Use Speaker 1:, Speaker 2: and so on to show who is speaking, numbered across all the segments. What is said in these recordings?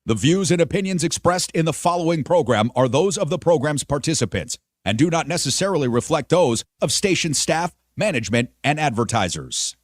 Speaker 1: The views and opinions expressed in the following program are those of the program's participants and do not necessarily reflect those of station staff, management, and advertisers.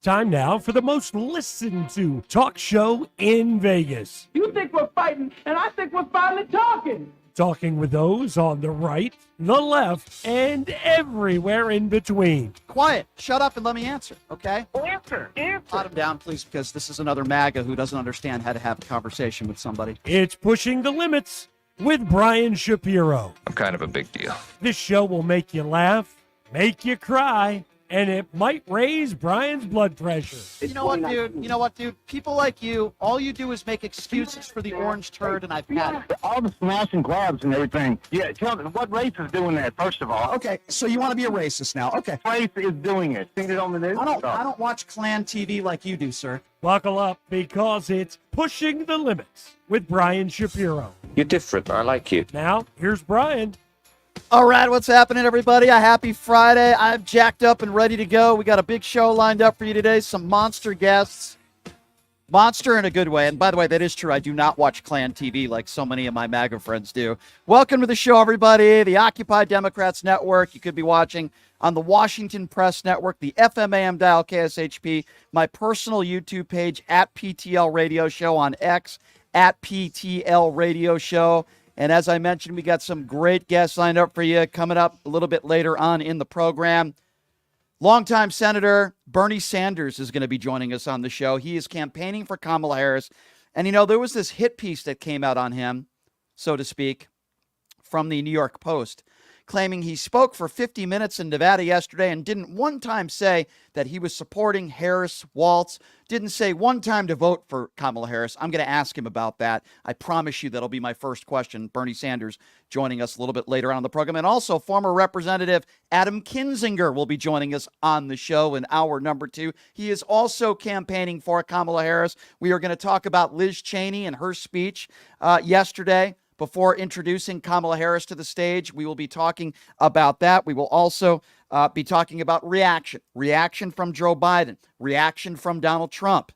Speaker 2: Time now for the most listened to talk show in Vegas.
Speaker 3: You think we're fighting, and I think we're finally talking.
Speaker 2: Talking with those on the right, the left, and everywhere in between.
Speaker 4: Quiet. Shut up and let me answer, okay?
Speaker 3: Answer.
Speaker 4: Pot him down, please, because this is another MAGA who doesn't understand how to have a conversation with somebody.
Speaker 2: It's Pushing the Limits with Brian Shapiro.
Speaker 5: I'm kind of a big deal.
Speaker 2: This show will make you laugh, make you cry, and it might raise Brian's blood pressure.
Speaker 4: You know what, dude? People like you, all you do is make excuses for the orange turd, and I've had it.
Speaker 6: All the smash and grabs and everything. Yeah, tell me, what race is doing that, first of all?
Speaker 4: Okay, so you want to be a racist now. Okay.
Speaker 6: Race is doing it. Seen it on the news?
Speaker 4: I don't watch Klan TV like you do, sir.
Speaker 2: Buckle up, because it's Pushing the Limits with Brian Shapiro.
Speaker 5: You're different. I like you.
Speaker 2: Now, here's Brian.
Speaker 4: All right, what's happening, everybody? A happy Friday. I'm jacked up and ready to go. We got a big show lined up for you today. Some monster guests. Monster in a good way. And by the way, that is true. I do not watch Klan TV like so many of my MAGA friends do. Welcome to the show, everybody. The Occupy Democrats Network. You could be watching on the Washington Press Network, the FMAM dial KSHP, my personal YouTube page at PTL Radio Show, on X at PTL Radio Show. And as I mentioned, we got some great guests lined up for you coming up a little bit later on in the program. Longtime Senator Bernie Sanders is going to be joining us on the show. He is campaigning for Kamala Harris. And, you know, there was this hit piece that came out on him, so to speak, from the New York Post, claiming he spoke for 50 minutes in Nevada yesterday and didn't one time say that he was supporting Harris Waltz, didn't say one time to vote for Kamala Harris. I'm going to ask him about that. I promise you that'll be my first question. Bernie Sanders joining us a little bit later on in the program. And also former Representative Adam Kinzinger will be joining us on the show in hour number 2. He is also campaigning for Kamala Harris. We are going to talk about Liz Cheney and her speech yesterday. Before introducing Kamala Harris to the stage, we will be talking about that. We will also be talking about reaction from Joe Biden, reaction from Donald Trump,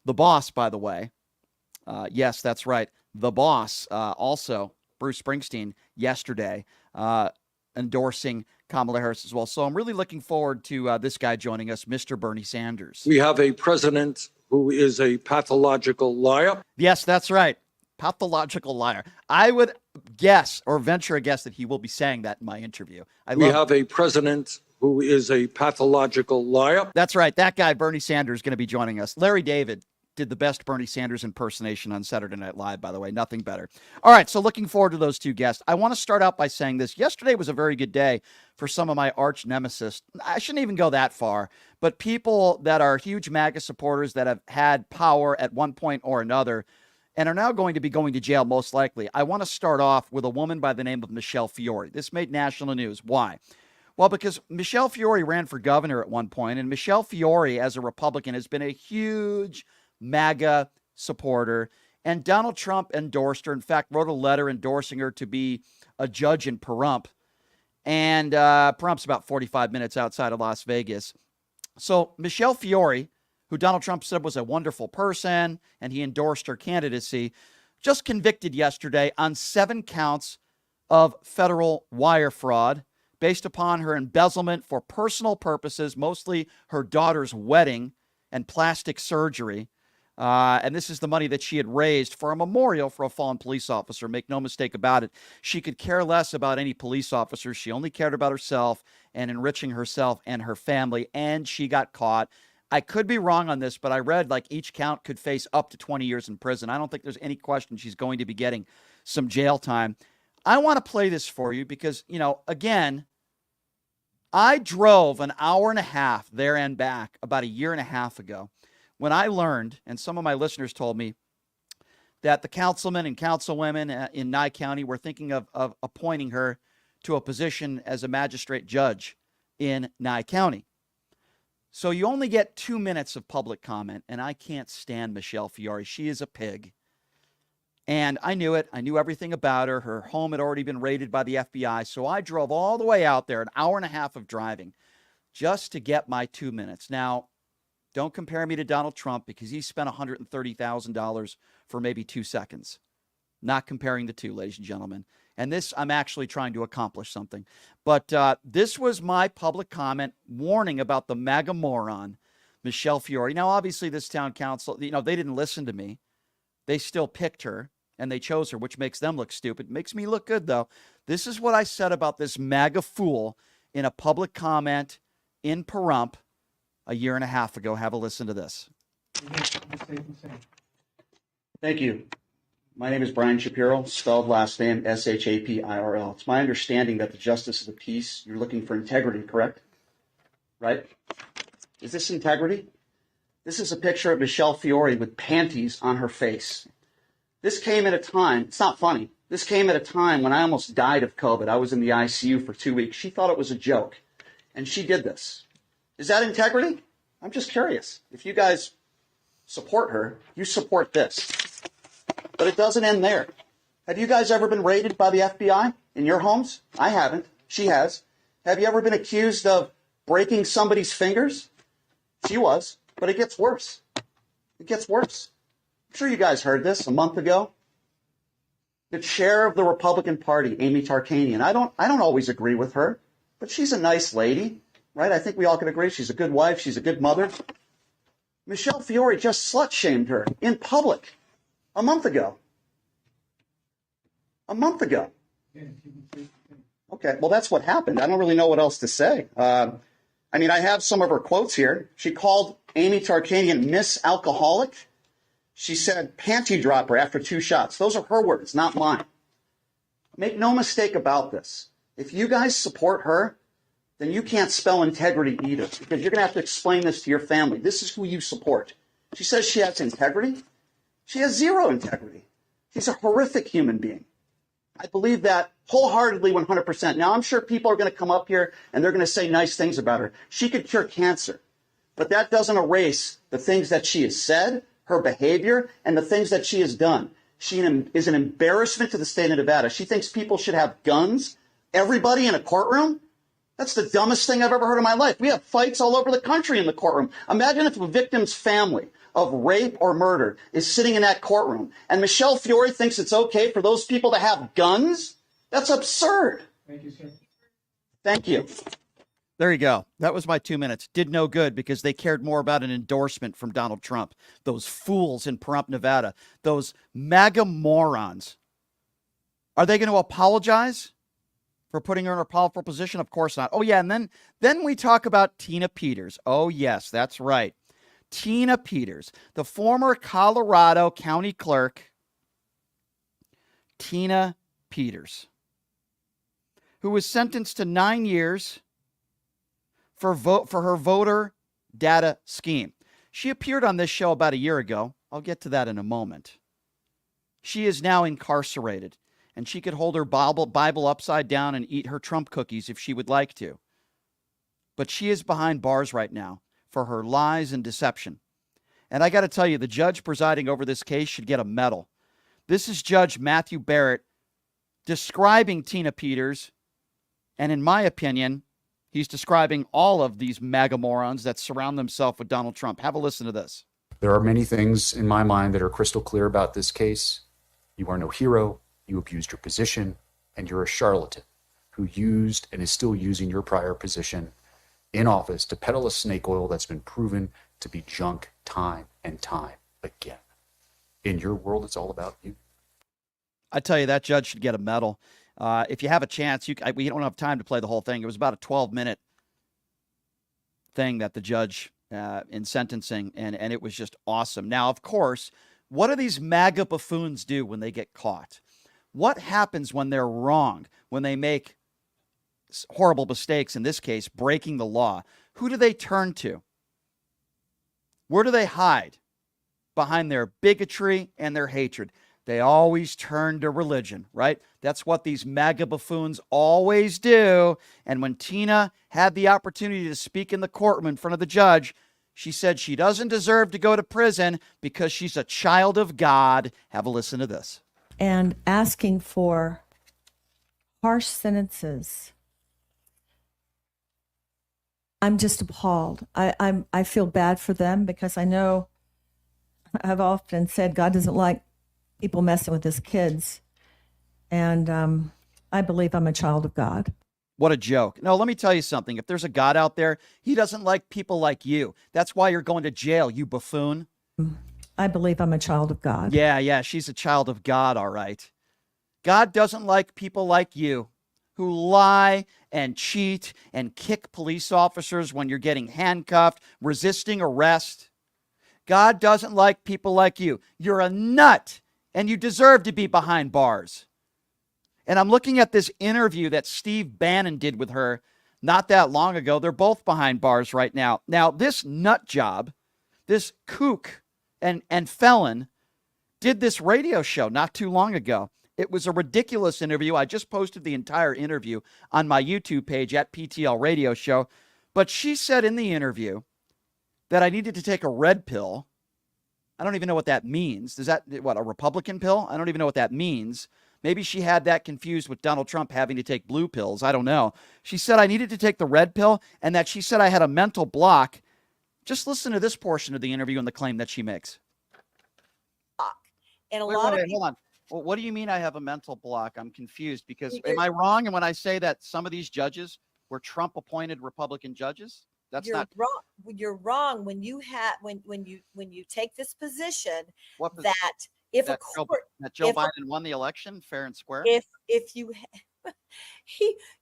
Speaker 4: the boss, by the way. Yes, that's right. The boss, also Bruce Springsteen yesterday, endorsing Kamala Harris as well. So I'm really looking forward to this guy joining us, Mr. Bernie Sanders.
Speaker 7: We have a president who is a pathological liar.
Speaker 4: Yes, that's right. Pathological liar. I would guess or venture a guess that he will be saying that in my interview.
Speaker 7: We have a president who is a pathological liar.
Speaker 4: That's right. That guy, Bernie Sanders, is going to be joining us. Larry David did the best Bernie Sanders impersonation on Saturday Night Live, by the way. Nothing better. All right, so looking forward to those two guests. I want to start out by saying this. Yesterday was a very good day for some of my arch nemesis. I shouldn't even go that far, but people that are huge MAGA supporters that have had power at one point or another and are now going to be going to jail most likely. I want to start off with a woman by the name of Michelle Fiore. This made national news. Why? Well, because Michelle Fiore ran for governor at one point, and Michelle Fiore, as a Republican, has been a huge MAGA supporter, and Donald Trump endorsed her. In fact, wrote a letter endorsing her to be a judge in Pahrump, and Pahrump's about 45 minutes outside of Las Vegas. So Michelle Fiore, who Donald Trump said was a wonderful person, and he endorsed her candidacy, just convicted yesterday on 7 counts of federal wire fraud based upon her embezzlement for personal purposes, mostly her daughter's wedding and plastic surgery. And this is the money that she had raised for a memorial for a fallen police officer. Make no mistake about it. She could care less about any police officers. She only cared about herself and enriching herself and her family, and she got caught. I could be wrong on this, but I read like each count could face up to 20 years in prison. I don't think there's any question she's going to be getting some jail time. I want to play this for you because, you know, again, I drove an hour and a half there and back about a year and a half ago when I learned, and some of my listeners told me, that the councilmen and councilwomen in Nye County were thinking of appointing her to a position as a magistrate judge in Nye County. So you only get 2 minutes of public comment, and I can't stand Michelle Fiore. She is a pig. And I knew it. I knew everything about her. Her home had already been raided by the FBI. So I drove all the way out there, an hour and a half of driving, just to get my 2 minutes. Now, Don't compare me to Donald Trump because he spent $130,000 for maybe 2 seconds. Not comparing the two, ladies and gentlemen. And this, I'm actually trying to accomplish something. But this was my public comment warning about the MAGA moron, Michelle Fiore. Now, obviously, this town council, they didn't listen to me. They still picked her, and they chose her, which makes them look stupid. Makes me look good, though. This is what I said about this MAGA fool in a public comment in Pahrump a year and a half ago. Have a listen to this.
Speaker 8: Thank you. My name is Brian Shapiro, spelled last name Shapirl. It's my understanding that the Justice of the Peace, you're looking for integrity, correct? Right? Is this integrity? This is a picture of Michelle Fiore with panties on her face. This came at a time, it's not funny, this came at a time when I almost died of COVID. I was in the ICU for 2 weeks. She thought it was a joke, and she did this. Is that integrity? I'm just curious. If you guys support her, you support this. But it doesn't end there. Have you guys ever been raided by the FBI in your homes? I haven't. She has. Have you ever been accused of breaking somebody's fingers? She was. But it gets worse. It gets worse. I'm sure you guys heard this a month ago. The chair of the Republican Party, Amy Tarkanian. I don't always agree with her, but she's a nice lady, right? I think we all can agree she's a good wife. She's a good mother. Michelle Fiore just slut-shamed her in public. A month ago. A month ago. Okay, well, that's what happened. I don't really know what else to say. I have some of her quotes here. She called Amy Tarkanian Miss Alcoholic. She said panty dropper after 2 shots. Those are her words, not mine. Make no mistake about this. If you guys support her, then you can't spell integrity either, because you're going to have to explain this to your family. This is who you support. She says she has integrity. She has zero integrity. She's a horrific human being. I believe that wholeheartedly, 100%. Now, I'm sure people are going to come up here and they're going to say nice things about her. She could cure cancer, but that doesn't erase the things that she has said, her behavior, and the things that she has done. She is an embarrassment to the state of Nevada. She thinks people should have guns, everybody in a courtroom. That's the dumbest thing I've ever heard in my life. We have fights all over the country in the courtroom. Imagine if a victim's family of rape or murder is sitting in that courtroom, and Michelle Fiore thinks it's okay for those people to have guns? That's absurd.
Speaker 3: Thank you, sir.
Speaker 8: Thank you.
Speaker 4: There you go. That was my 2 minutes. Did no good because they cared more about an endorsement from Donald Trump. Those fools in Pahrump, Nevada. Those MAGA morons. Are they going to apologize for putting her in a powerful position? Of course not. Oh, yeah, and then we talk about Tina Peters. Oh, yes, that's right. Tina Peters, the former Colorado County Clerk, Tina Peters, who was sentenced to 9 years for her voter data scheme. She appeared on this show about a year ago. I'll get to that in a moment. She is now incarcerated, and she could hold her Bible upside down and eat her Trump cookies if she would like to. But she is behind bars right now for her lies and deception. And I got to tell you, the judge presiding over this case should get a medal. This is Judge Matthew Barrett describing Tina Peters, and in my opinion, he's describing all of these MAGA morons that surround themselves with Donald Trump. Have a listen to this.
Speaker 9: There are many things in my mind that are crystal clear about this case. You are no hero, you abused your position, and you're a charlatan who used and is still using your prior position in office to peddle a snake oil that's been proven to be junk time and time again. In your world, it's all about you.
Speaker 4: I tell you, that judge should get a medal. If you have a chance, we don't have time to play the whole thing. It was about a 12-minute thing that the judge in sentencing, and it was just awesome. Now, of course, what do these MAGA buffoons do when they get caught? What happens when they're wrong, when they make horrible mistakes, in this case, breaking the law? Who do they turn to? Where do they hide? Behind their bigotry and their hatred. They always turn to religion, right? That's what these MAGA buffoons always do. And when Tina had the opportunity to speak in the courtroom in front of the judge, she said she doesn't deserve to go to prison because she's a child of God. Have a listen to this.
Speaker 10: And asking for harsh sentences. I'm just appalled. I feel bad for them because I know I've often said God doesn't like people messing with his kids. And I believe I'm a child of God.
Speaker 4: What a joke. No, let me tell you something. If there's a God out there, he doesn't like people like you. That's why you're going to jail, you buffoon.
Speaker 10: I believe I'm a child of God.
Speaker 4: Yeah, she's a child of God, all right. God doesn't like people like you who lie and cheat and kick police officers when you're getting handcuffed, resisting arrest. God doesn't like people like you. You're a nut, and you deserve to be behind bars. And I'm looking at this interview that Steve Bannon did with her not that long ago. They're both behind bars right now. Now, this nut job, this kook and felon, did this radio show not too long ago. It was a ridiculous interview. I just posted the entire interview on my YouTube page at PTL Radio Show. But she said in the interview that I needed to take a red pill. I don't even know what that means. Is that, what, a Republican pill? I don't even know what that means. Maybe she had that confused with Donald Trump having to take blue pills. I don't know. She said I needed to take the red pill and that she said I had a mental block. Just listen to this portion of the interview and the claim that she makes.
Speaker 11: And a
Speaker 4: Wait,
Speaker 11: lot of
Speaker 4: hold on. Well, what do you mean I have a mental block? I'm confused because am I wrong? And when I say that some of these judges were Trump appointed Republican judges? That's
Speaker 11: you're
Speaker 4: not
Speaker 11: wrong. You're wrong when you have when you take this position
Speaker 4: what was
Speaker 11: that if
Speaker 4: that
Speaker 11: a court
Speaker 4: Joe
Speaker 11: if a-
Speaker 4: Biden won the election fair and square.
Speaker 11: if you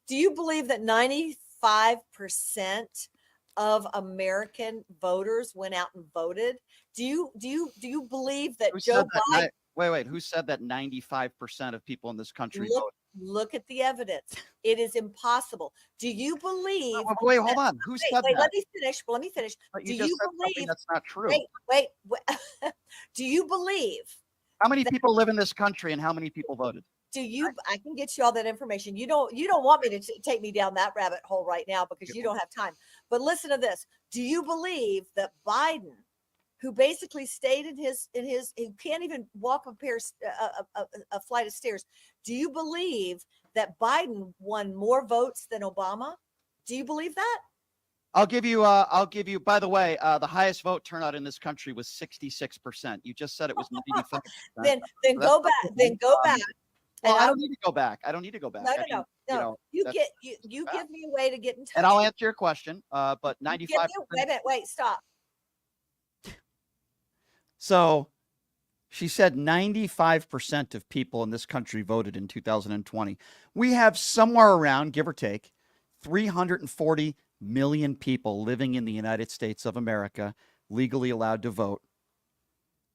Speaker 11: do you believe that 95% of American voters went out and voted? Do you believe that
Speaker 4: Who
Speaker 11: Joe
Speaker 4: said that
Speaker 11: Biden?
Speaker 4: Wait. Who said that 95% of people in this country voted?
Speaker 11: Look at the evidence. It is impossible. Do you believe?
Speaker 4: Wait, hold on. Who said that?
Speaker 11: Let me finish.
Speaker 4: But
Speaker 11: Do
Speaker 4: you just
Speaker 11: you
Speaker 4: said something
Speaker 11: believe?
Speaker 4: that's not true.
Speaker 11: Wait. Do you believe?
Speaker 4: How many people live in this country and how many people voted?
Speaker 11: I can get you all that information. You don't want me to take me down that rabbit hole right now because you don't have time. But listen to this. Do you believe that Biden, who basically stayed in his who can't even walk a flight of stairs, do you believe that Biden won more votes than Obama? Do you believe that?
Speaker 4: I'll give you, by the way, the highest vote turnout in this country was 66%. You just said it was 95%.
Speaker 11: Then go back.
Speaker 4: Well, I don't need to go back.
Speaker 11: No. You give me a way to get in touch.
Speaker 4: And I'll answer your question. But 95%.
Speaker 11: Wait, stop.
Speaker 4: So she said 95% of people in this country voted in 2020. We have somewhere around, give or take, 340 million people living in the United States of America, legally allowed to vote.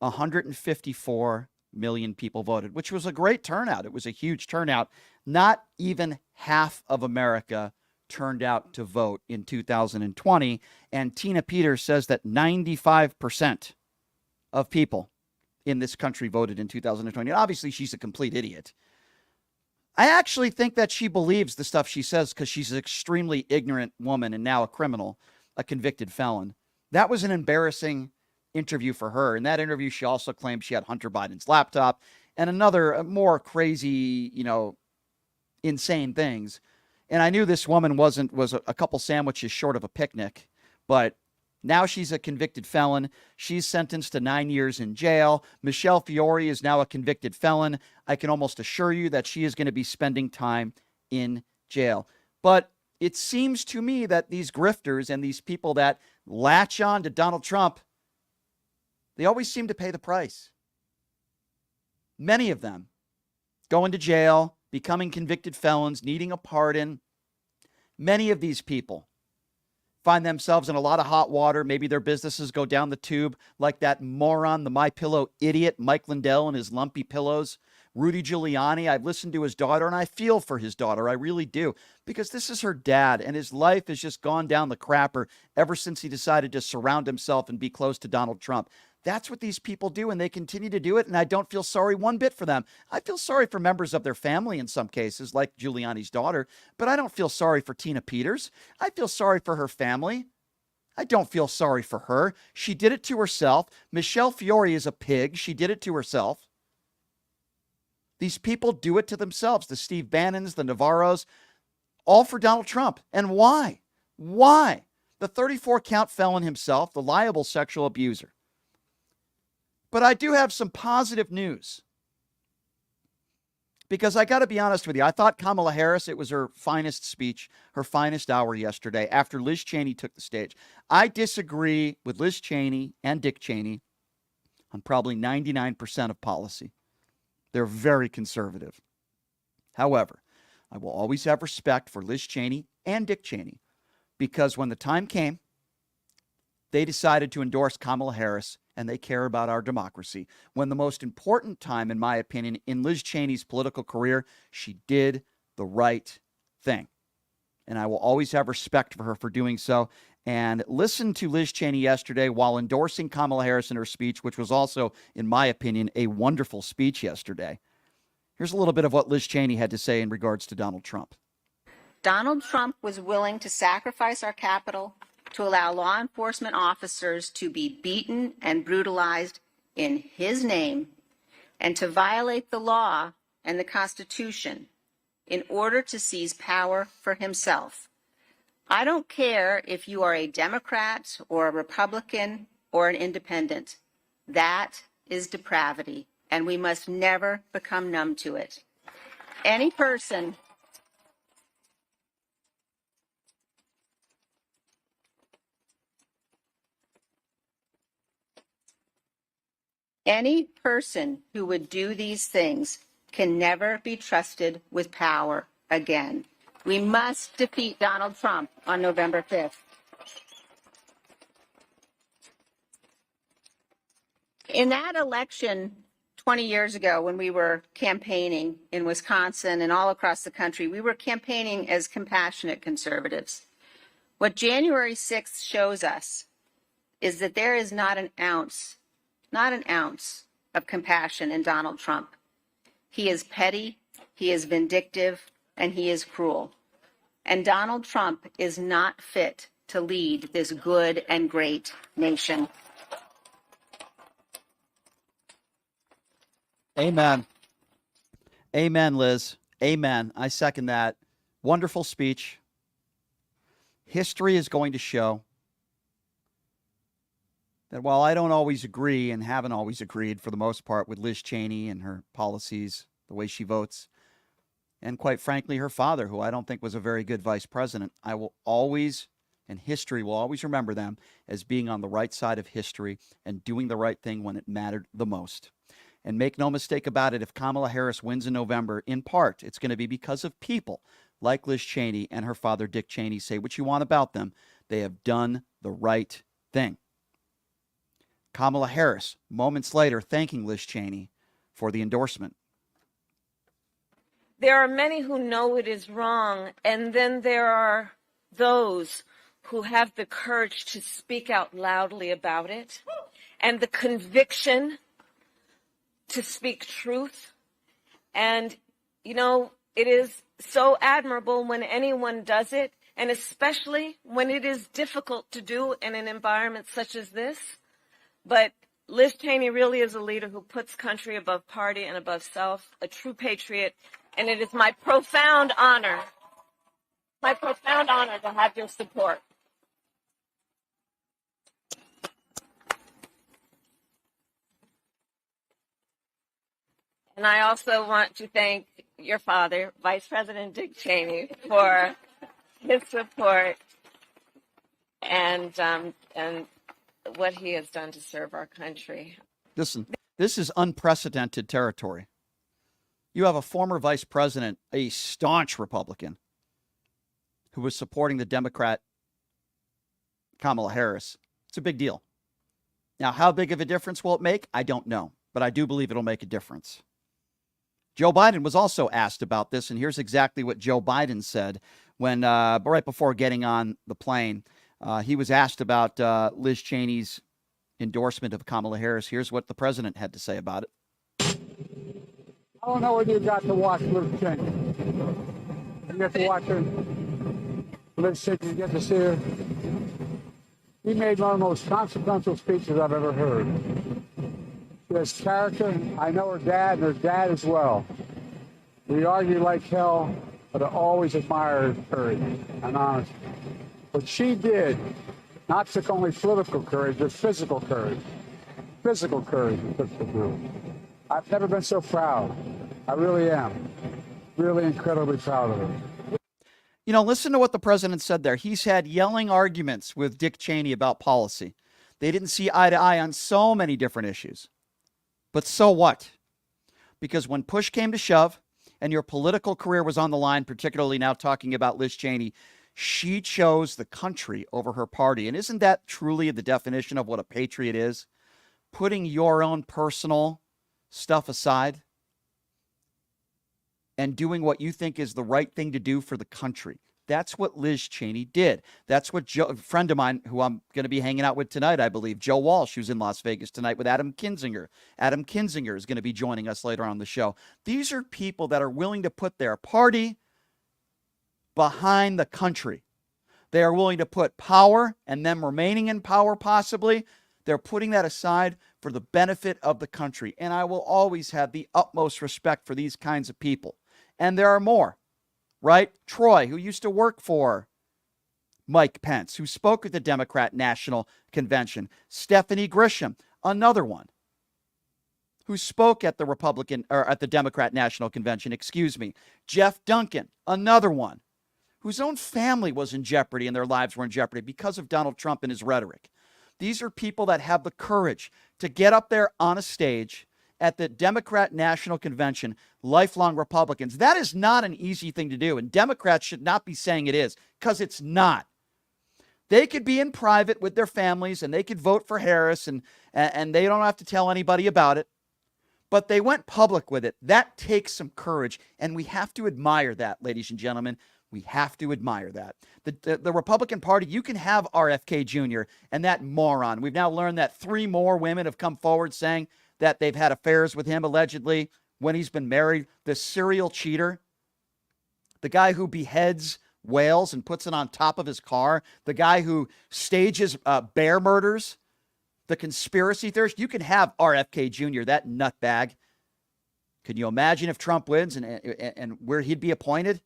Speaker 4: 154 million people voted, which was a great turnout. It was a huge turnout. Not even half of America turned out to vote in 2020. And Tina Peters says that 95% of people in this country voted in 2020. And obviously, she's a complete idiot. I actually think that she believes the stuff she says because she's an extremely ignorant woman and now a criminal, a convicted felon. That was an embarrassing interview for her. In that interview, she also claimed she had Hunter Biden's laptop and another more crazy, insane things. And I knew this woman was a couple sandwiches short of a picnic, but now she's a convicted felon. She's sentenced to 9 years in jail. Michelle Fiore is now a convicted felon. I can almost assure you that she is going to be spending time in jail. But it seems to me that these grifters and these people that latch on to Donald Trump, they always seem to pay the price. Many of them going to jail, becoming convicted felons, needing a pardon. Many of these people find themselves in a lot of hot water. Maybe their businesses go down the tube like that moron, the MyPillow idiot, Mike Lindell and his lumpy pillows. Rudy Giuliani, I've listened to his daughter, and I feel for his daughter. I really do. Because this is her dad, and his life has just gone down the crapper ever since he decided to surround himself and be close to Donald Trump. That's what these people do, and they continue to do it, and I don't feel sorry one bit for them. I feel sorry for members of their family in some cases, like Giuliani's daughter, but I don't feel sorry for Tina Peters. I feel sorry for her family. I don't feel sorry for her. She did it to herself. Michelle Fiore is a pig. She did it to herself. These people do it to themselves, the Steve Bannons, the Navarros, all for Donald Trump. And why? Why? the 34-count felon himself, the liable sexual abuser. But I do have some positive news. Because I got to be honest with you, I thought Kamala Harris, it was her finest speech, her finest hour yesterday after Liz Cheney took the stage. I disagree with Liz Cheney and Dick Cheney on probably 99% of policy. They're very conservative. However, I will always have respect for Liz Cheney and Dick Cheney because when the time came, they decided to endorse Kamala Harris and they care about our democracy. When the most important time, in my opinion, in Liz Cheney's political career, she did the right thing. And I will always have respect for her for doing so. And listen to Liz Cheney yesterday while endorsing Kamala Harris in her speech, which was also, in my opinion, a wonderful speech yesterday. Here's a little bit of what Liz Cheney had to say in regards to Donald Trump.
Speaker 12: Donald Trump was willing to sacrifice our capital to allow law enforcement officers to be beaten and brutalized in his name and to violate the law and the Constitution in order to seize power for himself. I don't care if you are a Democrat or a Republican or an independent. That is depravity, and we must never become numb to it. Any person who would do these things can never be trusted with power again. We must defeat Donald Trump on November 5th. In that election 20 years ago, when we were campaigning in Wisconsin and all across the country, we were campaigning as compassionate conservatives. What January 6th shows us is that there is not an ounce of compassion in Donald Trump. He is petty, he is vindictive, and he is cruel. And Donald Trump is not fit to lead this good and great nation.
Speaker 4: Amen. Amen, Liz. Amen. I second that. Wonderful speech. History is going to show that while I don't always agree and haven't always agreed for the most part with Liz Cheney and her policies, the way she votes, and quite frankly, her father, who I don't think was a very good vice president, I will always, and history will always remember them as being on the right side of history and doing the right thing when it mattered the most. And make no mistake about it, if Kamala Harris wins in November, in part, it's going to be because of people like Liz Cheney and her father, Dick Cheney. Say what you want about them. They have done the right thing. Kamala Harris, moments later, thanking Liz Cheney for the endorsement.
Speaker 13: There are many who know it is wrong, and then there are those who have the courage to speak out loudly about it and the conviction to speak truth. And, you know, it is so admirable when anyone does it, and especially when it is difficult to do in an environment such as this. But Liz Cheney really is a leader who puts country above party and above self, a true patriot. And it is my profound honor to have your support. And I also want to thank your father, Vice President Dick Cheney, for his support and what he has done to serve our country.
Speaker 4: Listen, this is unprecedented territory. You have a former vice president, a staunch Republican, who was supporting the Democrat Kamala Harris. It's a big deal. Now, how big of a difference will it make? I don't know, but I do believe it'll make a difference. Joe Biden was also asked about this, and here's exactly what Joe Biden said when right before getting on the plane. He was asked about Liz Cheney's endorsement of Kamala Harris. Here's what the president had to say about it.
Speaker 14: I don't know whether you got to watch Liz Cheney. You get to watch her. Liz Cheney, you get to see her. He made one of the most consequential speeches I've ever heard. She has character. I know her dad and her dad as well. We argue like hell, but I always admired her courage and honesty. What she did, not took only political courage, but physical courage. Physical courage it took to do. I've never been so proud. I really am. Really incredibly proud of her.
Speaker 4: You know, listen to what the president said there. He's had yelling arguments with Dick Cheney about policy. They didn't see eye to eye on so many different issues. But so what? Because when push came to shove and your political career was on the line, particularly now talking about Liz Cheney, she chose the country over her party. And isn't that truly the definition of what a patriot is? Putting your own personal stuff aside and doing what you think is the right thing to do for the country. That's what Liz Cheney did. That's what a friend of mine who I'm going to be hanging out with tonight, I believe, Joe Walsh, who's in Las Vegas tonight with Adam Kinzinger. Adam Kinzinger is going to be joining us later on the show. These are people that are willing to put their party behind the country. They are willing to put power and them remaining in power possibly. They're putting that aside for the benefit of the country. And I will always have the utmost respect for these kinds of people. And there are more. Right? Troy, who used to work for Mike Pence, who spoke at the Democrat National Convention. Stephanie Grisham, another one, who spoke at the Democrat National Convention, Jeff Duncan, another one, whose own family was in jeopardy and their lives were in jeopardy because of Donald Trump and his rhetoric. These are people that have the courage to get up there on a stage at the Democrat National Convention, lifelong Republicans. That is not an easy thing to do, and Democrats should not be saying it is, because it's not. They could be in private with their families, and they could vote for Harris, and they don't have to tell anybody about it, but they went public with it. That takes some courage, and we have to admire that, ladies and gentlemen. We have to admire that. The Republican Party, you can have RFK Jr. and that moron. We've now learned that 3 more women have come forward saying that they've had affairs with him, allegedly, when he's been married. The serial cheater, the guy who beheads whales and puts it on top of his car, the guy who stages bear murders, the conspiracy theorist. You can have RFK Jr., that nutbag. Can you imagine if Trump wins and where he'd be appointed?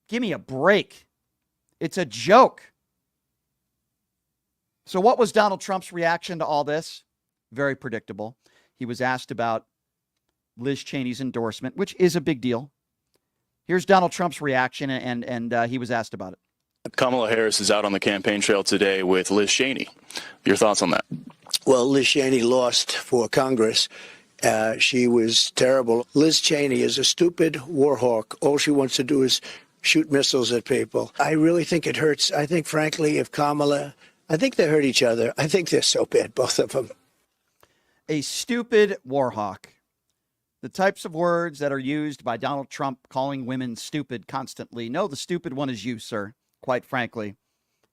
Speaker 4: Give me a break. It's a joke. So what was Donald Trump's reaction to all this? Very predictable. He was asked about Liz Cheney's endorsement, which is a big deal. Here's Donald Trump's reaction, and he was asked about it.
Speaker 15: Kamala Harris is out on the campaign trail today with Liz Cheney. Your thoughts on that?
Speaker 16: Well, Liz Cheney lost for Congress. She was terrible. Liz Cheney is a stupid war hawk. All she wants to do is shoot missiles at people. I really think it hurts. I think, frankly, if Kamala, I think they hurt each other. I think they're so bad, both of them.
Speaker 4: A stupid war hawk. The types of words that are used by Donald Trump calling women stupid constantly. No, the stupid one is you, sir, quite frankly.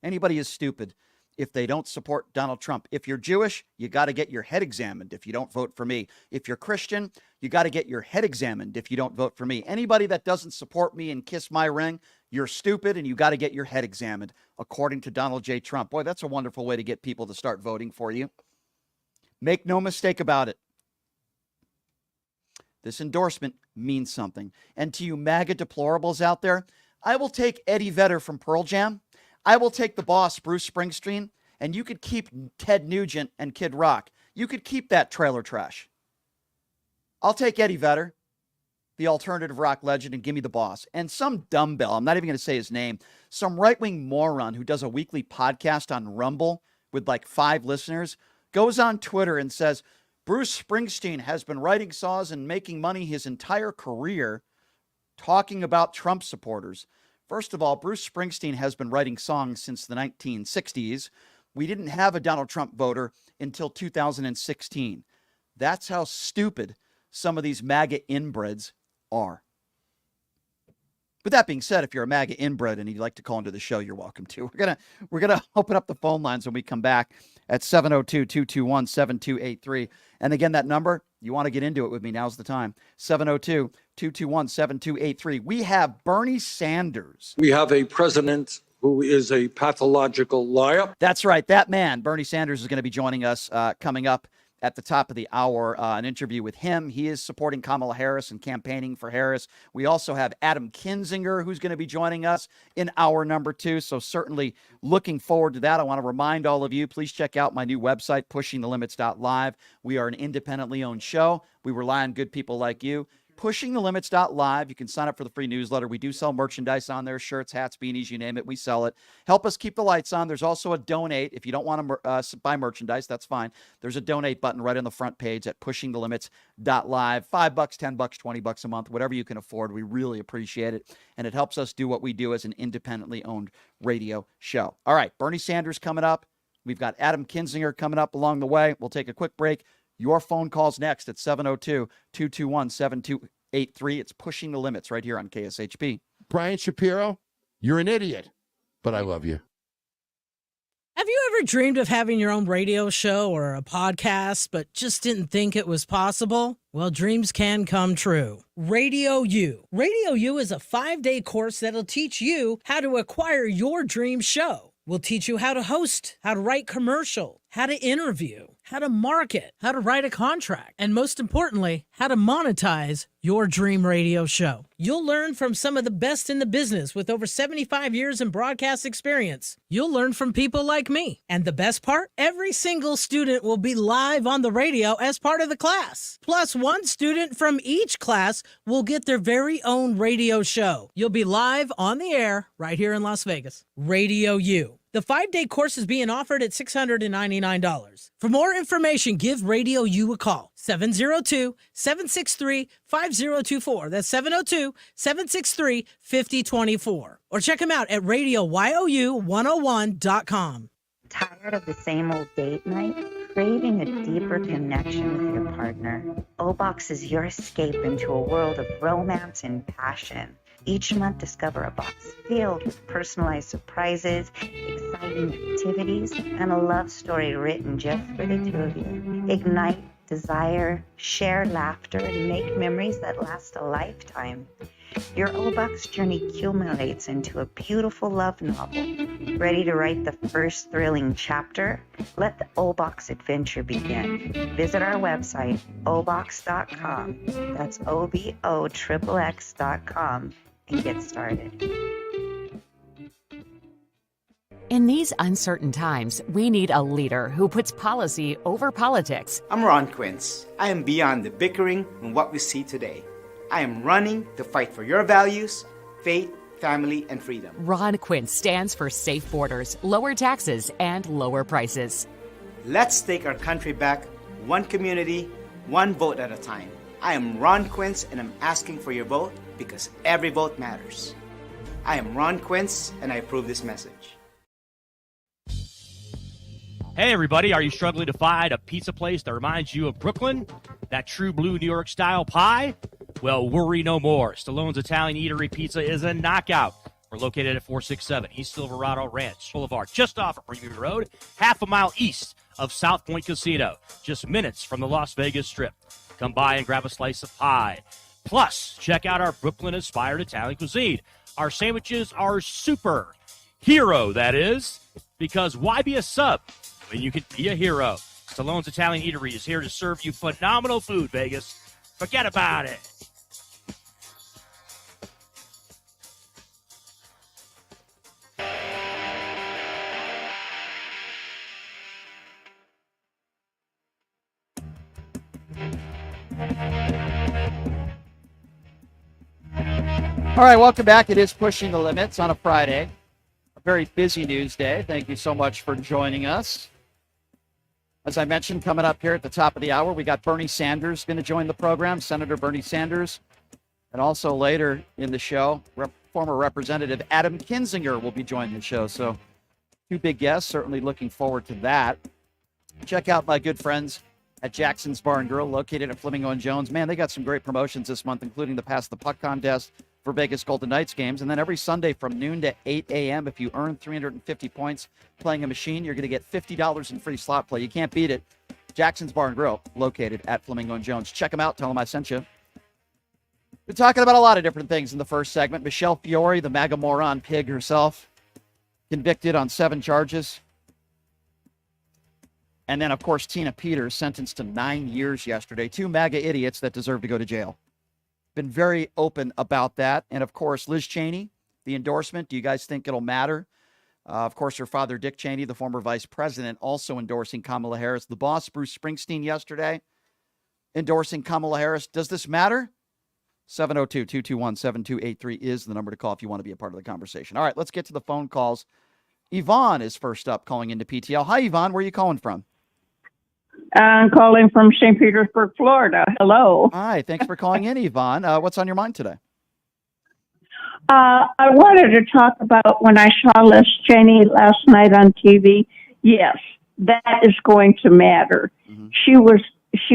Speaker 4: Anybody is stupid if they don't support Donald Trump. If you're Jewish, you got to get your head examined if you don't vote for me. If you're Christian, you got to get your head examined if you don't vote for me. Anybody that doesn't support me and kiss my ring, you're stupid and you got to get your head examined, according to Donald J. Trump. Boy, that's a wonderful way to get people to start voting for you. Make no mistake about it. This endorsement means something. And to you MAGA deplorables out there, I will take Eddie Vedder from Pearl Jam. I will take the boss, Bruce Springsteen, and you could keep Ted Nugent and Kid Rock. You could keep that trailer trash. I'll take Eddie Vedder, the alternative rock legend, and give me the boss. And some dumbbell, I'm not even going to say his name, some right-wing moron who does a weekly podcast on Rumble with like 5 listeners, goes on Twitter and says, Bruce Springsteen has been writing songs and making money his entire career talking about Trump supporters. First of all, Bruce Springsteen has been writing songs since the 1960s. We didn't have a Donald Trump voter until 2016. That's how stupid some of these MAGA inbreds are. But that being said, if you're a MAGA inbred and you'd like to call into the show, you're welcome to. We're gonna open up the phone lines when we come back at 702-221-7283. And again, that number, you want to get into it with me, now's the time. 702-221-7283. We have Bernie Sanders.
Speaker 7: We have a president who is a pathological liar.
Speaker 4: That's right. That man, Bernie Sanders, is going to be joining us coming up at the top of the hour, an interview with him. He is supporting Kamala Harris and campaigning for Harris. We also have Adam Kinzinger, who's going to be joining us in hour number 2. So certainly looking forward to that. I want to remind all of you, please check out my new website, pushingthelimits.live. We are an independently owned show. We rely on good people like you. PushingTheLimits.live. You can sign up for the free newsletter. We do sell merchandise on there, shirts, hats, beanies, you name it. We sell it. Help us keep the lights on. There's also a donate. If you don't want to buy merchandise, that's fine. There's a donate button right on the front page at PushingTheLimits.live. $5, $10, $20 a month, whatever you can afford. We really appreciate it. And it helps us do what we do as an independently owned radio show. All right, Bernie Sanders coming up. We've got Adam Kinzinger coming up along the way. We'll take a quick break. Your phone calls next at 702-221-7283. It's Pushing the Limits right here on KSHP.
Speaker 17: Brian Shapiro, you're an idiot, but I love you.
Speaker 18: Have you ever dreamed of having your own radio show or a podcast, but just didn't think it was possible? Well, dreams can come true. Radio U. Radio U is a 5-day course that'll teach you how to acquire your dream show. We'll teach you how to host, how to write commercial, how to interview, how to market, how to write a contract, and most importantly, how to monetize your dream radio show. You'll learn from some of the best in the business with over 75 years in broadcast experience. You'll learn from people like me. And the best part? Every single student will be live on the radio as part of the class. Plus, one student from each class will get their very own radio show. You'll be live on the air right here in Las Vegas. Radio U. The 5-day course is being offered at $699. For more information, give Radio U a call. 702-763-5024. That's 702-763-5024. Or check them out at RadioYOU101.com.
Speaker 19: Tired of the same old date night? Craving a deeper connection with your partner? O-Box is your escape into a world of romance and passion. Each month, discover a box filled with personalized surprises, exciting activities, and a love story written just for the two of you. Ignite desire, share laughter, and make memories that last a lifetime. Your O-Box journey culminates into a beautiful love novel. Ready to write the first thrilling chapter? Let the O-Box adventure begin. Visit our website, obox.com. That's OBOXXX.com and get started.
Speaker 20: In these uncertain times, we need a leader who puts policy over politics.
Speaker 21: I'm Ron Quince. I am beyond the bickering and what we see today. I am running to fight for your values, faith, family, and freedom.
Speaker 20: Ron Quince stands for safe borders, lower taxes, and lower prices.
Speaker 21: Let's take our country back, one community, one vote at a time. I am Ron Quince, and I'm asking for your vote because every vote matters. I am Ron Quince, and I approve this message.
Speaker 22: Hey, everybody, are you struggling to find a pizza place that reminds you of Brooklyn? That true blue New York style pie? Well, worry no more. Stallone's Italian Eatery Pizza is a knockout. We're located at 467 East Silverado Ranch Boulevard, just off of Premium Road, half a mile east of South Point Casino, just minutes from the Las Vegas Strip. Come by and grab a slice of pie. Plus, check out our Brooklyn-inspired Italian cuisine. Our sandwiches are super. Hero, that is. Because why be a sub when you can be a hero? Stallone's Italian Eatery is here to serve you phenomenal food, Vegas. Forget about it.
Speaker 4: All right, welcome back. It is Pushing the Limits on a Friday. A very busy news day. Thank you so much for joining us. As I mentioned, coming up here at the top of the hour, we got Bernie Sanders going to join the program, Senator Bernie Sanders. And also later in the show, former Representative Adam Kinzinger will be joining the show. So two big guests, certainly looking forward to that. Check out my good friends at Jackson's Bar and Grill, located at Flamingo and Jones. Man, they got some great promotions this month, including the Pass the Puck contest for Vegas Golden Knights games. And then every Sunday from noon to 8 a.m., if you earn 350 points playing a machine, you're going to get $50 in free slot play. You can't beat it. Jackson's Bar and Grill, located at Flamingo and Jones. Check them out. Tell them I sent you. We're talking about a lot of different things in the first segment. Michelle Fiore, the MAGA moron pig herself, convicted on 7 charges. And then, of course, Tina Peters sentenced to 9 years yesterday. 2 MAGA idiots that deserve to go to jail. Been very open about that. And, of course, Liz Cheney, the endorsement. Do you guys think it'll matter? Of course, her father, Dick Cheney, the former vice president, also endorsing Kamala Harris. The boss, Bruce Springsteen, yesterday endorsing Kamala Harris. Does this matter? 702-221-7283 is the number to call if you want to be a part of the conversation. All right, let's get to the phone calls. Yvonne is first up calling into PTL. Hi, Yvonne. Where are you calling from?
Speaker 1: I'm calling from St. Petersburg, Florida. Hello.
Speaker 4: Hi. Thanks for calling in, Yvonne. What's on your mind today?
Speaker 1: I wanted to talk about when I saw Liz Cheney last night on TV. Yes, that is going to matter.
Speaker 4: Mm-hmm.
Speaker 1: She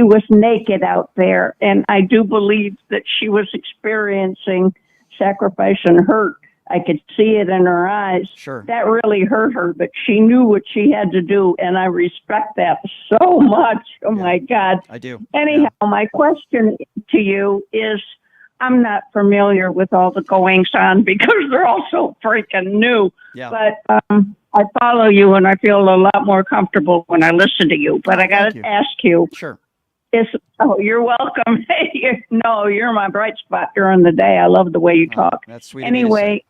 Speaker 1: was naked out there, and I do believe that she was experiencing sacrifice and hurt. I could see it in her eyes.
Speaker 4: Sure.
Speaker 1: That really hurt her, but she knew what she had to do, and I respect that so much. Oh, my God.
Speaker 4: I do.
Speaker 1: Anyhow, my question to you is, I'm not familiar with all the goings-on because they're all so freaking new.
Speaker 4: Yeah.
Speaker 1: But I follow you, and I feel a lot more comfortable when I listen to you. But I got to ask you.
Speaker 4: Sure.
Speaker 1: You're welcome. You're my bright spot during the day. I love the way you talk.
Speaker 4: That's sweet.
Speaker 1: Anyway,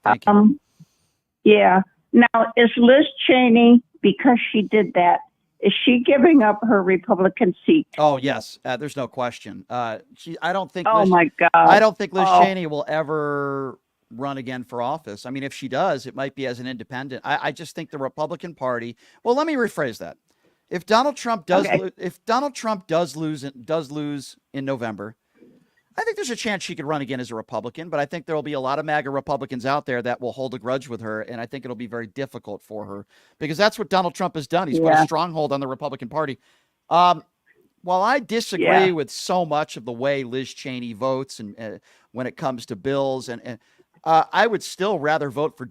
Speaker 1: yeah. Now, is Liz Cheney, because she did that, is she giving up her Republican seat?
Speaker 4: Oh, yes. There's no question. I don't think.
Speaker 1: Oh, my God.
Speaker 4: I don't think Liz Cheney will ever run again for office. I mean, if she does, it might be as an independent. I just think the Republican Party. Well, let me rephrase that. If Donald Trump does, lose in November, I think there's a chance she could run again as a Republican. But I think there will be a lot of MAGA Republicans out there that will hold a grudge with her, and I think it'll be very difficult for her because that's what Donald Trump has done. He's put a stronghold on the Republican Party. While I disagree with so much of the way Liz Cheney votes and when it comes to bills and I would still rather vote for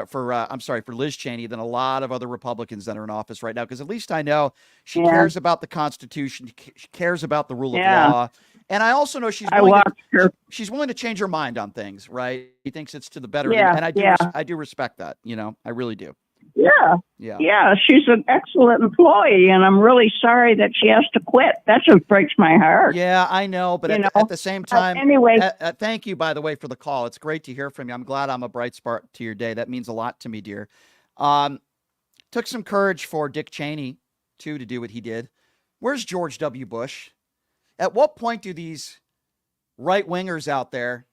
Speaker 4: for Liz Cheney than a lot of other Republicans that are in office right now, because at least I know she cares about the Constitution, she cares about the rule of law, and I also know she's willing to change her mind on things. Right? She thinks it's to the better, and I do respect that. I really do.
Speaker 1: Yeah. She's an excellent employee, and I'm really sorry that she has to quit. That just breaks my heart.
Speaker 4: Yeah, I know, but at the same time,
Speaker 1: anyway.
Speaker 4: Thank you, by the way, for the call. It's great to hear from you. I'm glad I'm a bright spark to your day. That means a lot to me, dear. Took some courage for Dick Cheney too to do what he did. Where's George W. Bush? At what point do these right wingers out there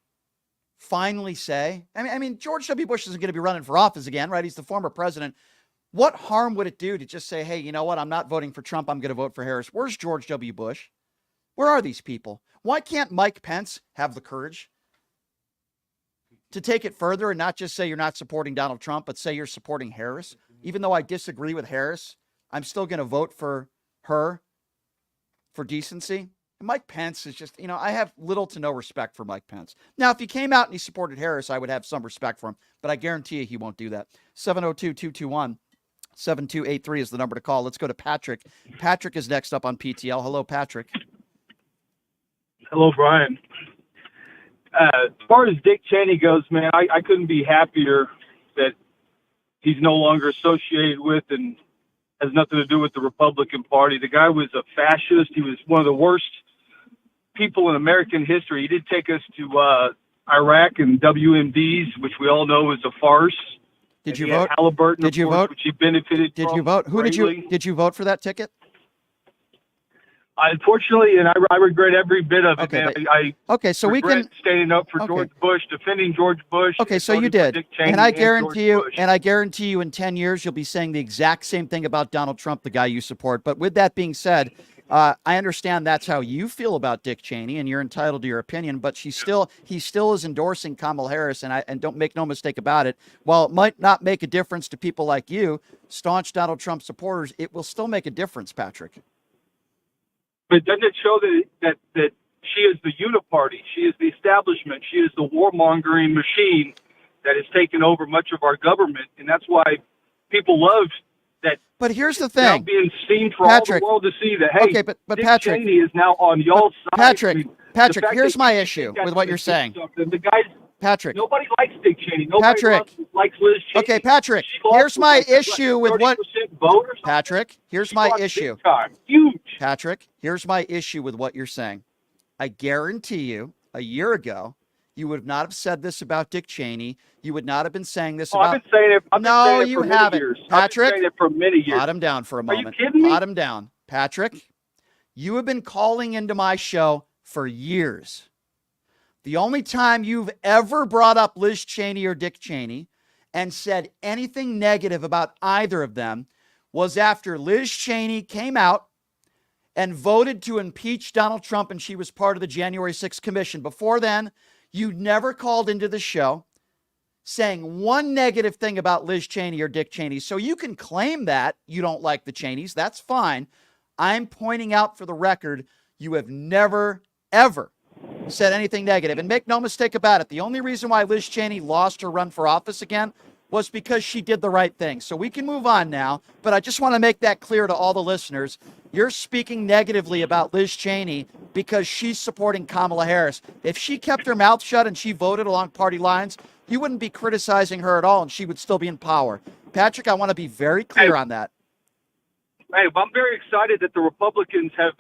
Speaker 4: finally say, I mean, George W. Bush isn't going to be running for office again, right? He's the former president. What harm would it do to just say, hey, you know what? I'm not voting for Trump. I'm going to vote for Harris. Where's George W. Bush? Where are these people? Why can't Mike Pence have the courage to take it further and not just say you're not supporting Donald Trump, but say you're supporting Harris? Even though I disagree with Harris, I'm still going to vote for her for decency. Mike Pence is just, I have little to no respect for Mike Pence. Now, if he came out and he supported Harris, I would have some respect for him, but I guarantee you he won't do that. 702-221-7283 is the number to call. Let's go to Patrick. Patrick is next up on PTL. Hello, Patrick.
Speaker 6: Hello, Brian. As far as Dick Cheney goes, man, I couldn't be happier that he's no longer associated with and has nothing to do with the Republican Party. The guy was a fascist. He was one of the worst people in American history. He did take us to Iraq and WMDs, which we all know is a farce.
Speaker 4: Did you vote?
Speaker 6: Halliburton,
Speaker 4: did you vote?
Speaker 6: Which he benefited
Speaker 4: Did
Speaker 6: from
Speaker 4: you vote? Who
Speaker 6: greatly.
Speaker 4: did you vote for that ticket?
Speaker 6: Unfortunately, and I regret every bit of it, man.
Speaker 4: So we can
Speaker 6: standing up for George Bush, defending George Bush.
Speaker 4: Okay, so you did, and I guarantee you, in 10 years, you'll be saying the exact same thing about Donald Trump, the guy you support. But with that being said, I understand that's how you feel about Dick Cheney, and you're entitled to your opinion. But he still is endorsing Kamala Harris, and don't make no mistake about it. While it might not make a difference to people like you, staunch Donald Trump supporters, it will still make a difference, Patrick.
Speaker 6: But doesn't it show that she is the uniparty? She is the establishment. She is the warmongering machine that has taken over much of our government, and that's why people love that.
Speaker 4: But here's the thing,
Speaker 6: now being seen for all the world to see that. Hey,
Speaker 4: but
Speaker 6: Dick
Speaker 4: Patrick,
Speaker 6: Cheney is now on y'all's side.
Speaker 4: Patrick,
Speaker 6: fact
Speaker 4: here's
Speaker 6: that
Speaker 4: my
Speaker 6: you
Speaker 4: issue
Speaker 6: got
Speaker 4: with what
Speaker 6: to
Speaker 4: you're
Speaker 6: do
Speaker 4: saying.
Speaker 6: something. The guys,
Speaker 4: Patrick.
Speaker 6: nobody likes Dick Cheney. Nobody
Speaker 4: Patrick.
Speaker 6: likes Liz Cheney.
Speaker 4: Okay, Patrick,
Speaker 6: She lost
Speaker 4: here's
Speaker 6: with
Speaker 4: my
Speaker 6: like,
Speaker 4: issue with what
Speaker 6: 30% vote or something.
Speaker 4: Patrick, here's
Speaker 6: She
Speaker 4: my
Speaker 6: lost
Speaker 4: issue.
Speaker 6: big time. Huge.
Speaker 4: Patrick, here's my issue with what you're saying. I guarantee you, a year ago, you would not have said this about Dick Cheney. You would not have been saying this about.
Speaker 6: I've been saying it. I've been
Speaker 4: No,
Speaker 6: saying it
Speaker 4: you
Speaker 6: for many
Speaker 4: haven't.
Speaker 6: years.
Speaker 4: Patrick,
Speaker 6: I've been saying it for many years.
Speaker 4: pot him down for a moment.
Speaker 6: Are you kidding me?
Speaker 4: Pot him down. Patrick, you have been calling into my show for years. The only time you've ever brought up Liz Cheney or Dick Cheney and said anything negative about either of them was after Liz Cheney came out and voted to impeach Donald Trump, and she was part of the January 6th commission. Before then, you never called into the show saying one negative thing about Liz Cheney or Dick Cheney. So you can claim that you don't like the Cheneys. That's fine. I'm pointing out for the record, you have never, ever said anything negative. And make no mistake about it, the only reason why Liz Cheney lost her run for office again was because she did the right thing. So we can move on now, but I just want to make that clear to all the listeners. You're speaking negatively about Liz Cheney because she's supporting Kamala Harris. If she kept her mouth shut and she voted along party lines, you wouldn't be criticizing her at all, and she would still be in power. Patrick, I want to be very clear on that.
Speaker 6: Hey, I'm very excited that the Republicans have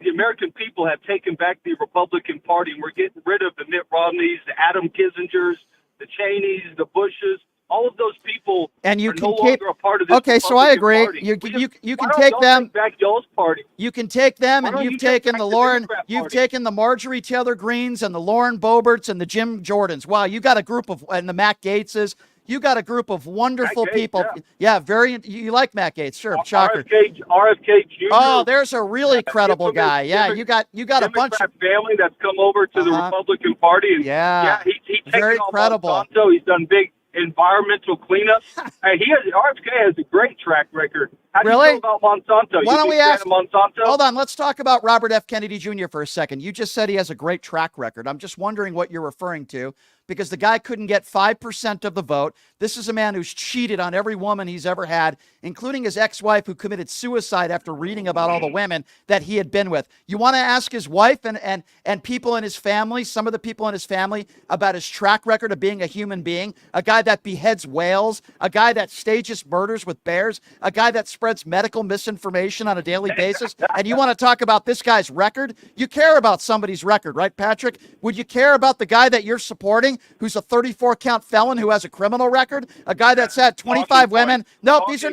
Speaker 6: the American people have taken back the Republican Party, and we're getting rid of the Mitt Romneys, the Adam Kinzingers, the Cheneys, the Bushes. All of those people
Speaker 4: and you
Speaker 6: are
Speaker 4: can
Speaker 6: no
Speaker 4: keep,
Speaker 6: longer a part of this.
Speaker 4: Okay, so I agree.
Speaker 6: Party.
Speaker 4: You can
Speaker 6: why
Speaker 4: take
Speaker 6: don't
Speaker 4: them.
Speaker 6: Take back y'all's party.
Speaker 4: You can take them,
Speaker 6: Why
Speaker 4: and
Speaker 6: don't
Speaker 4: you've
Speaker 6: you take
Speaker 4: taken
Speaker 6: back
Speaker 4: the
Speaker 6: the
Speaker 4: Lauren.
Speaker 6: Democrat
Speaker 4: You've
Speaker 6: Party?
Speaker 4: taken the Marjorie Taylor Greens and the Lauren Boeberts and the Jim Jordans. Wow, you got a group of, and the Matt Gateses. You got a group of wonderful
Speaker 6: Matt Gaetz,
Speaker 4: people.
Speaker 6: yeah.
Speaker 4: Very. You like Matt Gaetz, sure. Shocker.
Speaker 6: RFK Jr.
Speaker 4: Oh, there's a really credible guy. Yeah, you got a bunch
Speaker 6: Democrat
Speaker 4: of
Speaker 6: family that's come over to the Republican Party. And
Speaker 4: yeah,
Speaker 6: he's taken
Speaker 4: very
Speaker 6: on
Speaker 4: credible.
Speaker 6: Monsanto. He's done big environmental cleanup. Hey, RFK has a great track record. How do
Speaker 4: Really?
Speaker 6: you feel about Monsanto?
Speaker 4: Why don't we ask
Speaker 6: Monsanto?
Speaker 4: Hold on, let's talk about Robert F. Kennedy Jr. for a second. You just said he has a great track record. I'm just wondering what you're referring to, because the guy couldn't get 5% of the vote. This is a man who's cheated on every woman he's ever had, including his ex-wife, who committed suicide after reading about all the women that he had been with. You want to ask his wife and people in his family, some of the people in his family, about his track record of being a human being, a guy that beheads whales, a guy that stages murders with bears, a guy that spreads medical misinformation on a daily basis, and you want to talk about this guy's record? You care about somebody's record, right, Patrick? Would you care about the guy that you're supporting, who's a 34-count felon who has a criminal record, a guy that's had 25 women? Nope, these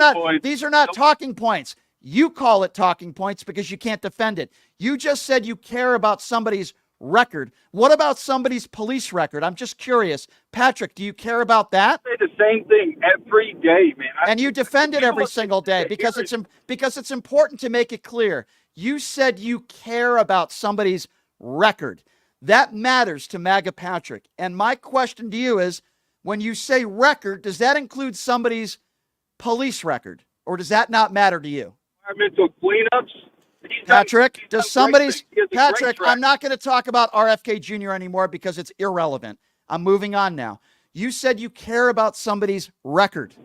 Speaker 4: are not talking points. You call it talking points because you can't defend it. You just said you care about somebody's record. What about somebody's police record? I'm just curious. Patrick, do you care about that?
Speaker 6: I say the same thing every day, man.
Speaker 4: And you defend it every single day because it's important to make it clear. You said you care about somebody's record. That matters to MAGA Patrick. And my question to you is, when you say record, does that include somebody's police record, or does that not matter to you?
Speaker 6: Environmental cleanups.
Speaker 4: Patrick, Patrick, I'm not going to talk about RFK Jr. anymore because it's irrelevant. I'm moving on now. You said you care about somebody's record.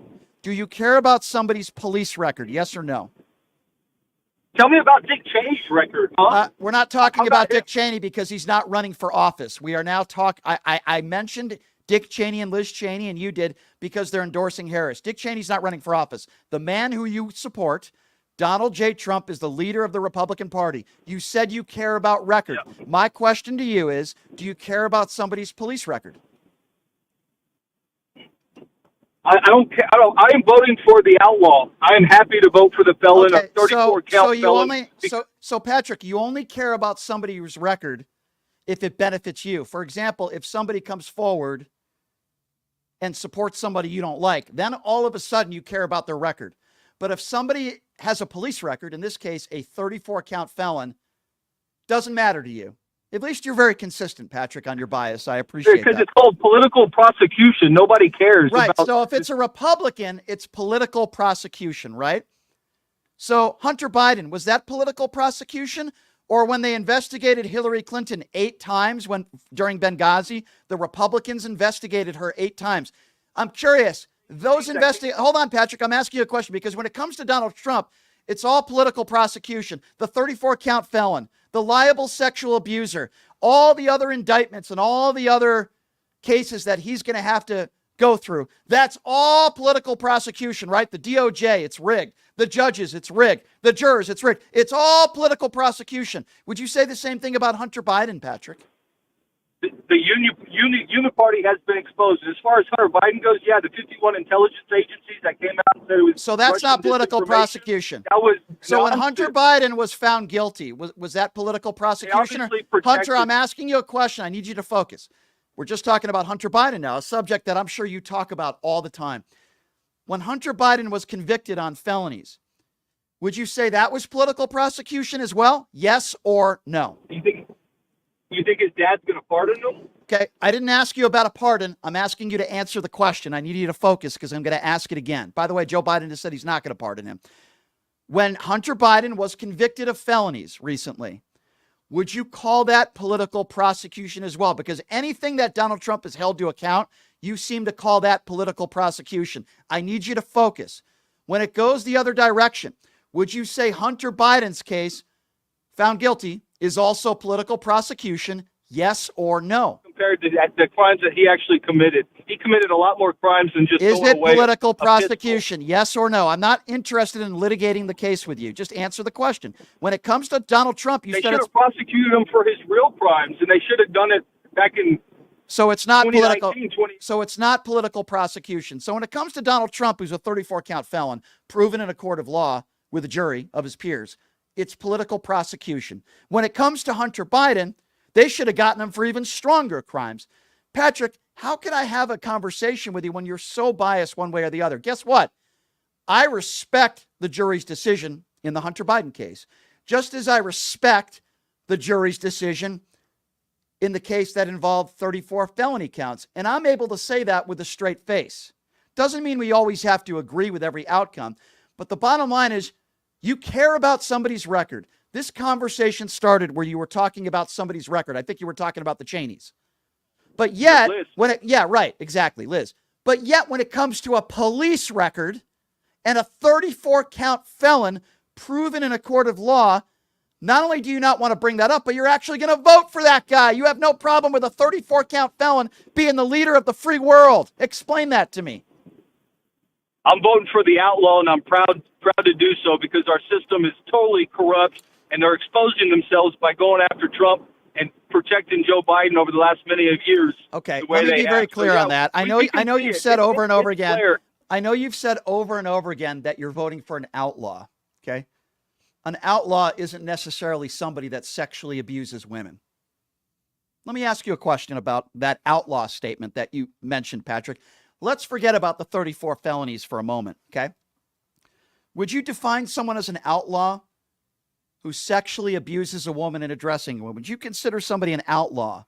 Speaker 4: Do you care about somebody's police record? Yes or no?
Speaker 6: Tell me about Dick Cheney's record, huh?
Speaker 4: We're not talking about Dick Cheney because he's not running for office. We are now talking. I mentioned Dick Cheney and Liz Cheney, and you did, because they're endorsing Harris. Dick Cheney's not running for office. The man who you support, Donald J. Trump, is the leader of the Republican Party. You said you care about record. Yeah. My question to you is, do you care about somebody's police record?
Speaker 6: I don't care. I am voting for the outlaw. I am happy to vote for the felon, a 34-count felon.
Speaker 4: So Patrick, you only care about somebody's record if it benefits you. For example, if somebody comes forward and supports somebody you don't like, then all of a sudden you care about their record. But if somebody has a police record, in this case, a 34-count felon, doesn't matter to you. At least you're very consistent, Patrick, on your bias. I appreciate that.
Speaker 6: Because it's called political prosecution. Nobody cares.
Speaker 4: Right. So if it's a Republican, it's political prosecution, right? So Hunter Biden, was that political prosecution? Or when they investigated Hillary Clinton 8 times during Benghazi, the Republicans investigated her 8 times. I'm curious. Hold on, Patrick. I'm asking you a question, because when it comes to Donald Trump, it's all political prosecution. The 34-count felon, the liable sexual abuser, all the other indictments and all the other cases that he's going to have to go through, that's all political prosecution, right? The DOJ, it's rigged. The judges, it's rigged. The jurors, it's rigged. It's all political prosecution. Would you say the same thing about Hunter Biden, Patrick?
Speaker 6: The uniparty has been exposed. As far as Hunter Biden goes, yeah, the 51 intelligence agencies that came out and said it was.
Speaker 4: So that's
Speaker 6: Russian
Speaker 4: not political
Speaker 6: disinformation.
Speaker 4: prosecution.
Speaker 6: That was
Speaker 4: so when
Speaker 6: nonsense.
Speaker 4: Hunter Biden was found guilty, was that political prosecution?
Speaker 6: obviously
Speaker 4: Hunter,
Speaker 6: protected-
Speaker 4: I'm asking you a question. I need you to focus. We're just talking about Hunter Biden now, a subject that I'm sure you talk about all the time. When Hunter Biden was convicted on felonies, would you say that was political prosecution as well? Yes or no?
Speaker 6: You think his dad's going to pardon him?
Speaker 4: Okay, I didn't ask you about a pardon. I'm asking you to answer the question. I need you to focus because I'm going to ask it again. By the way, Joe Biden has said he's not going to pardon him. When Hunter Biden was convicted of felonies recently, would you call that political prosecution as well? Because anything that Donald Trump has held to account, you seem to call that political prosecution. I need you to focus. When it goes the other direction, would you say Hunter Biden's case, found guilty, is also political prosecution? Yes or no?
Speaker 6: Compared to the crimes that he actually committed. He committed a lot more crimes than just
Speaker 4: Is
Speaker 6: throwing
Speaker 4: it
Speaker 6: away
Speaker 4: political
Speaker 6: a
Speaker 4: prosecution? Yes or no? I'm not interested in litigating the case with you. Just answer the question. When it comes to Donald Trump, you
Speaker 6: They
Speaker 4: said
Speaker 6: should
Speaker 4: it's
Speaker 6: have prosecuted him for his real crimes, and they should have done it back in
Speaker 4: so it's not political.
Speaker 6: 2019,
Speaker 4: So it's not political prosecution. So when it comes to Donald Trump, who's a 34-count felon, proven in a court of law with a jury of his peers, it's political prosecution. When it comes to Hunter Biden, they should have gotten him for even stronger crimes. Patrick, how can I have a conversation with you when you're so biased one way or the other? Guess what? I respect the jury's decision in the Hunter Biden case, just as I respect the jury's decision in the case that involved 34 felony counts. And I'm able to say that with a straight face. Doesn't mean we always have to agree with every outcome. But the bottom line is you care about somebody's record. This conversation started where you were talking about somebody's record. I think you were talking about the Cheneys. But yet, exactly, Liz. But yet when it comes to a police record and a 34-count felon proven in a court of law, not only do you not want to bring that up, but you're actually going to vote for that guy. You have no problem with a 34-count felon being the leader of the free world. Explain that to me.
Speaker 6: I'm voting for the outlaw, and I'm proud to do so because our system is totally corrupt, and they're exposing themselves by going after Trump and protecting Joe Biden over the last many of years.
Speaker 4: Okay, let me be very clear on that. I know you've said over and over again. I know you've said over and over again that you're voting for an outlaw. Okay, an outlaw isn't necessarily somebody that sexually abuses women. Let me ask you a question about that outlaw statement that you mentioned, Patrick. Let's forget about the 34 felonies for a moment, okay? Would you define someone as an outlaw who sexually abuses a woman in a dressing room? Would you consider somebody an outlaw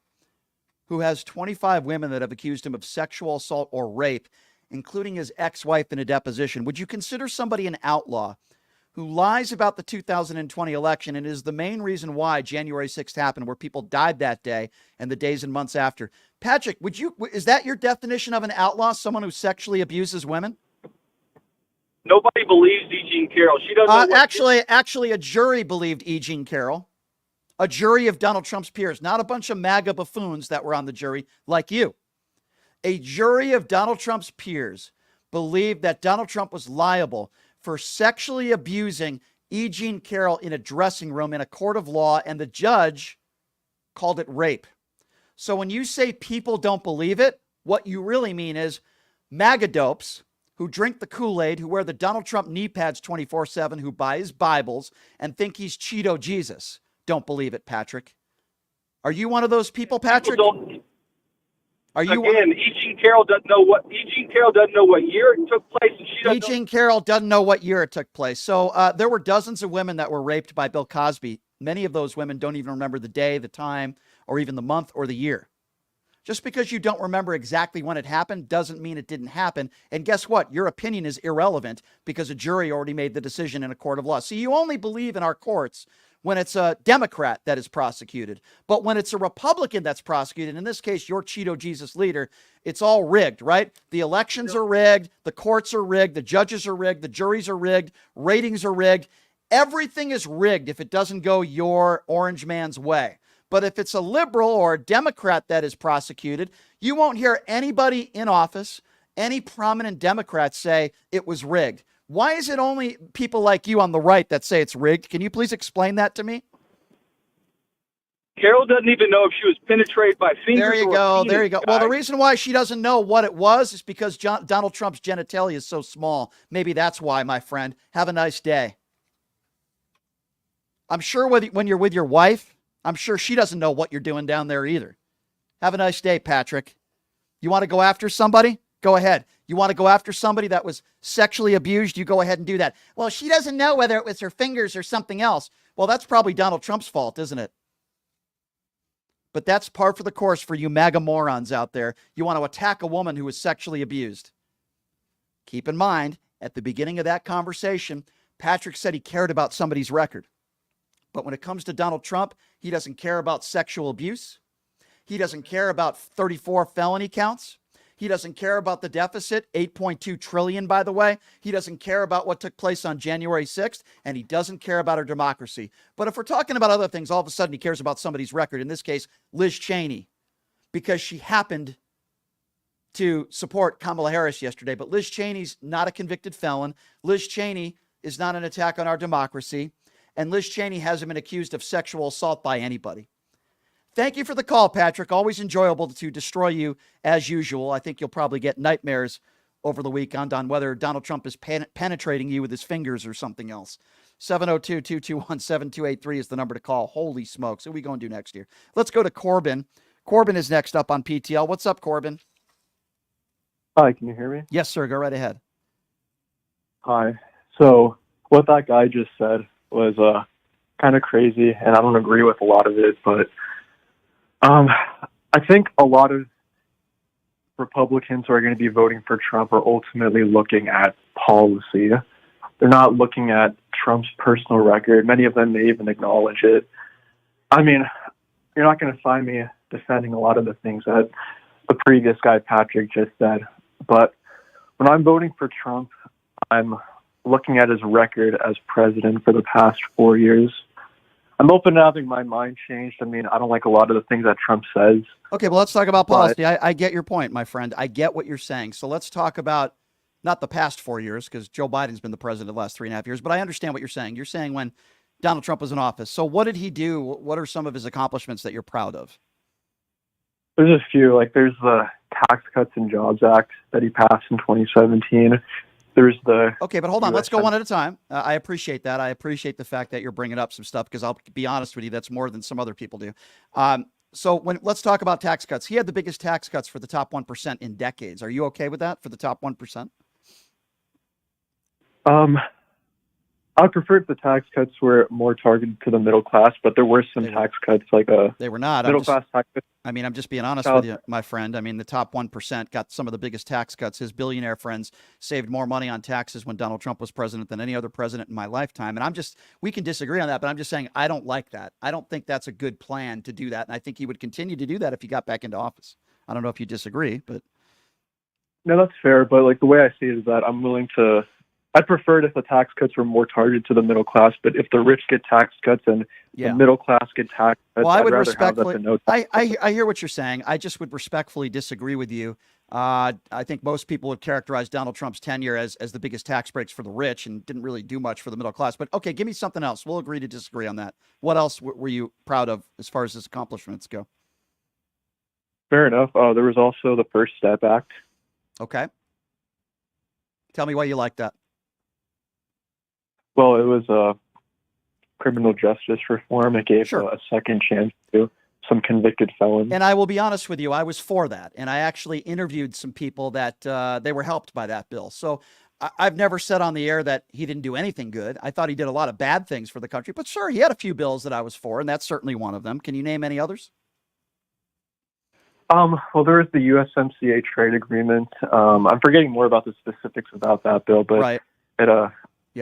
Speaker 4: who has 25 women that have accused him of sexual assault or rape, including his ex-wife in a deposition? Would you consider somebody an outlaw who lies about the 2020 election and is the main reason why January 6th happened, where people died that day and the days and months after? Patrick, is that your definition of an outlaw, someone who sexually abuses women?
Speaker 6: Nobody believes E. Jean Carroll. She doesn't know
Speaker 4: actually, a jury believed E. Jean Carroll, a jury of Donald Trump's peers, not a bunch of MAGA buffoons that were on the jury like you. A jury of Donald Trump's peers believed that Donald Trump was liable for sexually abusing E. Jean Carroll in a dressing room in a court of law, and the judge called it rape. So when you say people don't believe it, what you really mean is MAGA dopes who drink the Kool-Aid, who wear the Donald Trump knee pads 24/7, who buy his Bibles and think he's Cheeto Jesus, don't believe it, Patrick. Are you one of those people, Patrick? Are you
Speaker 6: again? E. Jean Carroll doesn't know what year it took place, and she doesn't.
Speaker 4: E. Jean Carroll doesn't know what year it took place. So there were dozens of women that were raped by Bill Cosby. Many of those women don't even remember the day, the time, or even the month or the year. Just because you don't remember exactly when it happened doesn't mean it didn't happen. And guess what? Your opinion is irrelevant because a jury already made the decision in a court of law. So you only believe in our courts when it's a Democrat that is prosecuted. But when it's a Republican that's prosecuted, in this case, your Cheeto Jesus leader, it's all rigged, right? The elections are rigged. The courts are rigged. The judges are rigged. The juries are rigged. Ratings are rigged. Everything is rigged if it doesn't go your orange man's way. But if it's a liberal or a Democrat that is prosecuted, you won't hear anybody in office, any prominent Democrats say it was rigged. Why is it only people like you on the right that say it's rigged? Can you please explain that to me?
Speaker 6: Carol doesn't even know if she was penetrated by fingers.
Speaker 4: There you
Speaker 6: or
Speaker 4: go.
Speaker 6: a penis,
Speaker 4: There you go.
Speaker 6: guys.
Speaker 4: Well, the reason why she doesn't know what it was is because Donald Trump's genitalia is so small. Maybe that's why, my friend. Have a nice day. I'm sure when you're with your wife, I'm sure she doesn't know what you're doing down there either. Have a nice day, Patrick. You want to go after somebody? Go ahead. You want to go after somebody that was sexually abused? You go ahead and do that. Well, she doesn't know whether it was her fingers or something else. Well, that's probably Donald Trump's fault, isn't it? But that's par for the course for you MAGA morons out there. You want to attack a woman who was sexually abused. Keep in mind, at the beginning of that conversation, Patrick said he cared about somebody's record. But when it comes to Donald Trump, he doesn't care about sexual abuse. He doesn't care about 34 felony counts. He doesn't care about the deficit, $8.2 trillion, by the way. He doesn't care about what took place on January 6th, and he doesn't care about our democracy. But if we're talking about other things, all of a sudden he cares about somebody's record, in this case, Liz Cheney, because she happened to support Kamala Harris yesterday. But Liz Cheney's not a convicted felon. Liz Cheney is not an attack on our democracy. And Liz Cheney hasn't been accused of sexual assault by anybody. Thank you for the call, Patrick. Always enjoyable to destroy you as usual. I think you'll probably get nightmares over the weekend on whether Donald Trump is penetrating you with his fingers or something else. 702-221-7283 is the number to call. Holy smokes. What are we going to do next year? Let's go to Corbin. Corbin is next up on PTL. What's up, Corbin?
Speaker 2: Hi, can you hear me?
Speaker 4: Yes, sir. Go right ahead.
Speaker 2: Hi. So what that guy just said was kind of crazy, and I don't agree with a lot of it, but I think a lot of Republicans who are going to be voting for Trump are ultimately looking at policy. They're not looking at Trump's personal record. Many of them may even acknowledge it. I mean, you're not going to find me defending a lot of the things that the previous guy, Patrick, just said. But when I'm voting for Trump, I'm looking at his record as president for the past 4 years. I'm open to having my mind changed. I mean, I don't like a lot of the things that Trump says.
Speaker 4: Okay, well, let's talk about policy. I get your point, my friend. I get what you're saying. So let's talk about not the past 4 years, because Joe Biden's been the president the last 3.5 years, but I understand what you're saying. You're saying when Donald Trump was in office. So what did he do? What are some of his accomplishments that you're proud of?
Speaker 2: There's a few. Like, there's the Tax Cuts and Jobs Act that he passed in 2017. There's the
Speaker 4: okay, but hold on. Let's go one at a time. I appreciate that. I appreciate the fact that you're bringing up some stuff, because I'll be honest with you, that's more than some other people do. So let's talk about tax cuts. He had the biggest tax cuts for the top 1% in decades. Are you okay with that for the top 1%?
Speaker 2: I would prefer if the tax cuts were more targeted to the middle class, but there were some tax cuts, like
Speaker 4: they were not
Speaker 2: middle class tax cuts.
Speaker 4: I mean, I'm just being honest with you, my friend. I mean, the top 1% got some of the biggest tax cuts. His billionaire friends saved more money on taxes when Donald Trump was president than any other president in my lifetime. And we can disagree on that, but I'm just saying I don't like that. I don't think that's a good plan to do that. And I think he would continue to do that if he got back into office. I don't know if you disagree, but.
Speaker 2: No, that's fair. But like the way I see it is that I'd prefer it if the tax cuts were more targeted to the middle class, but if the rich get tax cuts and the middle class get tax cuts,
Speaker 4: well, I would
Speaker 2: I'd rather
Speaker 4: respectfully,
Speaker 2: have that than no tax.
Speaker 4: I hear what you're saying. I just would respectfully disagree with you. I think most people would characterize Donald Trump's tenure as the biggest tax breaks for the rich and didn't really do much for the middle class. But okay, give me something else. We'll agree to disagree on that. What else were you proud of as far as his accomplishments go?
Speaker 2: Fair enough. There was also the First Step Act.
Speaker 4: Okay. Tell me why you like that.
Speaker 2: Well, it was criminal justice reform. It gave a second chance to some convicted felons.
Speaker 4: And I will be honest with you, I was for that. And I actually interviewed some people that they were helped by that bill. So I've never said on the air that he didn't do anything good. I thought he did a lot of bad things for the country. But sure, he had a few bills that I was for, and that's certainly one of them. Can you name any others?
Speaker 2: Well, there was the USMCA trade agreement. I'm forgetting more about the specifics about that bill, but it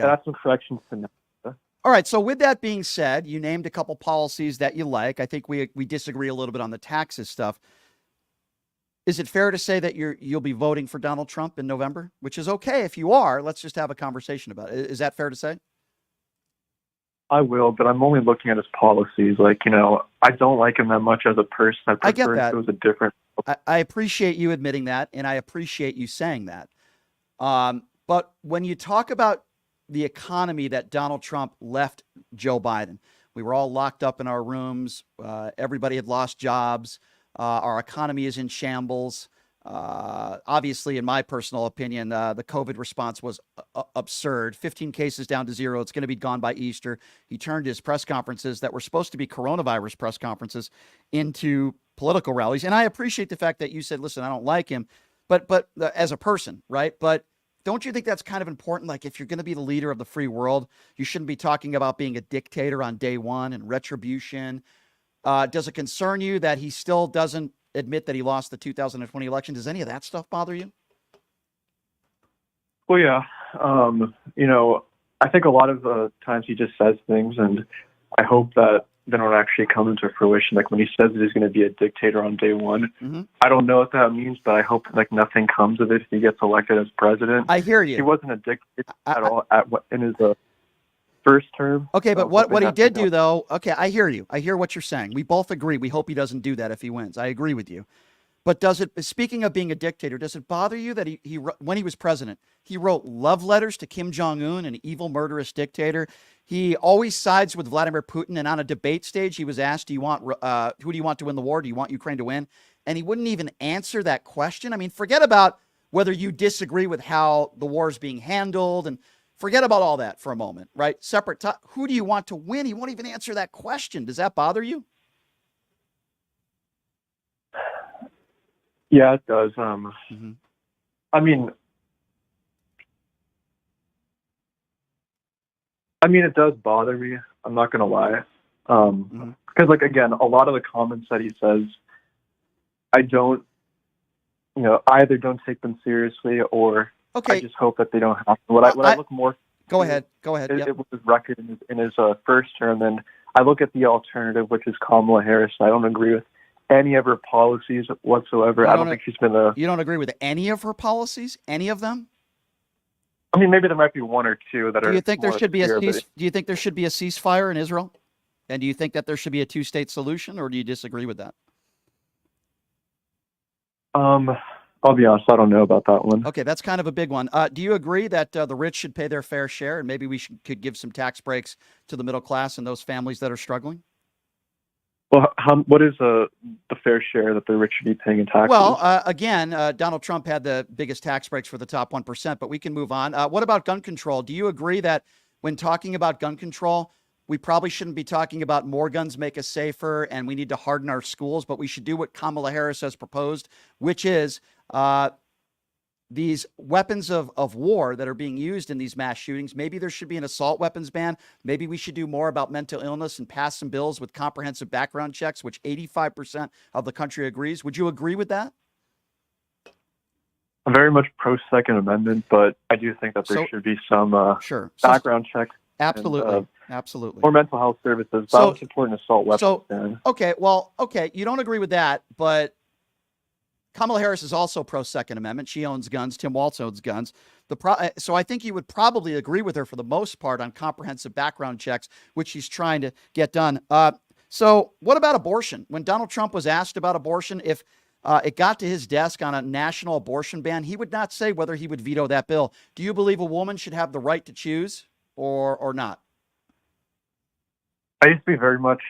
Speaker 2: had some corrections to NAFTA.
Speaker 4: All right. So with that being said, you named a couple policies that you like. I think we disagree a little bit on the taxes stuff. Is it fair to say that you'll be voting for Donald Trump in November? Which is okay if you are. Let's just have a conversation about it. Is that fair to say?
Speaker 2: I will, but I'm only looking at his policies. Like, I don't like him that much as a person. I
Speaker 4: get
Speaker 2: prefer
Speaker 4: that.
Speaker 2: if it was a different.
Speaker 4: I appreciate you admitting that, and I appreciate you saying that. But when you talk about the economy that Donald Trump left Joe Biden, we were all locked up in our rooms. Everybody had lost jobs. Our economy is in shambles. Obviously, in my personal opinion, the COVID response was absurd. 15 cases down to 0. It's going to be gone by Easter. He turned his press conferences that were supposed to be coronavirus press conferences into political rallies. And I appreciate the fact that you said, listen, I don't like him, but as a person, right? But don't you think that's kind of important? Like, if you're going to be the leader of the free world, you shouldn't be talking about being a dictator on day one and retribution. Does it concern you that he still doesn't admit that he lost the 2020 election? Does any of that stuff bother you?
Speaker 2: Well, yeah. I think a lot of times he just says things, and I hope that they don't actually come into fruition. Like when he says that he's going to be a dictator on day one, I don't know what that means, but I hope nothing comes of it if he gets elected as president.
Speaker 4: I hear you.
Speaker 2: He wasn't a dictator at all in his first term.
Speaker 4: Okay, but what he did do, though, okay, I hear you. I hear what you're saying. We both agree. We hope he doesn't do that if he wins. I agree with you. But speaking of being a dictator, does it bother you that he when he was president, he wrote love letters to Kim Jong-un, an evil, murderous dictator? He always sides with Vladimir Putin. And on a debate stage, he was asked, who do you want to win the war? Do you want Ukraine to win? And he wouldn't even answer that question. I mean, forget about whether you disagree with how the war is being handled and forget about all that for a moment, right? Separate. Who do you want to win? He won't even answer that question. Does that bother you?
Speaker 2: Yeah, it does. I mean, it does bother me. I'm not going to lie. Because, again, a lot of the comments that he says, I don't, I either don't take them seriously or I just hope that they don't happen. What I look more.
Speaker 4: Go ahead.
Speaker 2: It was his record in his first term, and I look at the alternative, which is Kamala Harris. I don't agree with any of her policies whatsoever. I don't think she's been
Speaker 4: You don't agree with any of her policies? Any of them?
Speaker 2: I mean, maybe there might be one or two that are.
Speaker 4: Do you think there should be Do you think there should be a ceasefire in Israel? And do you think that there should be a two-state solution, or do you disagree with that?
Speaker 2: I'll be honest, I don't know about that one.
Speaker 4: Okay, that's kind of a big one. Do you agree that the rich should pay their fair share, and maybe we could give some tax breaks to the middle class and those families that are struggling?
Speaker 2: Well, what is the fair share that the rich should be paying in taxes?
Speaker 4: Well, again, Donald Trump had the biggest tax breaks for the top 1%, but we can move on. What about gun control? Do you agree that when talking about gun control, we probably shouldn't be talking about more guns make us safer and we need to harden our schools, but we should do what Kamala Harris has proposed, which is these weapons of war that are being used in these mass shootings. Maybe there should be an assault weapons ban. Maybe we should do more about mental illness and pass some bills with comprehensive background checks, which 85% of the country agrees. Would you agree with that?
Speaker 2: I'm very much pro Second Amendment, but I do think that there should be some background checks.
Speaker 4: Absolutely. Absolutely.
Speaker 2: Or mental health services. But I would support an assault weapons ban.
Speaker 4: Okay, you don't agree with that, but Kamala Harris is also pro-Second Amendment. She owns guns. Tim Walz owns guns. So I think you would probably agree with her for the most part on comprehensive background checks, which she's trying to get done. So what about abortion? When Donald Trump was asked about abortion, if it got to his desk on a national abortion ban, he would not say whether he would veto that bill. Do you believe a woman should have the right to choose or not?
Speaker 2: I used to be very much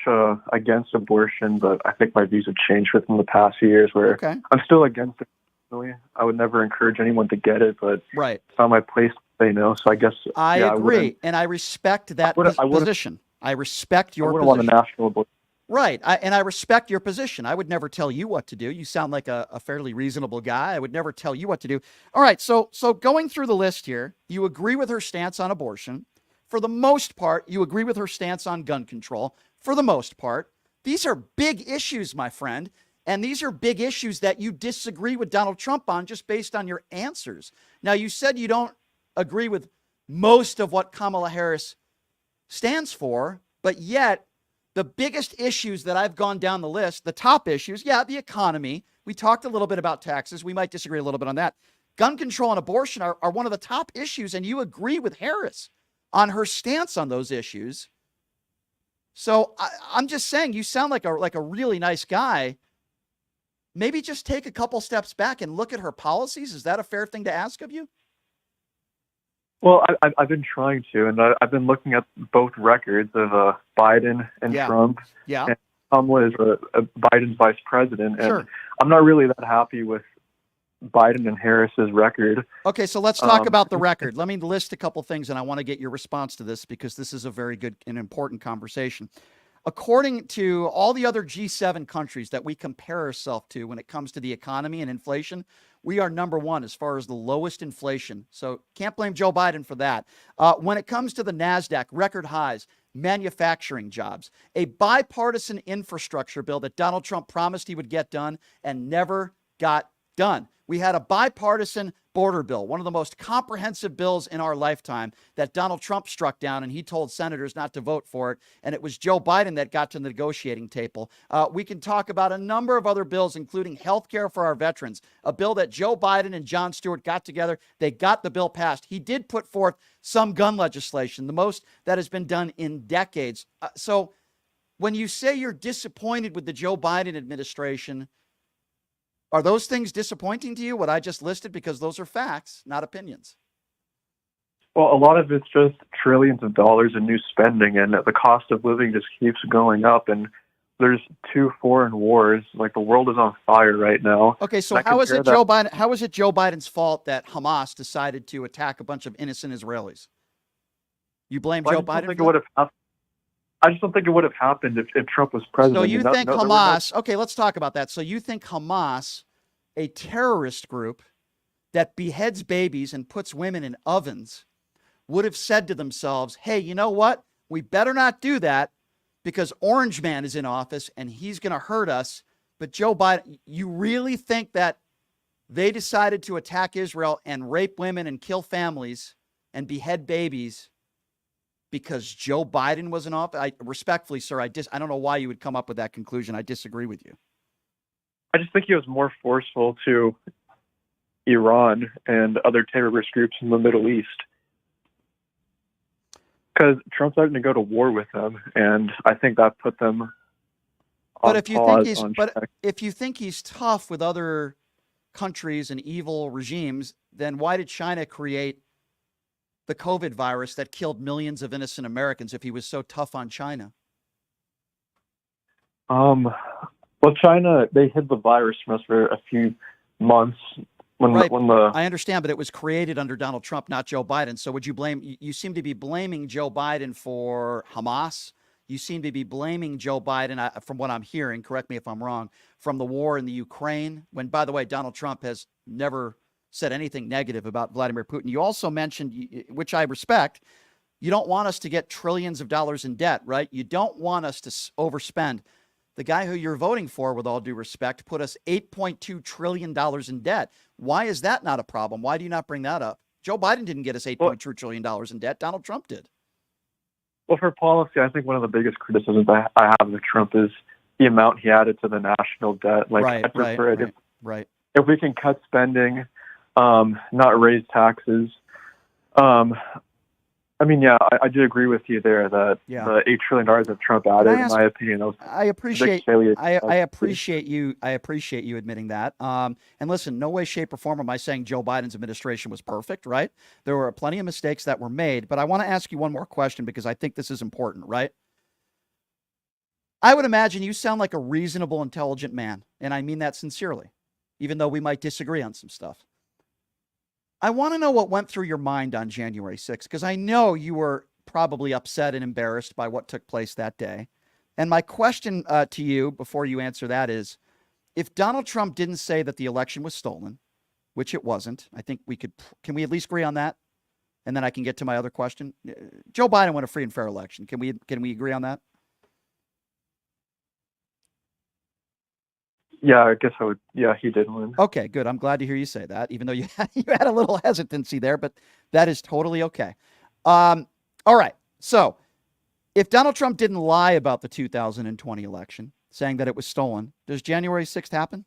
Speaker 2: against abortion, but I think my views have changed within the past few years where I'm still against it. Personally. I would never encourage anyone to get it, but it's not my place to say no. So I guess
Speaker 4: I agree, and I respect that position. I respect your position.
Speaker 2: I wouldn't want a national abortion.
Speaker 4: Right, and I respect your position. I would never tell you what to do. You sound like a fairly reasonable guy. I would never tell you what to do. All right, so going through the list here, you agree with her stance on abortion. For the most part, you agree with her stance on gun control. For the most part, these are big issues, my friend. And these are big issues that you disagree with Donald Trump on just based on your answers. Now, you said you don't agree with most of what Kamala Harris stands for, but yet the biggest issues that I've gone down the list, the top issues, the economy. We talked a little bit about taxes. We might disagree a little bit on that. Gun control and abortion are one of the top issues, and you agree with Harris on her stance on those issues. So I'm just saying, you sound like a really nice guy. Maybe just take a couple steps back and look at her policies. Is that a fair thing to ask of you?
Speaker 2: Well, I've been trying to, and I've been looking at both records of Biden and Trump.
Speaker 4: Yeah.
Speaker 2: And Kamala is Biden's vice president, and
Speaker 4: Sure.
Speaker 2: I'm not really that happy with Biden and Harris's record.
Speaker 4: Okay, so let's talk about the record. Let me list a couple things, and I want to get your response to this because this is a very good and important conversation. According to all the other G7 countries that we compare ourselves to when it comes to the economy and inflation, we are number one as far as the lowest inflation. So can't blame Joe Biden for that. When it comes to the NASDAQ, record highs, manufacturing jobs, a bipartisan infrastructure bill that Donald Trump promised he would get done and never got done. We had a bipartisan border bill, one of the most comprehensive bills in our lifetime that Donald Trump struck down, and he told senators not to vote for it. And it was Joe Biden that got to the negotiating table. We can talk about a number of other bills, including health care for our veterans, a bill that Joe Biden and Jon Stewart got together. They got the bill passed. He did put forth some gun legislation, the most that has been done in decades. So when you say you're disappointed with the Joe Biden administration, are those things disappointing to you, what I just listed? Because those are facts, not opinions.
Speaker 2: Well, a lot of it's just trillions of dollars in new spending, and the cost of living just keeps going up. And there's 2 foreign wars. Like, the world is on fire right now.
Speaker 4: Okay, so how is it Joe Biden's fault that Hamas decided to attack a bunch of innocent Israelis? You blame Joe Biden for that?
Speaker 2: I just don't think it would have happened if Trump was president.
Speaker 4: So you think Hamas, okay, let's talk about that. So you think Hamas, a terrorist group that beheads babies and puts women in ovens, would have said to themselves, hey, you know what? We better not do that because Orange Man is in office and he's going to hurt us. But Joe Biden, you really think that they decided to attack Israel and rape women and kill families and behead babies because Joe Biden was in office? Respectfully, sir, I don't know why you would come up with that conclusion. I disagree with you.
Speaker 2: I just think he was more forceful to Iran and other terrorist groups in the Middle East. Because Trump's starting to go to war with them, and I think that put them on
Speaker 4: But if
Speaker 2: check.
Speaker 4: if you think he's tough with other countries and evil regimes, then why did China create the COVID virus that killed millions of innocent Americans if he was so tough on China?
Speaker 2: Well, China, they hid the virus from us for a few months.
Speaker 4: I understand, but it was created under Donald Trump, not Joe Biden. So would you blame, you seem to be blaming Joe Biden for Hamas. You seem to be blaming Joe Biden, from what I'm hearing, correct me if I'm wrong, from the war in the Ukraine, when, by the way, Donald Trump has never said anything negative about Vladimir Putin. You also mentioned, which I respect, you don't want us to get trillions of dollars in debt, right? You don't want us to overspend. The guy who you're voting for, with all due respect, put us $8.2 trillion in debt. Why is that not a problem? Why do you not bring that up? Joe Biden didn't get us $8.2 trillion in debt. Donald Trump did.
Speaker 2: Well, for policy, I think one of the biggest criticisms I have of Trump is the amount he added to the national debt. Like, I prefer it if we can cut spending, not raise taxes. I mean, yeah, I do agree with you there that the $8 trillion that Trump added, in my opinion,
Speaker 4: I appreciate you admitting that. And listen, no way, shape, or form am I saying Joe Biden's administration was perfect, right? There were plenty of mistakes that were made, but I want to ask you one more question because I think this is important, right? I would imagine you sound like a reasonable, intelligent man, and I mean that sincerely, even though we might disagree on some stuff. I want to know what went through your mind on January 6th, because I know you were probably upset and embarrassed by what took place that day. And my question to you before you answer that is, if Donald Trump didn't say that the election was stolen, which it wasn't, I think can we at least agree on that? And then I can get to my other question. Joe Biden won a free and fair election. Can we agree on that?
Speaker 2: Yeah, I guess I would. Yeah, he did win.
Speaker 4: Okay, good. I'm glad to hear you say that, even though you had a little hesitancy there, but that is totally okay. All right. So if Donald Trump didn't lie about the 2020 election, saying that it was stolen, does January 6th happen?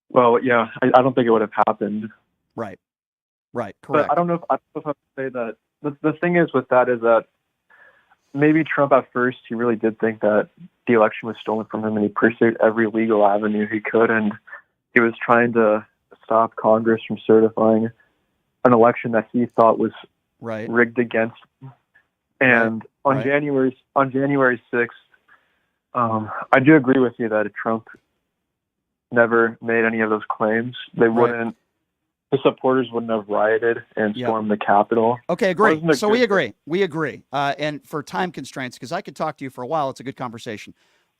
Speaker 2: Well, yeah, I don't think it would have happened.
Speaker 4: Right. Right. Correct.
Speaker 2: But I don't know if I would say that. The thing is with that is that maybe Trump at first, he really did think that the election was stolen from him, and he pursued every legal avenue he could, and he was trying to stop Congress from certifying an election that he thought was rigged against him. And on January 6th, I do agree with you that if Trump never made any of those claims, they wouldn't. The supporters wouldn't have rioted and stormed the Capitol.
Speaker 4: Okay, agree. So we agree. We agree. And for time constraints, because I could talk to you for a while, it's a good conversation.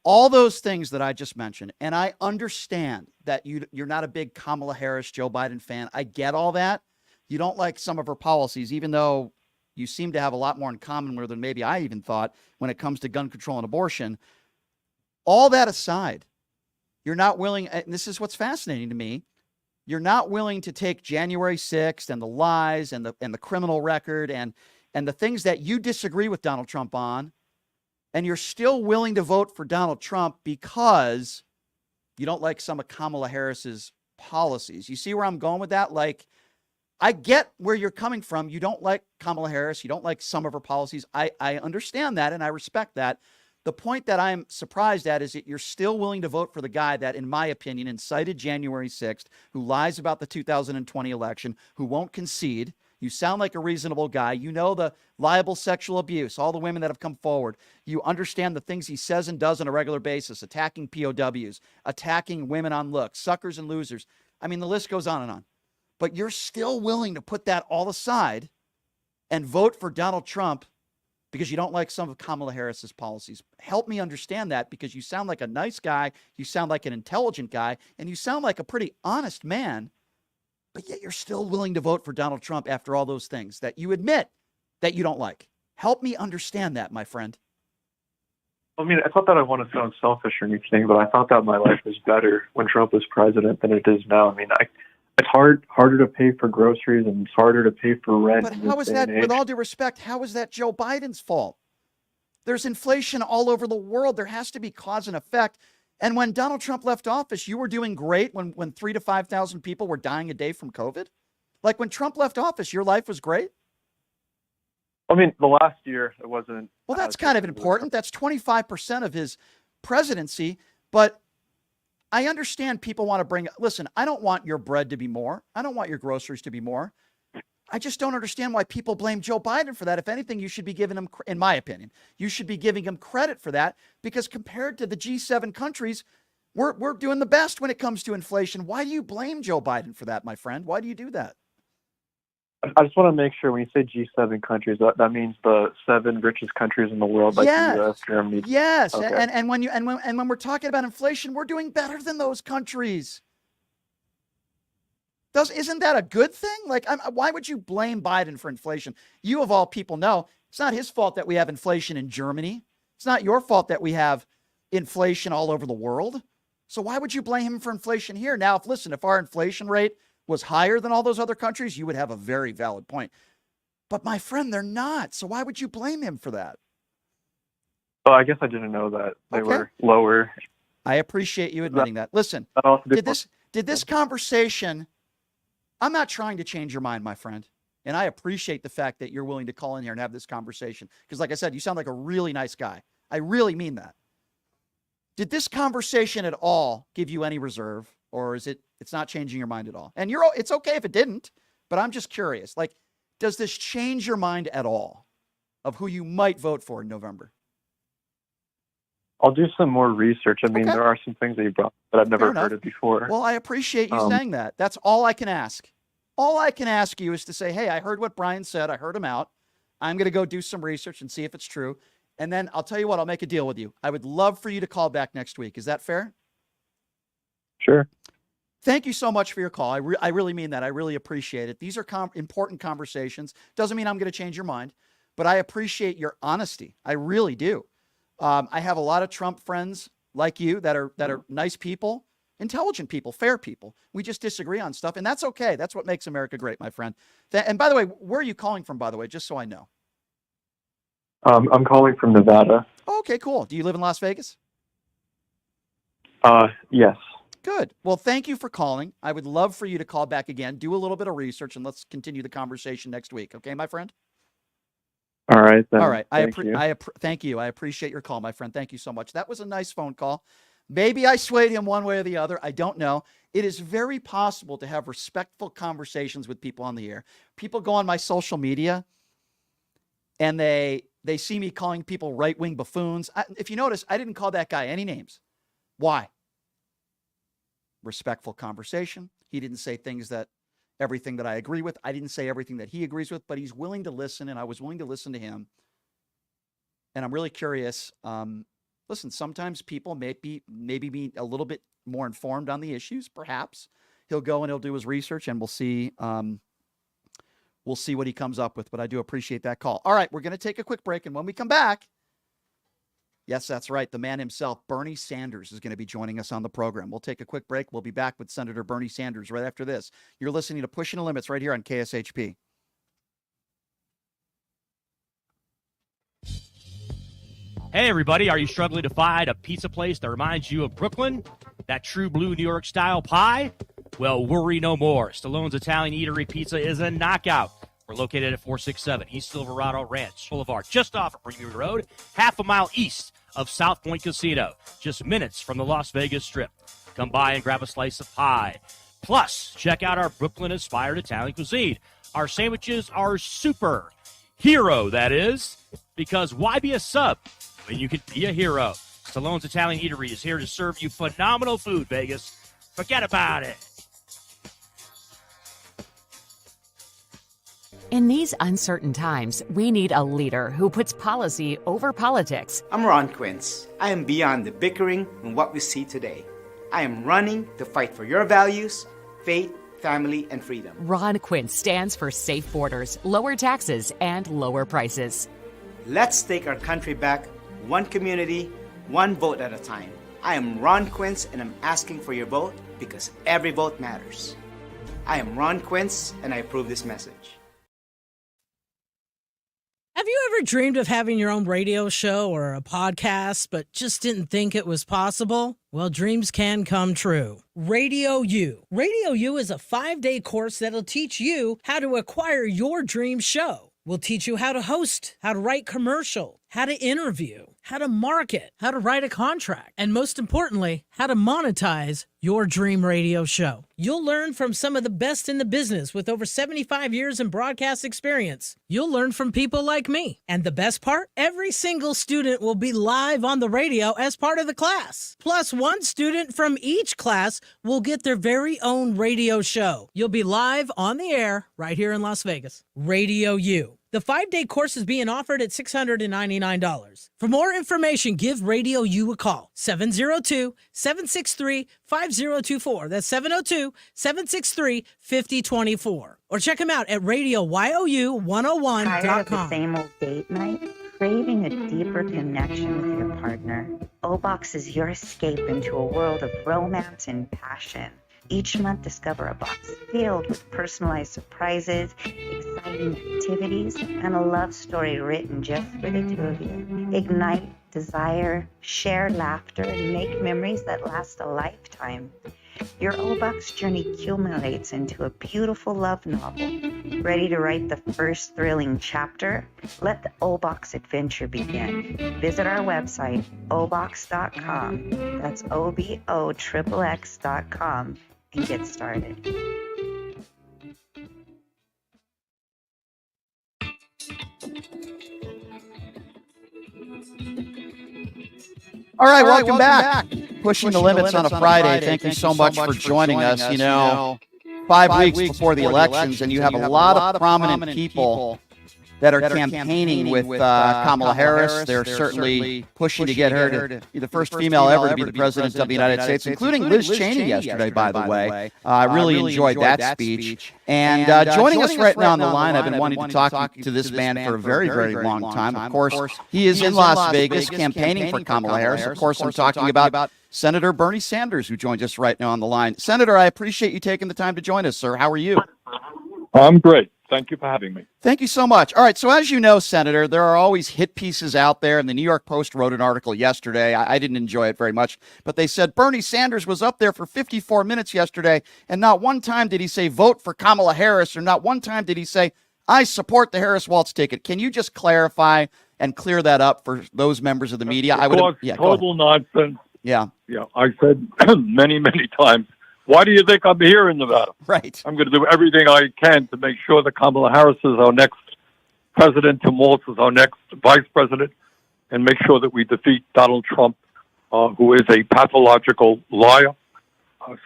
Speaker 4: All those things that I just mentioned, and I understand that you're not a big Kamala Harris, Joe Biden fan. I get all that. You don't like some of her policies, even though you seem to have a lot more in common with her than maybe I even thought when it comes to gun control and abortion. All that aside, you're not willing, and this is what's fascinating to me, you're not willing to take January 6th and the lies and the criminal record and the things that you disagree with Donald Trump on, and you're still willing to vote for Donald Trump because you don't like some of Kamala Harris's policies. You see where I'm going with that? Like, I get where you're coming from. You don't like Kamala Harris. You don't like some of her policies. I understand that, and I respect that. The point that I'm surprised at is that you're still willing to vote for the guy that, in my opinion, incited January 6th, who lies about the 2020 election, who won't concede. You sound like a reasonable guy. You know the liable sexual abuse, all the women that have come forward. You understand the things he says and does on a regular basis, attacking POWs, attacking women on looks, suckers and losers. I mean, the list goes on and on. But you're still willing to put that all aside and vote for Donald Trump because you don't like some of Kamala Harris's policies. Help me understand that, because you sound like a nice guy, you sound like an intelligent guy, and you sound like a pretty honest man, but yet you're still willing to vote for Donald Trump after all those things that you admit that you don't like. Help me understand that, my friend.
Speaker 2: I mean, it's not that I want to sound selfish or anything, but I thought that my life was better when Trump was president than it is now. I mean, it's harder to pay for groceries, and it's harder to pay for rent.
Speaker 4: But how is that, with all due respect, how is that Joe Biden's fault? There's inflation all over the world. There has to be cause and effect. And when Donald Trump left office, you were doing great when 3,000 to 5,000 people were dying a day from COVID. Like, when Trump left office, your life was great.
Speaker 2: I mean, the last year, it wasn't.
Speaker 4: Well, that's kind of important. That's 25% of his presidency. But I understand people want to bring, listen, I don't want your bread to be more. I don't want your groceries to be more. I just don't understand why people blame Joe Biden for that. If anything, you should be giving him, in my opinion, you should be giving him credit for that, because compared to the G7 countries, we're doing the best when it comes to inflation. Why do you blame Joe Biden for that, my friend? Why do you do that?
Speaker 2: I just want to make sure when you say G7 countries, that means the 7 richest countries in the world, like the U.S., Germany.
Speaker 4: Yes,
Speaker 2: okay.
Speaker 4: and when we're talking about inflation, we're doing better than those countries. Isn't that a good thing? Like, why would you blame Biden for inflation? You, of all people, know it's not his fault that we have inflation in Germany. It's not your fault that we have inflation all over the world. So why would you blame him for inflation here? Now, if our inflation rate was higher than all those other countries, you would have a very valid point. But my friend, they're not. So why would you blame him for that?
Speaker 2: Well, I guess I didn't know that they were lower.
Speaker 4: I appreciate you admitting that. Listen, did this conversation, I'm not trying to change your mind, my friend. And I appreciate the fact that you're willing to call in here and have this conversation. Because like I said, you sound like a really nice guy. I really mean that. Did this conversation at all give you any reserve? Or is it's not changing your mind at all? And it's okay if it didn't, but I'm just curious. Like, does this change your mind at all of who you might vote for in November?
Speaker 2: I'll do some more research. I mean, there are some things that you brought that I've never heard of before.
Speaker 4: Well, I appreciate you saying that. That's all I can ask. All I can ask you is to say, hey, I heard what Brian said. I heard him out. I'm going to go do some research and see if it's true. And then I'll tell you what, I'll make a deal with you. I would love for you to call back next week. Is that fair?
Speaker 2: Sure.
Speaker 4: Thank you so much for your call. I really mean that. I really appreciate it. These are important conversations. Doesn't mean I'm going to change your mind, but I appreciate your honesty. I really do. I have a lot of Trump friends like you that are nice people, intelligent people, fair people. We just disagree on stuff, and that's okay. That's what makes America great, my friend. And by the way, where are you calling from, by the way, just so I know?
Speaker 2: I'm calling from Nevada.
Speaker 4: Okay, cool. Do you live in Las Vegas?
Speaker 2: Yes.
Speaker 4: Good. Well, thank you for calling. I would love for you to call back again, do a little bit of research, and let's continue the conversation next week. Okay, my friend?
Speaker 2: All right, then.
Speaker 4: All right.
Speaker 2: Thank you.
Speaker 4: Thank you. I appreciate your call, my friend. Thank you so much. That was a nice phone call. Maybe I swayed him one way or the other. I don't know. It is very possible to have respectful conversations with people on the air. People go on my social media and they see me calling people right-wing buffoons. If you notice, I didn't call that guy any names. Why? Respectful conversation. He didn't say everything that I agree with. I didn't say everything that he agrees with, but he's willing to listen, and I was willing to listen to him. And I'm really curious. Listen, sometimes people maybe be a little bit more informed on the issues. Perhaps he'll go and he'll do his research, and we'll see. We'll see what he comes up with. But I do appreciate that call. All right, we're going to take a quick break, and when we come back, yes, that's right, the man himself, Bernie Sanders, is going to be joining us on the program. We'll take a quick break. We'll be back with Senator Bernie Sanders right after this. You're listening to Pushing the Limits right here on KSHP.
Speaker 22: Hey, everybody, are you struggling to find a pizza place that reminds you of Brooklyn? That true blue New York style pie? Well, worry no more. Stallone's Italian Eatery Pizza is a knockout. We're located at 467 East Silverado Ranch Boulevard, just off of Premium Road, half a mile east of South Point Casino, just minutes from the Las Vegas Strip. Come by and grab a slice of pie. Plus, check out our Brooklyn-inspired Italian cuisine. Our sandwiches are super. Hero, that is. Because why be a sub when you can be a hero? Stallone's Italian Eatery is here to serve you phenomenal food, Vegas. Forget about it.
Speaker 20: In these uncertain times, we need a leader who puts policy over politics.
Speaker 21: I'm Ron Quince. I am beyond the bickering and what we see today. I am running to fight for your values, faith, family, and freedom.
Speaker 20: Ron Quince stands for safe borders, lower taxes, and lower prices.
Speaker 21: Let's take our country back, one community, one vote at a time. I am Ron Quince, and I'm asking for your vote because every vote matters. I am Ron Quince, and I approve this message.
Speaker 18: Have you ever dreamed of having your own radio show or a podcast, but just didn't think it was possible? Well, dreams can come true. Radio U. Radio U is a 5-day course that'll teach you how to acquire your dream show. We'll teach you how to host, how to write commercial, how to interview, how to market, how to write a contract, and most importantly, how to monetize your dream radio show. You'll learn from some of the best in the business with over 75 years in broadcast experience. You'll learn from people like me. And the best part? Every single student will be live on the radio as part of the class. Plus, one student from each class will get their very own radio show. You'll be live on the air right here in Las Vegas. Radio U. The 5-day course is being offered at $699. For more information, give Radio U a call. 702-763-5024. That's 702-763-5024. Or check them out at RadioYOU101.com.
Speaker 19: Tired of the same old date night? Craving a deeper connection with your partner? O-Box is your escape into a world of romance and passion. Each month, discover a box filled with personalized surprises, exciting activities, and a love story written just for the two of you. Ignite desire, share laughter, and make memories that last a lifetime. Your O-Box journey accumulates into a beautiful love novel. Ready to write the first thrilling chapter? Let the O-Box adventure begin. Visit our website, obox.com. That's OBOXXX.com. And get started.
Speaker 4: All right, welcome back. Pushing the limits on a Friday. Thank you so much for joining us. You know, 5 weeks before the elections, and you have a lot of prominent people that are campaigning with Kamala Harris. They're certainly pushing to get her to be the first female ever to be the president of the United States, including Liz Cheney yesterday, by the way. I really enjoyed that speech. And joining us right now on the line, I've been wanting to talk to this man for a very, very long time. Of course, he is in Las Vegas campaigning for Kamala Harris. Of course, I'm talking about Senator Bernie Sanders, who joins us right now on the line. Senator, I appreciate you taking the time to join us, sir. How are you?
Speaker 3: I'm great. Thank you for having me.
Speaker 4: Thank you so much. All right. So as you know, Senator, there are always hit pieces out there. And the New York Post wrote an article yesterday. I didn't enjoy it very much, but they said Bernie Sanders was up there for 54 minutes yesterday. And not one time did he say vote for Kamala Harris, or not one time did he say, I support the Harris-Waltz ticket. Can you just clarify and clear that up for those members of the media?
Speaker 3: Total nonsense.
Speaker 4: Yeah.
Speaker 3: Yeah. I said many, many times, why do you think I'm here in Nevada?
Speaker 4: Right.
Speaker 3: I'm going to do everything I can to make sure that Kamala Harris is our next president, Tim Walz is our next vice president, and make sure that we defeat Donald Trump, who is a pathological liar,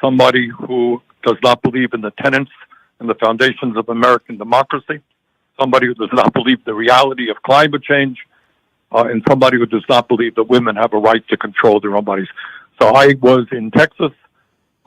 Speaker 3: somebody who does not believe in the tenets and the foundations of American democracy, somebody who does not believe the reality of climate change, and somebody who does not believe that women have a right to control their own bodies. So I was in Texas.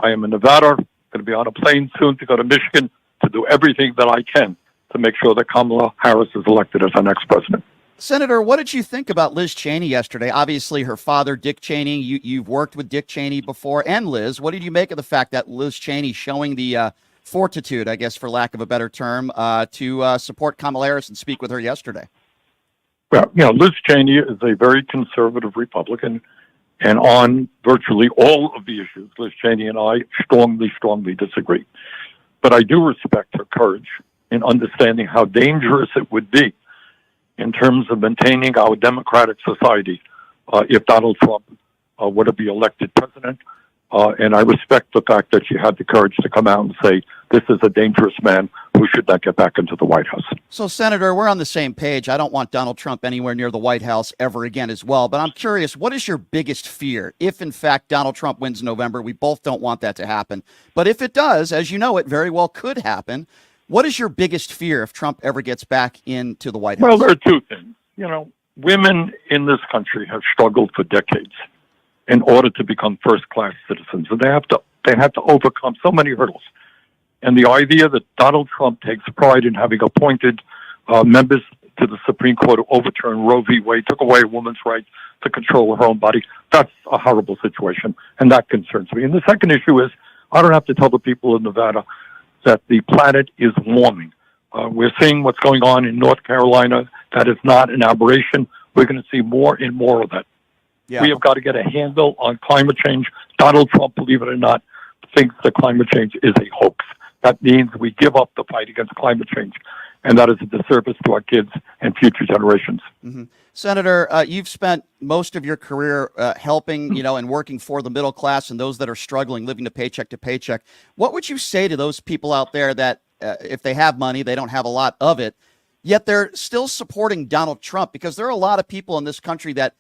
Speaker 3: I am in Nevada. Going to be on a plane soon to go to Michigan to do everything that I can to make sure that Kamala Harris is elected as our next president.
Speaker 4: Senator, what did you think about Liz Cheney yesterday? Obviously, her father, Dick Cheney, you've worked with Dick Cheney before, and Liz. What did you make of the fact that Liz Cheney showing the fortitude, I guess, for lack of a better term, to support Kamala Harris and speak with her yesterday?
Speaker 3: Well, Liz Cheney is a very conservative Republican, and on virtually all of the issues, Liz Cheney and I strongly, strongly disagree. But I do respect her courage in understanding how dangerous it would be in terms of maintaining our democratic society if Donald Trump were to be elected president. And I respect the fact that she had the courage to come out and say, this is a dangerous man who should not get back into the White House.
Speaker 4: So, Senator, we're on the same page. I don't want Donald Trump anywhere near the White House ever again as well. But I'm curious, what is your biggest fear if, in fact, Donald Trump wins in November? We both don't want that to happen. But if it does, as you know, it very well could happen. What is your biggest fear if Trump ever gets back into the White House?
Speaker 3: Well, there are two things. Women in this country have struggled for decades in order to become first-class citizens, and they have to overcome so many hurdles. And the idea that Donald Trump takes pride in having appointed members to the Supreme Court who overturned Roe v. Wade, took away a woman's right to control her own body, that's a horrible situation, and that concerns me. And the second issue is, I don't have to tell the people of Nevada that the planet is warming. We're seeing what's going on in North Carolina. That is not an aberration. We're going to see more and more of that. Yeah. We have got to get a handle on climate change. Donald Trump, believe it or not, thinks that climate change is a hoax. That means we give up the fight against climate change, and that is a disservice to our kids and future generations.
Speaker 4: Mm-hmm. Senator, you've spent most of your career helping, and working for the middle class and those that are struggling, living to paycheck. What would you say to those people out there that if they have money, they don't have a lot of it, yet they're still supporting Donald Trump? Because there are a lot of people in this country that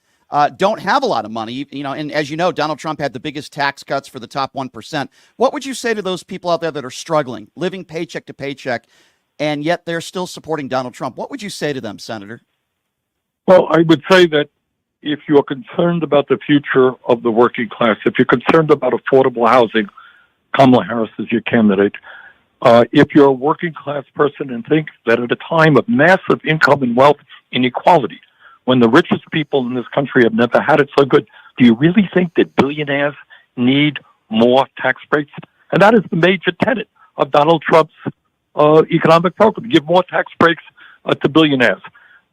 Speaker 4: don't have a lot of money, and as you know, Donald Trump had the biggest tax cuts for the top 1%. What would you say to those people out there that are struggling, living paycheck to paycheck, and yet they're still supporting Donald Trump? What would you say to them, Senator?
Speaker 3: Well, I would say that if you're concerned about the future of the working class, if you're concerned about affordable housing, Kamala Harris is your candidate. If you're a working class person and think that at a time of massive income and wealth inequality, when the richest people in this country have never had it so good, do you really think that billionaires need more tax breaks? And that is the major tenet of Donald Trump's economic program, give more tax breaks to billionaires.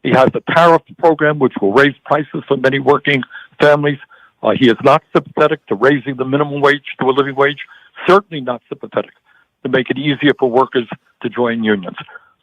Speaker 3: He has a tariff program which will raise prices for many working families. He is not sympathetic to raising the minimum wage to a living wage, certainly not sympathetic to make it easier for workers to join unions.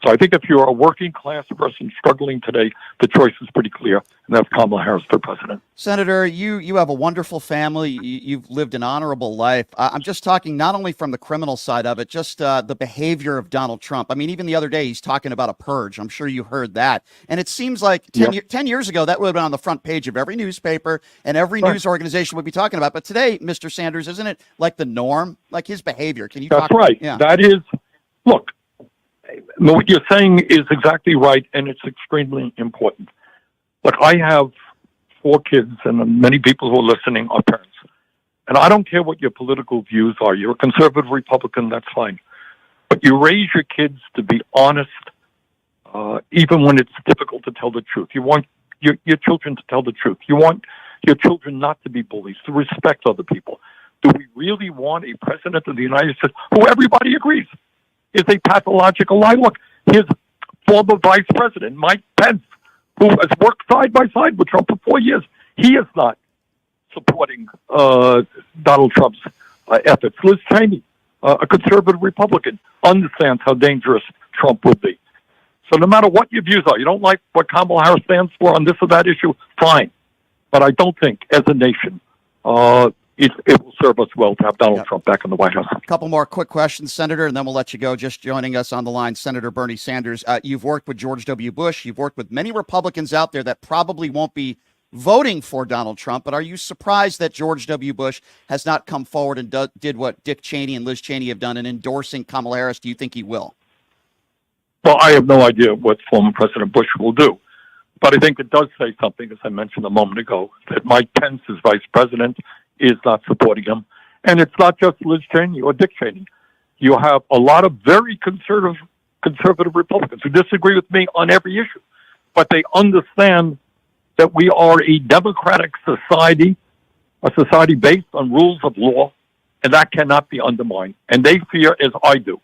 Speaker 3: So I think if you're a working class person struggling today, the choice is pretty clear, and that's Kamala Harris for president.
Speaker 4: Senator, you have a wonderful family. You've lived an honorable life. I'm just talking not only from the criminal side of it, just the behavior of Donald Trump. I mean, even the other day, he's talking about a purge. I'm sure you heard that. And it seems like 10 years ago, that would have been on the front page of every newspaper, and every news organization would be talking about. But today, Mr. Sanders, isn't it like the norm, like his behavior? Can you talk
Speaker 3: about it?
Speaker 4: Yeah.
Speaker 3: That is, look, what you're saying is exactly right, and it's extremely important. Look, I have 4 kids, and many people who are listening are parents. And I don't care what your political views are. You're a conservative Republican, that's fine. But you raise your kids to be honest, even when it's difficult to tell the truth. You want your children to tell the truth. You want your children not to be bullies, to respect other people. Do we really want a president of the United States who everybody agrees is a pathological lie. Look, his former vice president, Mike Pence, who has worked side by side with Trump for 4 years, he is not supporting Donald Trump's efforts. Liz Cheney, a conservative Republican, understands how dangerous Trump would be. So no matter what your views are, you don't like what Kamala Harris stands for on this or that issue, fine. But I don't think, as a nation, it will serve us well to have Donald Trump back in the White House.
Speaker 4: A couple more quick questions, Senator, and then we'll let you go. Just joining us on the line, Senator Bernie Sanders. You've worked with George W. Bush. You've worked with many Republicans out there that probably won't be voting for Donald Trump, but are you surprised that George W. Bush has not come forward and did what Dick Cheney and Liz Cheney have done in endorsing Kamala Harris? Do you think he will?
Speaker 3: Well, I have no idea what former President Bush will do, but I think it does say something, as I mentioned a moment ago, that Mike Pence, as vice president, is not supporting him. And it's not just Liz Cheney or Dick Cheney. You have a lot of very conservative Republicans who disagree with me on every issue, but they understand that we are a democratic society, a society based on rules of law, and that cannot be undermined. And they fear, as I do,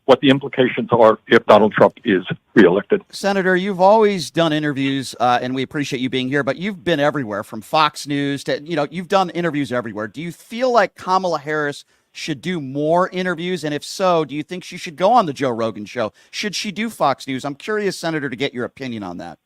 Speaker 3: what the implications are if Donald Trump is reelected.
Speaker 4: Senator, you've always done interviews, and we appreciate you being here, but you've been everywhere, from Fox News to, you've done interviews everywhere. Do you feel like Kamala Harris should do more interviews? And if so, do you think she should go on the Joe Rogan show? Should she do Fox News? I'm curious, Senator, to get your opinion on that.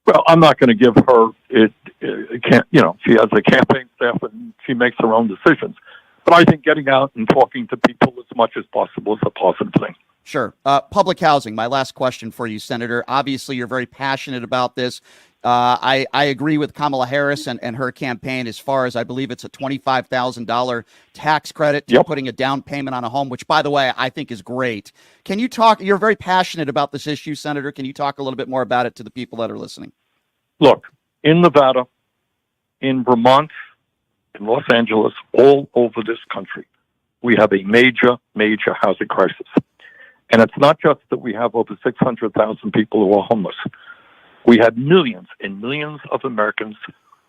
Speaker 3: Well, I'm not going to give her it. She has a campaign staff and she makes her own decisions. But I think getting out and talking to people as much as possible is a positive thing.
Speaker 4: Sure. Public housing, my last question for you, Senator. Obviously, you're very passionate about this. I agree with Kamala Harris and her campaign as far as I believe it's a $25,000 tax credit to putting a down payment on a home, which, by the way, I think is great. Can you talk? You're very passionate about this issue, Senator. Can you talk a little bit more about it to the people that are listening?
Speaker 3: Look, in Nevada, in Vermont, in Los Angeles, all over this country, we have a major, major housing crisis. And it's not just that we have over 600,000 people who are homeless. We have millions and millions of Americans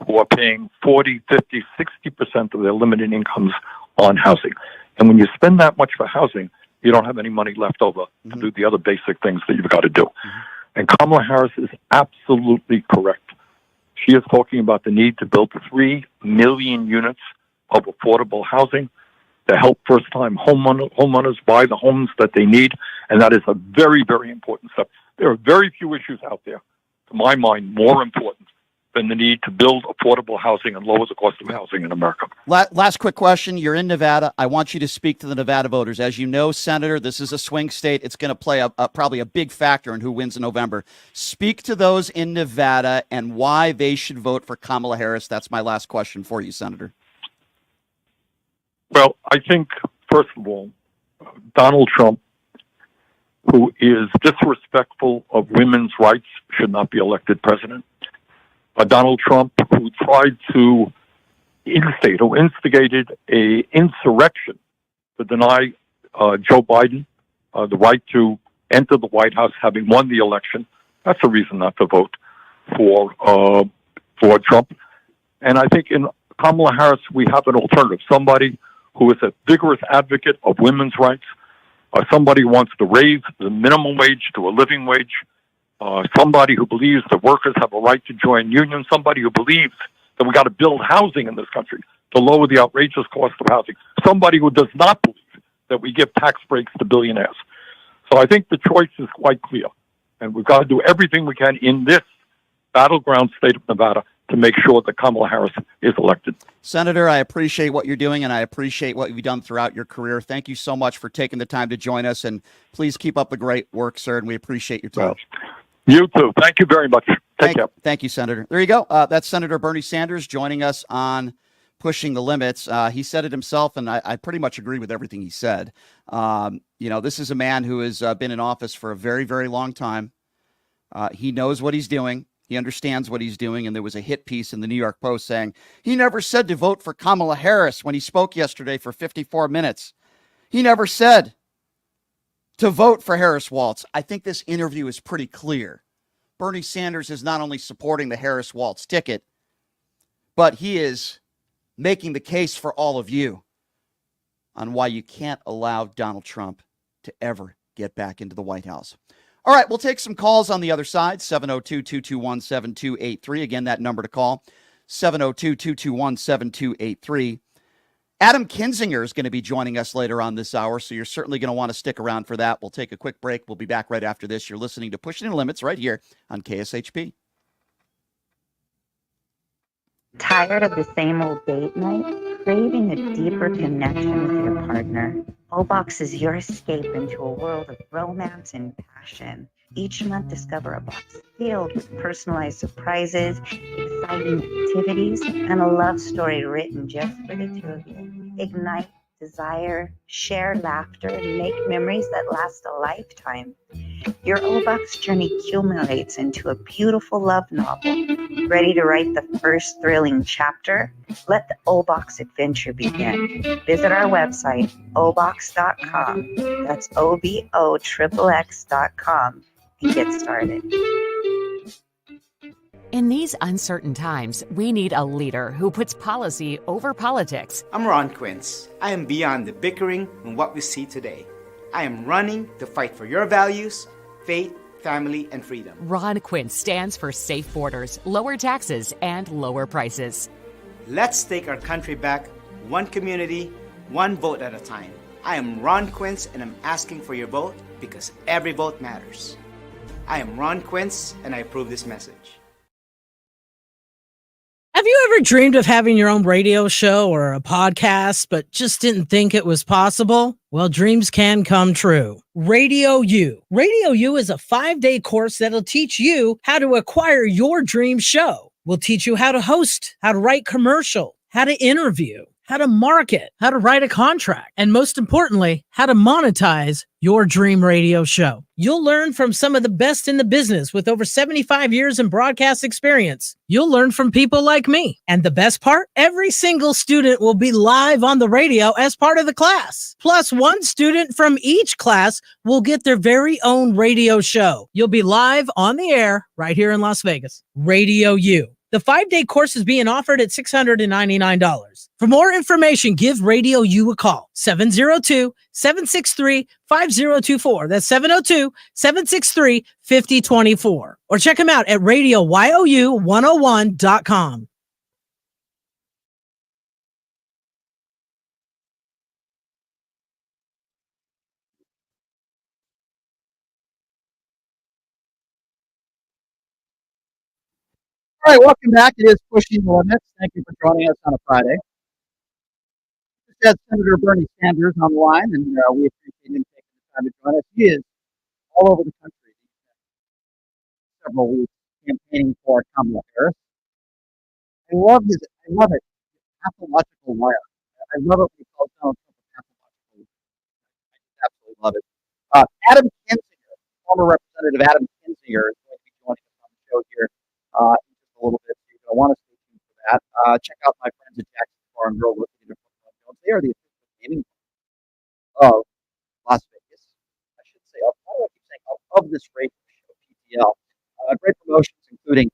Speaker 3: who are paying 40, 50, 60% of their limited incomes on housing. And when you spend that much for housing, you don't have any money left over to do the other basic things that you've got to do. And Kamala Harris is absolutely correct. She is talking about the need to build 3 million units of affordable housing to help first-time homeowners buy the homes that they need, and that is a very, very important step. There are very few issues out there, to my mind, more important than the need to build affordable housing and lower the cost of housing in America.
Speaker 4: Last quick question. You're in Nevada. I want you to speak to the Nevada voters. As you know, Senator, this is a swing state. It's going to play probably a big factor in who wins in November. Speak to those in Nevada and why they should vote for Kamala Harris. That's my last question for you, Senator.
Speaker 3: Well, I think, first of all, Donald Trump, who is disrespectful of women's rights, should not be elected president. Donald Trump, who tried to instigated a insurrection to deny Joe Biden the right to enter the White House, having won the election. That's a reason not to vote for Trump. And I think in Kamala Harris, we have an alternative, somebody who is a vigorous advocate of women's rights, somebody who wants to raise the minimum wage to a living wage, somebody who believes that workers have a right to join unions, somebody who believes that we got to build housing in this country to lower the outrageous cost of housing, somebody who does not believe that we give tax breaks to billionaires. So I think the choice is quite clear, and we've got to do everything we can in this battleground state of Nevada to make sure that Kamala Harris is elected.
Speaker 4: Senator, I appreciate what you're doing, and I appreciate what you've done throughout your career. Thank you so much for taking the time to join us, and please keep up the great work, sir, and we appreciate your time.
Speaker 3: Well, you too. Thank you very much. Take care.
Speaker 4: Thank you, Senator. There you go. That's Senator Bernie Sanders joining us on Pushing the Limits. He said it himself, and I pretty much agree with everything he said. This is a man who has been in office for a very, very long time. He knows what he's doing. He understands what he's doing. And there was a hit piece in the New York Post saying he never said to vote for Kamala Harris when he spoke yesterday for 54 minutes. He never said to vote for Harris Waltz. I think this interview is pretty clear. Bernie Sanders is not only supporting the Harris Waltz ticket, but he is making the case for all of you on why you can't allow Donald Trump to ever get back into the White House. All right, we'll take some calls on the other side, 702-221-7283. Again, that number to call, 702-221-7283. Adam Kinzinger is going to be joining us later on this hour, so you're certainly going to want to stick around for that. We'll take a quick break. We'll be back right after this. You're listening to Pushing the Limits right here on KSHP.
Speaker 19: Tired of the same old date night? Craving a deeper connection with your partner? O-Box is your escape into a world of romance and passion. Each month, discover a box filled with personalized surprises, exciting activities, and a love story written just for the two of you. Ignite desire, share laughter, and make memories that last a lifetime. Your O-Box journey culminates into a beautiful love novel. Ready to write the first thrilling chapter? Let the O-Box adventure begin. Visit our website, obox.com. That's OBOXXX.com and get started.
Speaker 20: In these uncertain times, we need a leader who puts policy over politics.
Speaker 21: I'm Ron Quince. I am beyond the bickering and what we see today. I am running to fight for your values, faith, family, and freedom.
Speaker 20: Ron Quince stands for safe borders, lower taxes, and lower prices.
Speaker 21: Let's take our country back, one community, one vote at a time. I am Ron Quince, and I'm asking for your vote because every vote matters. I am Ron Quince, and I approve this message.
Speaker 18: Have you ever dreamed of having your own radio show or a podcast, but just didn't think it was possible? Well, dreams can come true. Radio U. Radio U is a 5-day course that'll teach you how to acquire your dream show. We'll teach you how to host, how to write commercial, how to interview, how to market, how to write a contract, and most importantly, how to monetize your dream radio show. You'll learn from some of the best in the business with over 75 years in broadcast experience. You'll learn from people like me. And the best part, every single student will be live on the radio as part of the class. Plus, one student from each class will get their very own radio show. You'll be live on the air right here in Las Vegas. Radio U. The 5-day course is being offered at $699. For more information, give Radio U a call, 702-763-5024. That's 702-763-5024. Or check them out at RadioYOU101.com.
Speaker 4: All right, welcome back. It is Pushing the Limits. Thank you for joining us on a Friday. Just had Senator Bernie Sanders on the line, and we appreciate him taking the time to join us. He is all over the country these several weeks campaigning for Kamala Harris. I love it. Pathological liar. I love it when he calls Donald Trump a pathological liar. I absolutely love it. Adam Kinzinger, former Representative Adam Kinzinger, is going to be joining us on the show here in just a little bit. So you're going to want to stay tuned for that. Check out my friends at Jackson Bar and Grill located in Brooklyn Jones. They are the official gaming of Las Vegas. I should say of. Why do I keep saying of this radio show, PTL? Great promotions, including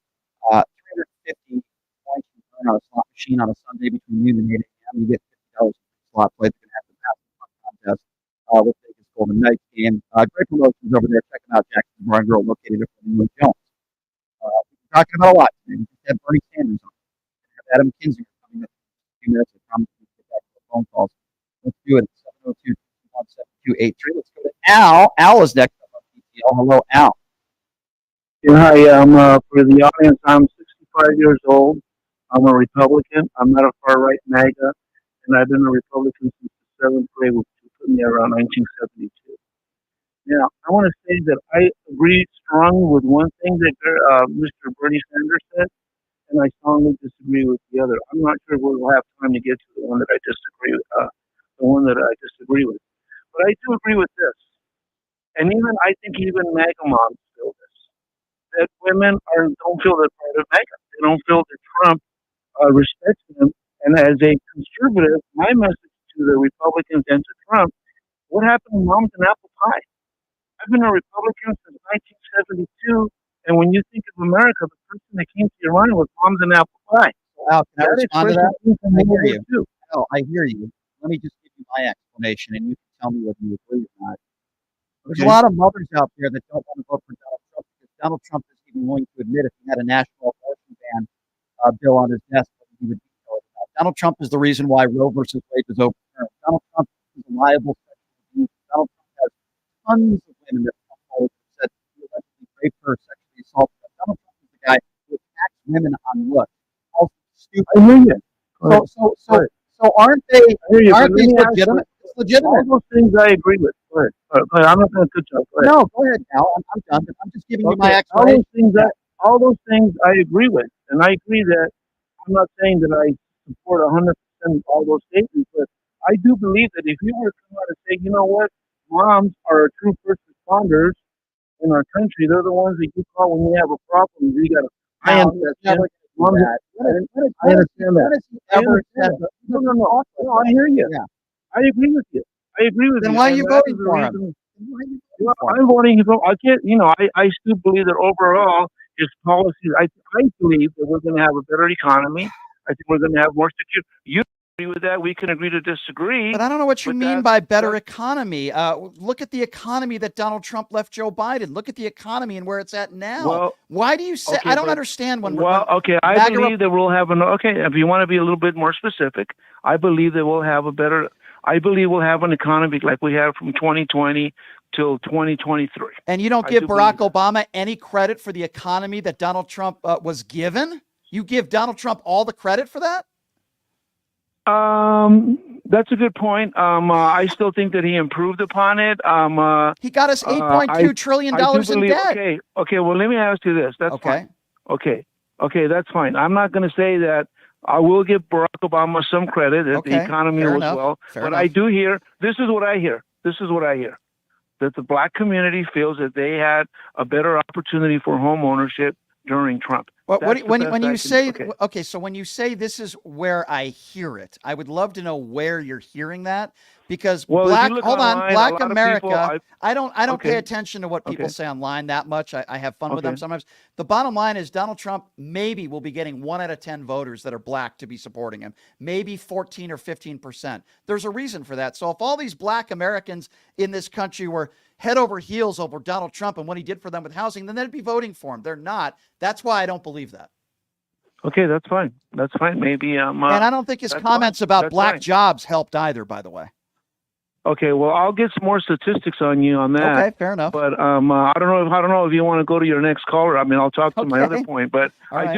Speaker 4: 350 points you earn on a slot machine on a Sunday between noon and 8 a.m. You get $50 slot play. They're going to have the basketball contest with Vegas Golden Knights game. Great promotions over there. Check them out, Jackson Bar and Grill located in Brooklyn Jones. We've been talking about a lot today. We just had Bernie Sanders on. We have Adam Kinzinger coming up in a few minutes. I promise we'll get back to the phone calls. Let's do it at 702-217-283. Let's go to Al. Al is next up on PTL. Hello, Al.
Speaker 5: Yeah, hi. For the audience, I'm 65 years old. I'm a Republican. I'm not a far-right MAGA, and I've been a Republican since the 7th grade, which put me around 1972. Now, I want to say that I agree strongly with one thing that Mr. Bernie Sanders said, and I strongly disagree with the other. I'm not sure we'll have time to get to the one that I disagree with. But I do agree with this, and I think even MAGA moms feel this, that women don't feel they're part of MAGA. They don't feel that Trump respects them. And as a conservative, my message to the Republicans and to Trump: what happened to moms and apple pie? I've been a Republican since 1972, and when you think of America, the person that came to your mind was moms and apple pie.
Speaker 4: Al, can I respond to that? I hear you.
Speaker 5: Too.
Speaker 4: Al, I hear you. Let me just give you my explanation, and you can tell me whether you agree or not. There's a lot of mothers out there that don't want to vote for Donald Trump because Donald Trump isn't even willing to admit if he had a national abortion ban bill on his desk, what he would veto it about. Donald Trump is the reason why Roe versus Wade was overturned. Donald Trump is a liable sexual abuser. Donald Trump has tons of women that come forward and said he allegedly raped her, sexually assaulted her. Donald Trump is the guy who attacks women on looks. Also stupid.
Speaker 5: I hear you.
Speaker 4: So aren't they? Aren't these legitimate? It's legitimate.
Speaker 5: All those things I agree with. Go ahead. I'm not going to cut you off.
Speaker 4: No, go ahead, Al. I'm done. I'm just giving you my explanation.
Speaker 5: All those things I agree with, and I agree that I'm not saying that I support 100% of all those statements, but I do believe that if you were to come out and say, you know what, moms are true first responders in our country. They're the ones that you call when you have a problem. You got to. I understand that. I understand that. No. I hear you.
Speaker 4: Yeah.
Speaker 5: I agree with you.
Speaker 4: Then why are you voting for him?
Speaker 5: I'm voting for. I can't. I still believe that overall his policies. I believe that we're going to have a better economy. I think we're going to have more secure. You agree with that? We can agree to disagree.
Speaker 4: But I don't know what you mean by better economy. Look at the economy that Donald Trump left Joe Biden. Look at the economy and where it's at now.
Speaker 5: Well,
Speaker 4: why do you say?
Speaker 5: okay,
Speaker 4: I don't understand when.
Speaker 5: I believe that we'll have an. Okay, if you want to be a little bit more specific, I believe that we'll have a better. I believe we'll have an economy like we had from 2020 till 2023.
Speaker 4: And you don't give Barack Obama any credit for the economy that Donald Trump was given? You give Donald Trump all the credit for that?
Speaker 5: That's a good point. I still think that he improved upon it.
Speaker 4: He got us $8.2 trillion in debt.
Speaker 5: Okay. Well, let me ask you this. That's fine. Okay, that's fine. I'm not going to say that. I will give Barack Obama some credit that the economy was well. But I do hear, this is what I hear, that the black community feels that they had a better opportunity for home ownership during Trump.
Speaker 4: When you say, so when you say this is where I hear it, I would love to know where you're hearing that. Because Black America, I don't pay attention to what people say online that much. I have fun with them sometimes. The bottom line is Donald Trump maybe will be getting 1 out of 10 voters that are black to be supporting him, maybe 14 or 15%. There's a reason for that. So if all these black Americans in this country were head over heels over Donald Trump and what he did for them with housing, then they'd be voting for him. They're not. That's why I don't believe that.
Speaker 5: Okay, that's fine. Maybe.
Speaker 4: And I don't think his comments about black jobs helped either, by the way.
Speaker 5: Okay, well, I'll get some more statistics on you on that.
Speaker 4: Okay, fair enough.
Speaker 5: But I don't know if you want to go to your next caller. I mean, I'll talk to my other point. But I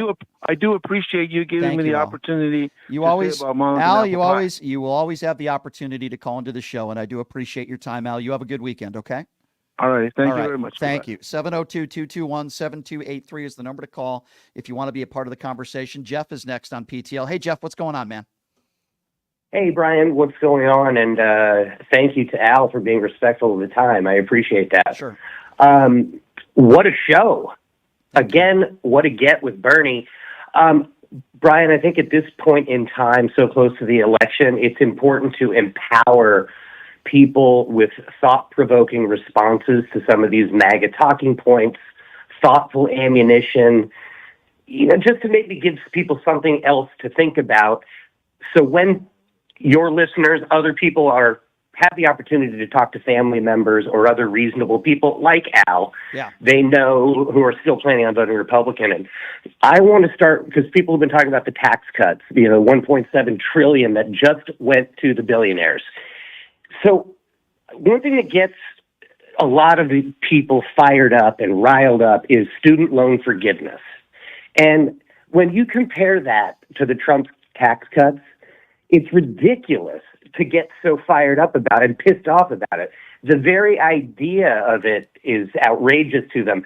Speaker 5: do appreciate you giving me the opportunity.
Speaker 4: You always, Al. You will always have the opportunity to call into the show, and I do appreciate your time, Al. You have a good weekend. Okay.
Speaker 5: All right. Thank you very much.
Speaker 4: Thank you. 702-221-7283 is the number to call if you want to be a part of the conversation. Jeff is next on PTL. Hey, Jeff, what's going on, man?
Speaker 8: Hey, Brian, what's going on? And thank you to Al for being respectful of the time. I appreciate that.
Speaker 4: Sure.
Speaker 8: What a show. Again, what a get with Bernie. Brian, I think at this point in time, so close to the election, it's important to empower people with thought-provoking responses to some of these MAGA talking points, thoughtful ammunition, just to maybe give people something else to think about. So when your listeners, other people have the opportunity to talk to family members or other reasonable people like Al, they know who are still planning on voting Republican. And I want to start because people have been talking about the tax cuts, $1.7 trillion that just went to the billionaires. So one thing that gets a lot of the people fired up and riled up is student loan forgiveness. And when you compare that to the Trump tax cuts, it's ridiculous to get so fired up about it and pissed off about it. The very idea of it is outrageous to them.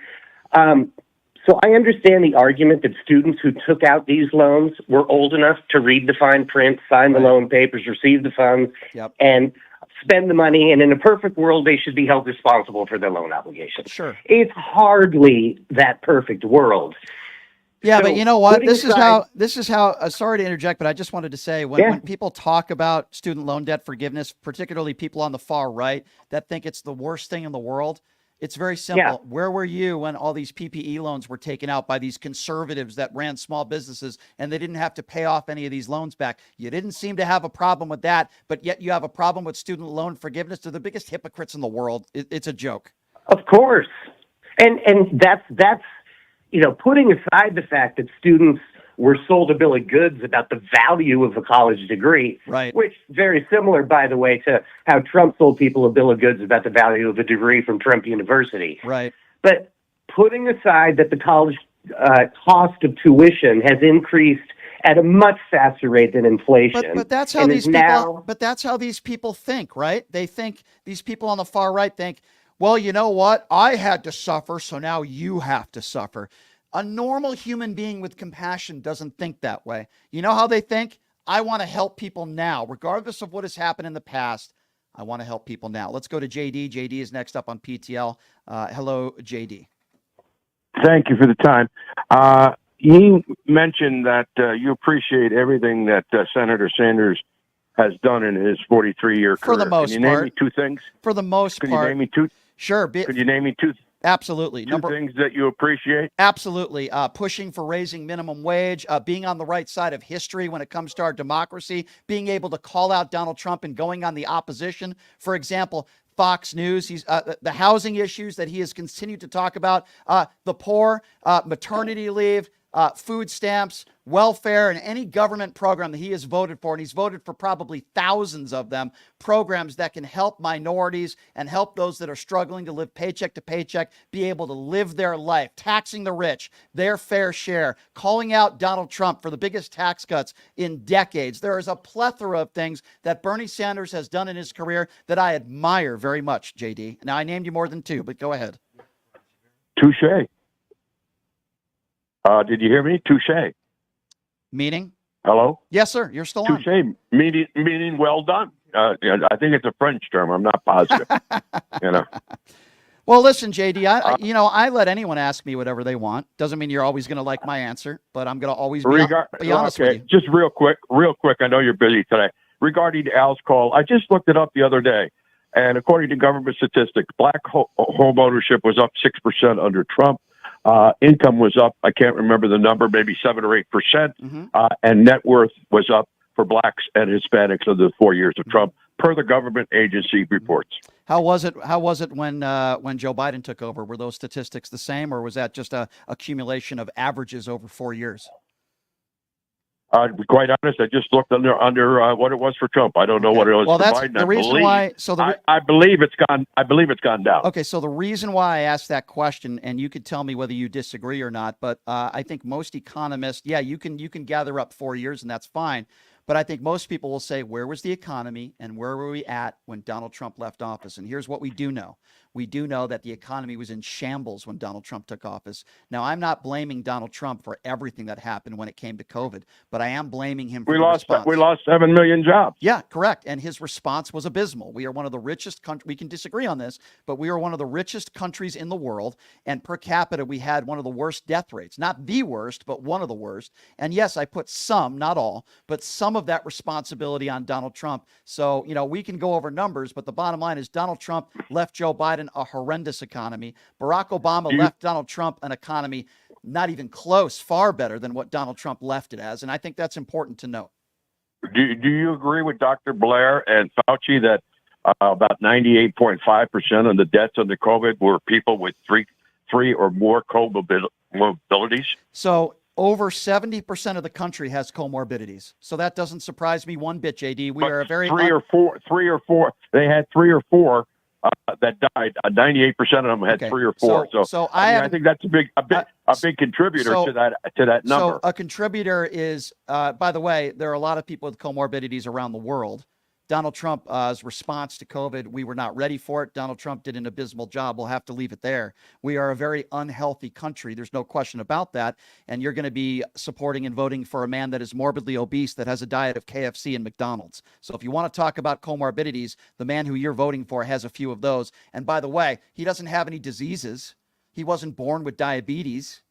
Speaker 8: So I understand the argument that students who took out these loans were old enough to read the fine print, sign the loan papers, receive the funds, and spend the money. And in a perfect world, they should be held responsible for their loan obligations.
Speaker 4: Sure.
Speaker 8: It's hardly that perfect world.
Speaker 4: Yeah,
Speaker 8: So
Speaker 4: but you know what? This is
Speaker 8: aside-
Speaker 4: how, sorry to interject, but I just wanted to say when people talk about student loan debt forgiveness, particularly people on the far right that think it's the worst thing in the world, It's very simple.
Speaker 8: Yeah.
Speaker 4: Where were you when all these PPE loans were taken out by these conservatives that ran small businesses and they didn't have to pay off any of these loans back? You didn't seem to have a problem with that, but yet you have a problem with student loan forgiveness. They're the biggest hypocrites in the world. It's a joke.
Speaker 8: Of course. And that's putting aside the fact that students were sold a bill of goods about the value of a college degree,
Speaker 4: right?
Speaker 8: Which very similar, by the way, to how Trump sold people a bill of goods about the value of a degree from Trump University.
Speaker 4: Right.
Speaker 8: But putting aside that the college cost of tuition has increased at a much faster rate than inflation.
Speaker 4: But that's how these people. But that's how these people think, right? They think, these people on the far right think, well, you know what? I had to suffer, so now you have to suffer. A normal human being with compassion doesn't think that way. You know how they think? I want to help people now, regardless of what has happened in the past. I want to help people now. Let's go to JD. JD is next up on PTL. Hello, JD.
Speaker 9: Thank you for the time. You mentioned that you appreciate everything that Senator Sanders has done in his 43-year career.
Speaker 4: For the most
Speaker 9: Can you
Speaker 4: part.
Speaker 9: name me two things?
Speaker 4: For the most
Speaker 9: Could
Speaker 4: part.
Speaker 9: you name me two?
Speaker 4: Sure.
Speaker 9: Could you name me two?
Speaker 4: Absolutely.
Speaker 9: Two things that you appreciate?
Speaker 4: Absolutely. Pushing for raising minimum wage, being on the right side of history when it comes to our democracy, being able to call out Donald Trump and going on the opposition. For example, Fox News, he's the housing issues that he has continued to talk about, the poor, maternity leave, food stamps, welfare, and any government program that he has voted for, and he's voted for probably thousands of them, programs that can help minorities and help those that are struggling to live paycheck to paycheck be able to live their life, taxing the rich, their fair share, calling out Donald Trump for the biggest tax cuts in decades. There is a plethora of things that Bernie Sanders has done in his career that I admire very much, JD. Now, I named you more than two, but go ahead.
Speaker 9: Touche. Did you hear me? Touche.
Speaker 4: Meaning?
Speaker 9: Hello?
Speaker 4: Yes, sir. You're still on.
Speaker 9: Touche, meaning well done. I think it's a French term. I'm not positive.
Speaker 4: Well, listen, JD, I let anyone ask me whatever they want. Doesn't mean you're always going to like my answer, but I'm going to always be honest with you.
Speaker 9: Just real quick. I know you're busy today. Regarding Al's call, I just looked it up the other day, and according to government statistics, black home ownership was up 6% under Trump. Income was up, I can't remember the number, maybe 7 or 8%, and net worth was up for blacks and Hispanics of the 4 years of Trump, per the government agency reports.
Speaker 4: How was it when Joe Biden took over? Were those statistics the same, or was that just a accumulation of averages over 4 years?
Speaker 9: To be quite honest, I just looked under what it was for Trump. I don't know what it was for Biden.
Speaker 4: The reason why.
Speaker 9: I believe it's gone. I believe it's gone down.
Speaker 4: Okay, so the reason why I asked that question, and you could tell me whether you disagree or not, but I think most economists, you can gather up 4 years, and that's fine. But I think most people will say, where was the economy and where were we at when Donald Trump left office? And here's what we do know. We do know that the economy was in shambles when Donald Trump took office. Now, I'm not blaming Donald Trump for everything that happened when it came to COVID, but I am blaming him for the response.
Speaker 9: We lost 7 million jobs.
Speaker 4: Yeah, correct. And his response was abysmal. We are one of the richest countries. We can disagree on this, but we are one of the richest countries in the world. And per capita, we had one of the worst death rates. Not the worst, but one of the worst. And yes, I put some, not all, but some of that responsibility on Donald Trump. So, we can go over numbers, but the bottom line is Donald Trump left Joe Biden a horrendous economy. Barack Obama left Donald Trump an economy not even close, far better than what Donald Trump left it as. And I think that's important to note.
Speaker 9: Do you agree with Dr. Blair and Fauci that about 98.5% of the deaths under COVID were people with three or more comorbidities?
Speaker 4: So over 70% of the country has comorbidities. So that doesn't surprise me one bit, JD. We are a very
Speaker 9: three or four. They had 3 or 4 that died. 98% of them had 3 or 4. So I think that's a big contributor to that number.
Speaker 4: So a contributor is, by the way, there are a lot of people with comorbidities around the world. Donald Trump's response to COVID, we were not ready for it. Donald Trump did an abysmal job. We'll have to leave it there. We are a very unhealthy country. There's no question about that. And you're going to be supporting and voting for a man that is morbidly obese, that has a diet of KFC and McDonald's. So if you want to talk about comorbidities, the man who you're voting for has a few of those. And by the way, he doesn't have any diseases. He wasn't born with diabetes.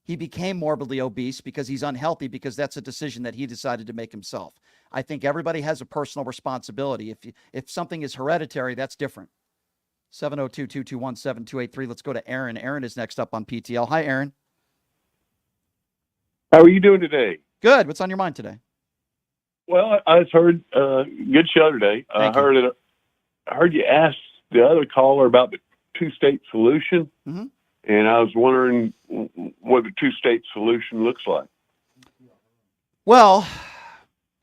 Speaker 4: He became morbidly obese because he's unhealthy, because that's a decision that he decided to make himself. I think everybody has a personal responsibility. If something is hereditary, that's different. 702-221-7283. Let's go to Aaron. Aaron is next up on PTL. Hi, Aaron.
Speaker 10: How are you doing today?
Speaker 4: Good. What's on your mind today?
Speaker 10: Well, I just heard good show today. I heard you ask the other caller about the two-state solution,
Speaker 4: Mm-hmm.
Speaker 10: and I was wondering what the two-state solution looks like.
Speaker 4: Well,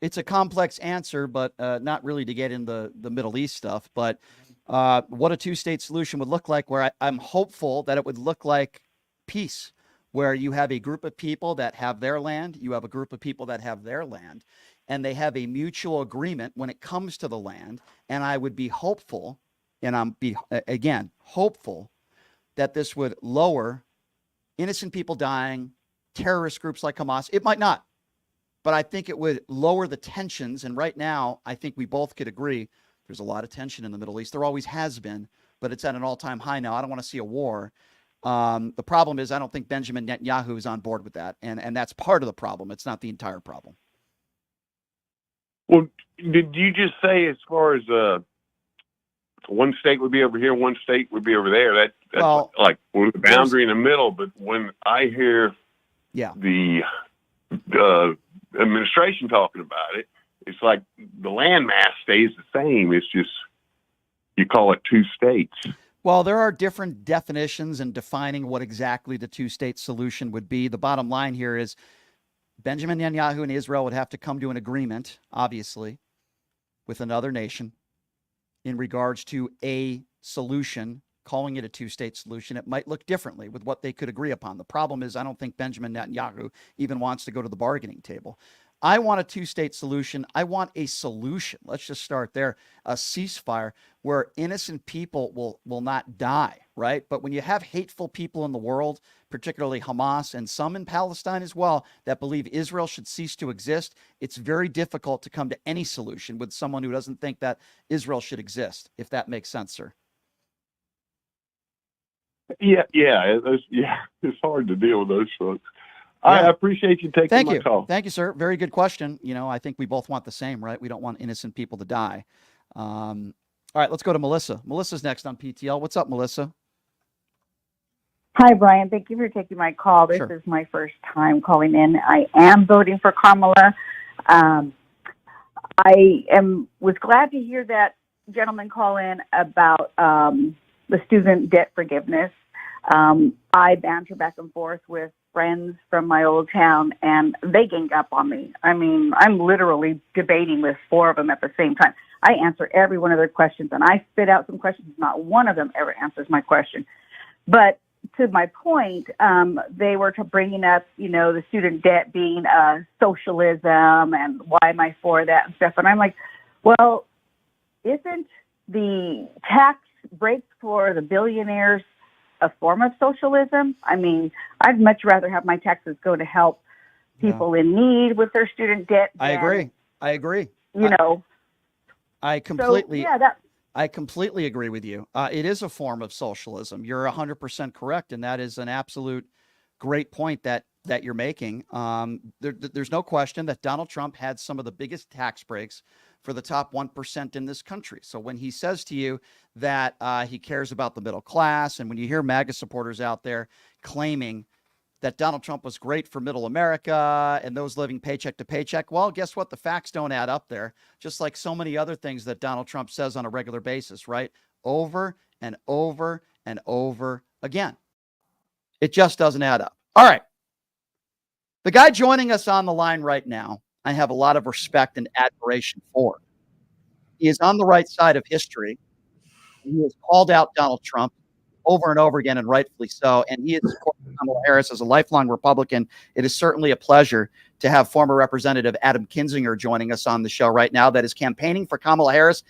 Speaker 4: it's a complex answer, but not really to get in the Middle East stuff. But what a two-state solution would look like, where I'm hopeful that it would look like peace, where you have a group of people that have their land, you have a group of people that have their land, and they have a mutual agreement when it comes to the land. And I would be hopeful, and hopeful that this would lower innocent people dying, terrorist groups like Hamas. It might not, but I think it would lower the tensions. And right now, I think we both could agree there's a lot of tension in the Middle East. There always has been, but it's at an all-time high now. I don't want to see a war. The problem is I don't think Benjamin Netanyahu is on board with that. And that's part of the problem. It's not the entire problem.
Speaker 10: Well, did you just say as far as one state would be over here, one state would be over there? That's like with the boundary in the middle. But when I hear the administration talking about it, it's like the landmass stays the same. It's just you call it two states.
Speaker 4: Well, there are different definitions in defining what exactly the two-state solution would be. The bottom line here is Benjamin Netanyahu and Israel would have to come to an agreement, obviously, with another nation in regards to a solution. Calling it a two-state solution, it might look differently with what they could agree upon. The problem is I don't think Benjamin Netanyahu even wants to go to the bargaining table. I want a two-state solution. I want a solution. Let's just start there. A ceasefire where innocent people will not die, right? But when you have hateful people in the world, particularly Hamas and some in Palestine as well, that believe Israel should cease to exist, it's very difficult to come to any solution with someone who doesn't think that Israel should exist, if that makes sense, sir.
Speaker 10: Yeah. It's hard to deal with those folks. I appreciate you taking my call.
Speaker 4: Thank you, sir. Very good question. I think we both want the same, right? We don't want innocent people to die. All right, let's go to Melissa. Melissa's next on PTL. What's up, Melissa?
Speaker 11: Hi, Brian. Thank you for taking my call. This is my first time calling in. I am voting for Kamala. Was glad to hear that gentleman call in about the student debt forgiveness. I banter back and forth with friends from my old town, and they gang up on me. I mean, I'm literally debating with four of them at the same time. I answer every one of their questions, and I spit out some questions. Not one of them ever answers my question. But to my point, they were bringing up, the student debt being socialism, and why am I for that and stuff. And I'm like, well, isn't the tax breaks for the billionaires a form of socialism? I mean, I'd much rather have my taxes go to help people in need with their student debt.
Speaker 4: I agree. I completely agree with you. It is a form of socialism. You're 100% correct, and that is an absolute great point that you're making. There's no question that Donald Trump had some of the biggest tax breaks for the top 1% in this country. So when he says to you that he cares about the middle class, and when you hear MAGA supporters out there claiming that Donald Trump was great for middle America and those living paycheck to paycheck, well, guess what? The facts don't add up there, just like so many other things that Donald Trump says on a regular basis, right? Over and over and over again. It just doesn't add up. All right. The guy joining us on the line right now, I have a lot of respect and admiration for. He is on the right side of history. He has called out Donald Trump over and over again, and rightfully so. And he is supporting Kamala Harris as a lifelong Republican. It is certainly a pleasure to have former Representative Adam Kinzinger joining us on the show right now, that is campaigning for Kamala Harris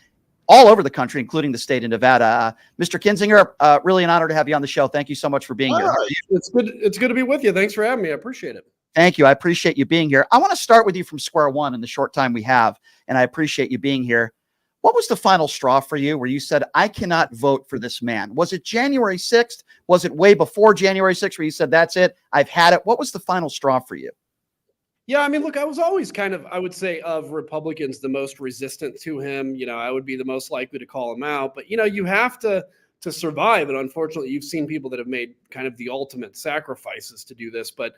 Speaker 4: all over the country, including the state of Nevada. Mr. Kinzinger, really an honor to have you on the show. Thank you so much for being here.
Speaker 23: It's good to be with you. Thanks for having me. I appreciate it.
Speaker 4: Thank you. I appreciate you being here. I want to start with you from square one in the short time we have, and I appreciate you being here. What was the final straw for you where you said, I cannot vote for this man? Was it January 6th? Was it way before January 6th where you said, that's it, I've had it? What was the final straw for you?
Speaker 23: Yeah, I mean, look, I was always kind of, I would say, of Republicans, the most resistant to him. I would be the most likely to call him out. But, you have to to survive. And unfortunately, you've seen people that have made kind of the ultimate sacrifices to do this. But,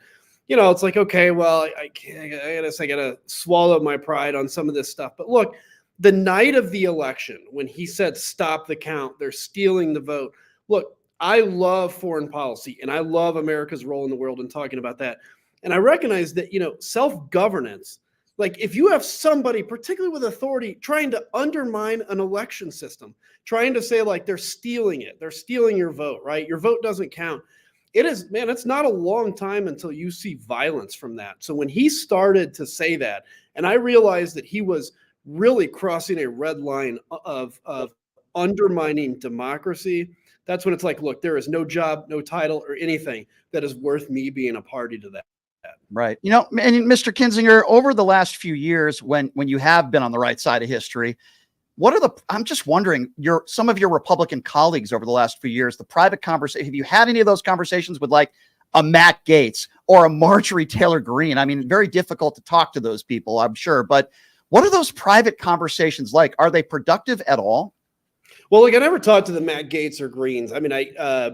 Speaker 23: you know, it's like, okay, well, I guess I got to swallow my pride on some of this stuff. But look, the night of the election, when he said, stop the count, they're stealing the vote. Look, I love foreign policy and I love America's role in the world and talking about that. And I recognize that, you know, self-governance, like if you have somebody, particularly with authority, trying to undermine an election system, trying to say like they're stealing it, they're stealing your vote, right? Your vote doesn't count. It is, man, it's not a long time until you see violence from that. So when he started to say that, and I realized that he was really crossing a red line of undermining democracy, that's when it's like, look, there is no job, no title or anything that is worth me being a party to that.
Speaker 4: Right. You know, and Mr. Kinzinger, over the last few years, when you have been on the right side of history, I'm just wondering, some of your Republican colleagues over the last few years, the private conversation, have you had any of those conversations with like a Matt Gaetz or a Marjorie Taylor Greene? I mean, very difficult to talk to those people, I'm sure, but what are those private conversations like? Are they productive at all?
Speaker 23: Well, like I never talked to the Matt Gaetz or Greens. I mean,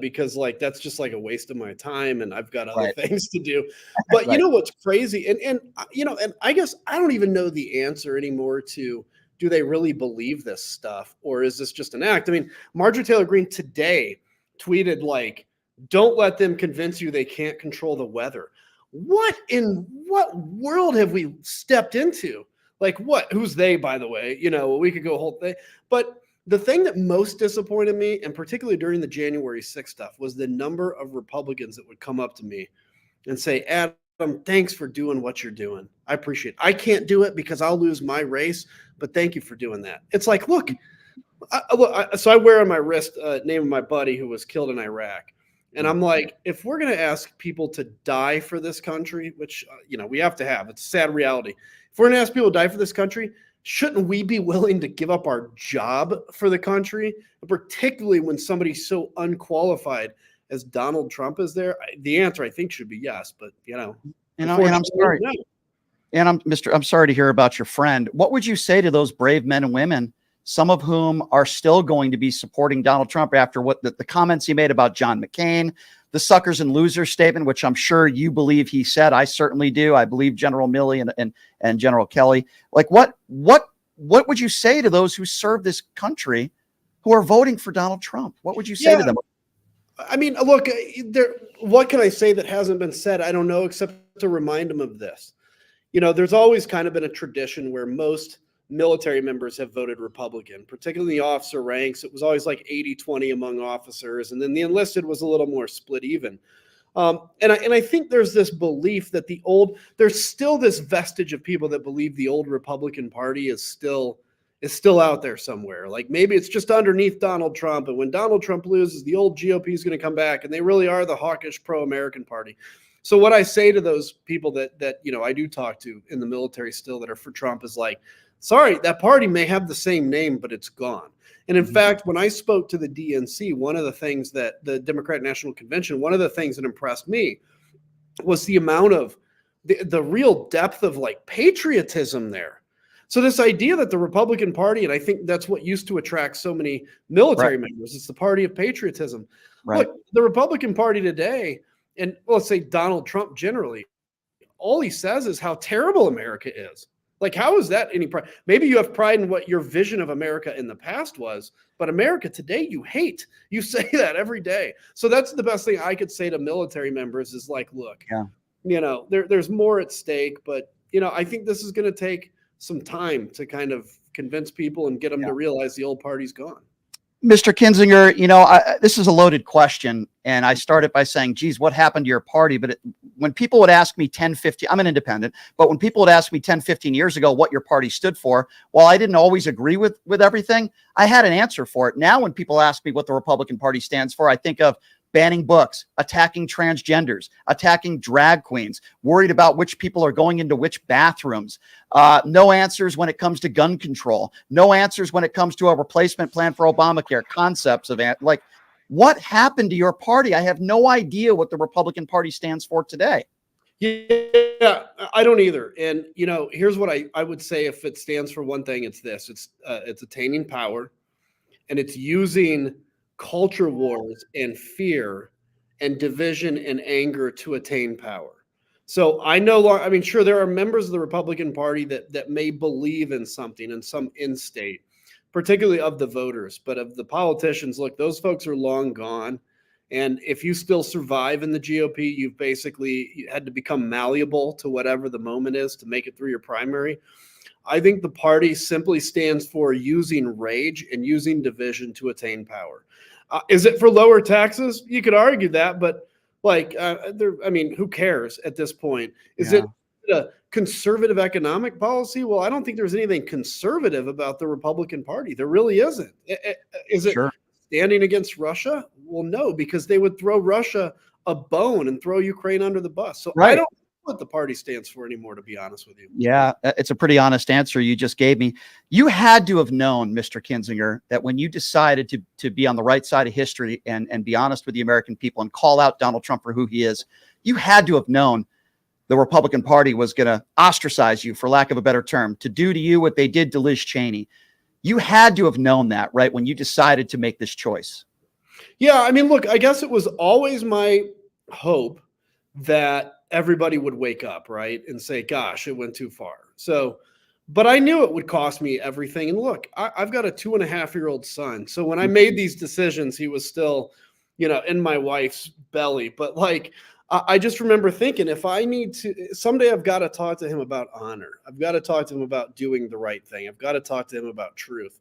Speaker 23: because like that's just like a waste of my time, and I've got other things to do. But you know what's crazy, and you know, and I guess I don't even know the answer anymore to do they really believe this stuff or is this just an act? I mean, Marjorie Taylor Greene today tweeted like, "Don't let them convince you they can't control the weather." What in what world have we stepped into? Like what? Who's they, by the way? You know, we could go whole thing, but. The thing that most disappointed me, and particularly during the January 6th stuff, was the number of Republicans that would come up to me and say, Adam, thanks for doing what you're doing. I appreciate it. I can't do it because I'll lose my race, but thank you for doing that. It's like, look, so I wear on my wrist name of my buddy who was killed in Iraq. And I'm like, if we're going to ask people to die for this country, which, you know, we have to have, it's a sad reality. If we're going to ask people to die for this country, shouldn't we be willing to give up our job for the country, particularly when somebody's so unqualified as Donald Trump is there? The answer, I think, should be yes. But and
Speaker 4: I'm sorry, and I'm sorry to hear about your friend. What would you say to those brave men and women, some of whom are still going to be supporting Donald Trump after what the comments he made about John McCain, the suckers and losers statement, which I'm sure you believe he said? I certainly do. I believe General Milley and General Kelly. Like what would you say to those who serve this country who are voting for Donald Trump? What would you say to them?
Speaker 23: I mean, look, what can I say that hasn't been said? I don't know, except to remind them of this. You know, there's always kind of been a tradition where most military members have voted Republican, particularly in the officer ranks. It was always like 80-20 among officers. And then the enlisted was a little more split even. And I think there's this belief that there's still this vestige of people that believe the old Republican Party is still out there somewhere. Like maybe it's just underneath Donald Trump. And when Donald Trump loses, the old GOP is going to come back and they really are the hawkish pro-American party. So what I say to those people that, you know, I do talk to in the military still that are for Trump is like, sorry, that party may have the same name, but it's gone. And in fact, when I spoke to the DNC, one of the things that the Democratic National Convention, one of the things that impressed me was the amount of the real depth of like patriotism there. So this idea that the Republican Party, and I think that's what used to attract so many military members, it's the party of patriotism.
Speaker 4: Right.
Speaker 23: Look, the Republican Party today, and let's say Donald Trump generally, all he says is how terrible America is. Like, how is that any pride? Maybe you have pride in what your vision of America in the past was, but America today you hate. You say that every day. So that's the best thing I could say to military members is like, look, you know, there's more at stake, but, you know, I think this is going to take some time to kind of convince people and get them to realize the old party's gone.
Speaker 4: Mr. Kinzinger, you know, this is a loaded question. And I started by saying, geez, what happened to your party? But when people would ask me 10, 15, I'm an independent, but when people would ask me 10, 15 years ago what your party stood for, while I didn't always agree with everything, I had an answer for it. Now, when people ask me what the Republican Party stands for, I think of banning books, attacking transgenders, attacking drag queens, worried about which people are going into which bathrooms, no answers when it comes to gun control, no answers when it comes to a replacement plan for Obamacare, concepts of like, what happened to your party? I have no idea what the Republican Party stands for today.
Speaker 23: Yeah, I don't either. And, you know, here's what I would say if it stands for one thing, it's this. It's attaining power, and it's using culture wars and fear and division and anger to attain power. So I mean, sure, there are members of the Republican Party that may believe in something in some end state, particularly of the voters, but of the politicians, look, those folks are long gone. And if you still survive in the GOP, you've basically had to become malleable to whatever the moment is to make it through your primary. I think the party simply stands for using rage and using division to attain power. Is it for lower taxes? You could argue that, but I mean, who cares at this point? Is it a conservative economic policy? Well, I don't think there's anything conservative about the Republican Party. There really isn't. Is it standing against Russia? Well, no, because they would throw Russia a bone and throw Ukraine under the bus. So I don't know what the party stands for anymore, to be honest with you.
Speaker 4: Yeah, it's a pretty honest answer you just gave me. You had to have known, Mr. Kinzinger, that when you decided to be on the right side of history and be honest with the American people and call out Donald Trump for who he is, you had to have known the Republican Party was going to ostracize you, for lack of a better term, to do to you what they did to Liz Cheney. You had to have known that, right, when you decided to make this choice.
Speaker 23: Yeah, I mean, look, I guess it was always my hope that everybody would wake up, right, and say, gosh, it went too far. So, but I knew it would cost me everything. And look, I've got a 2.5-year-old son. So when I made these decisions, he was still, in my wife's belly. But I just remember thinking, if I need to, someday I've got to talk to him about honor. I've got to talk to him about doing the right thing. I've got to talk to him about truth.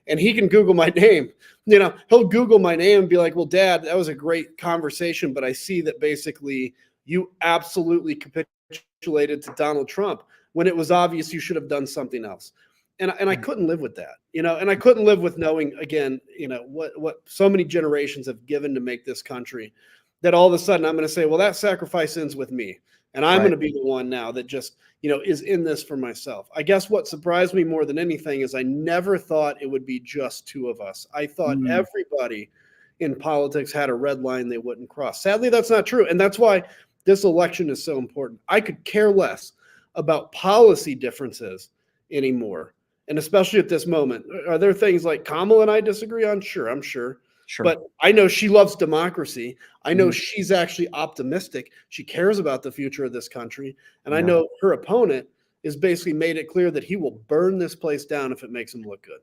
Speaker 23: And he can Google my name. He'll Google my name and be like, well, Dad, that was a great conversation, but I see that basically you absolutely capitulated to Donald Trump when it was obvious you should have done something else. And I couldn't live with that, and I couldn't live with knowing, again, what so many generations have given to make this country, that all of a sudden I'm going to say, well, that sacrifice ends with me. And I'm going to be the one now that just, is in this for myself. I guess what surprised me more than anything is I never thought it would be just two of us. I thought everybody in politics had a red line they wouldn't cross. Sadly, that's not true. And that's why this election is so important. I could care less about policy differences anymore. And especially at this moment, are there things like Kamala and I disagree on? Sure, I'm sure. But I know she loves democracy. I know she's actually optimistic. She cares about the future of this country. And I know her opponent has basically made it clear that he will burn this place down if it makes him look good.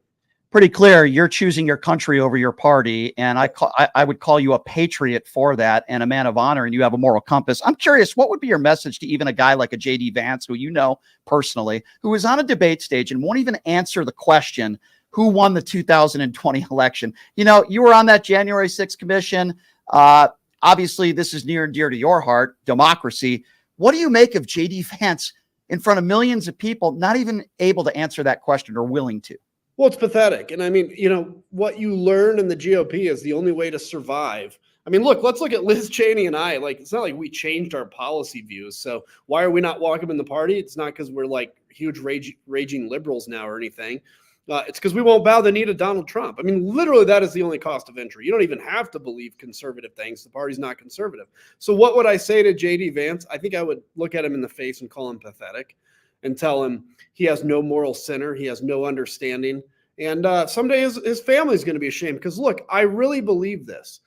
Speaker 4: Pretty clear you're choosing your country over your party. And I would call you a patriot for that and a man of honor, and you have a moral compass. I'm curious, what would be your message to even a guy like a J.D. Vance, who you know personally, who is on a debate stage and won't even answer the question, who won the 2020 election? You were on that January 6th commission. Obviously, this is near and dear to your heart, democracy. What do you make of J.D. Vance in front of millions of people, not even able to answer that question or willing to?
Speaker 23: Well, it's pathetic. And I mean, what you learn in the GOP is the only way to survive. I mean, let's look at Liz Cheney and I. It's not like we changed our policy views. So why are we not welcome in the party? It's not because we're huge raging liberals now or anything. It's because we won't bow the knee to Donald Trump. I mean, literally, that is the only cost of entry. You don't even have to believe conservative things. The party's not conservative. So what would I say to J.D. Vance? I think I would look at him in the face and call him pathetic and tell him he has no moral center. He has no understanding. And someday his family's going to be ashamed. Because, look, I really believe this.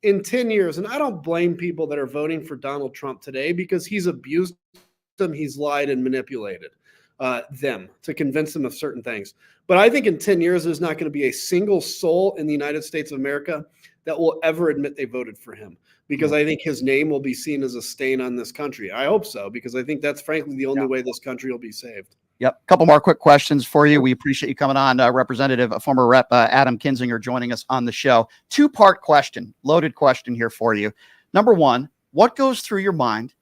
Speaker 23: In 10 years, and I don't blame people that are voting for Donald Trump today because he's abused them, he's lied and manipulated them to convince them of certain things. But I think in 10 years, there's not going to be a single soul in the United States of America that will ever admit they voted for him, because I think his name will be seen as a stain on this country. I hope so, because I think that's frankly the only way this country will be saved.
Speaker 4: Yep. A couple more quick questions for you. We appreciate you coming on, former Rep Adam Kinzinger joining us on the show. Two-part question, loaded question here for you. Number one, what goes through your mind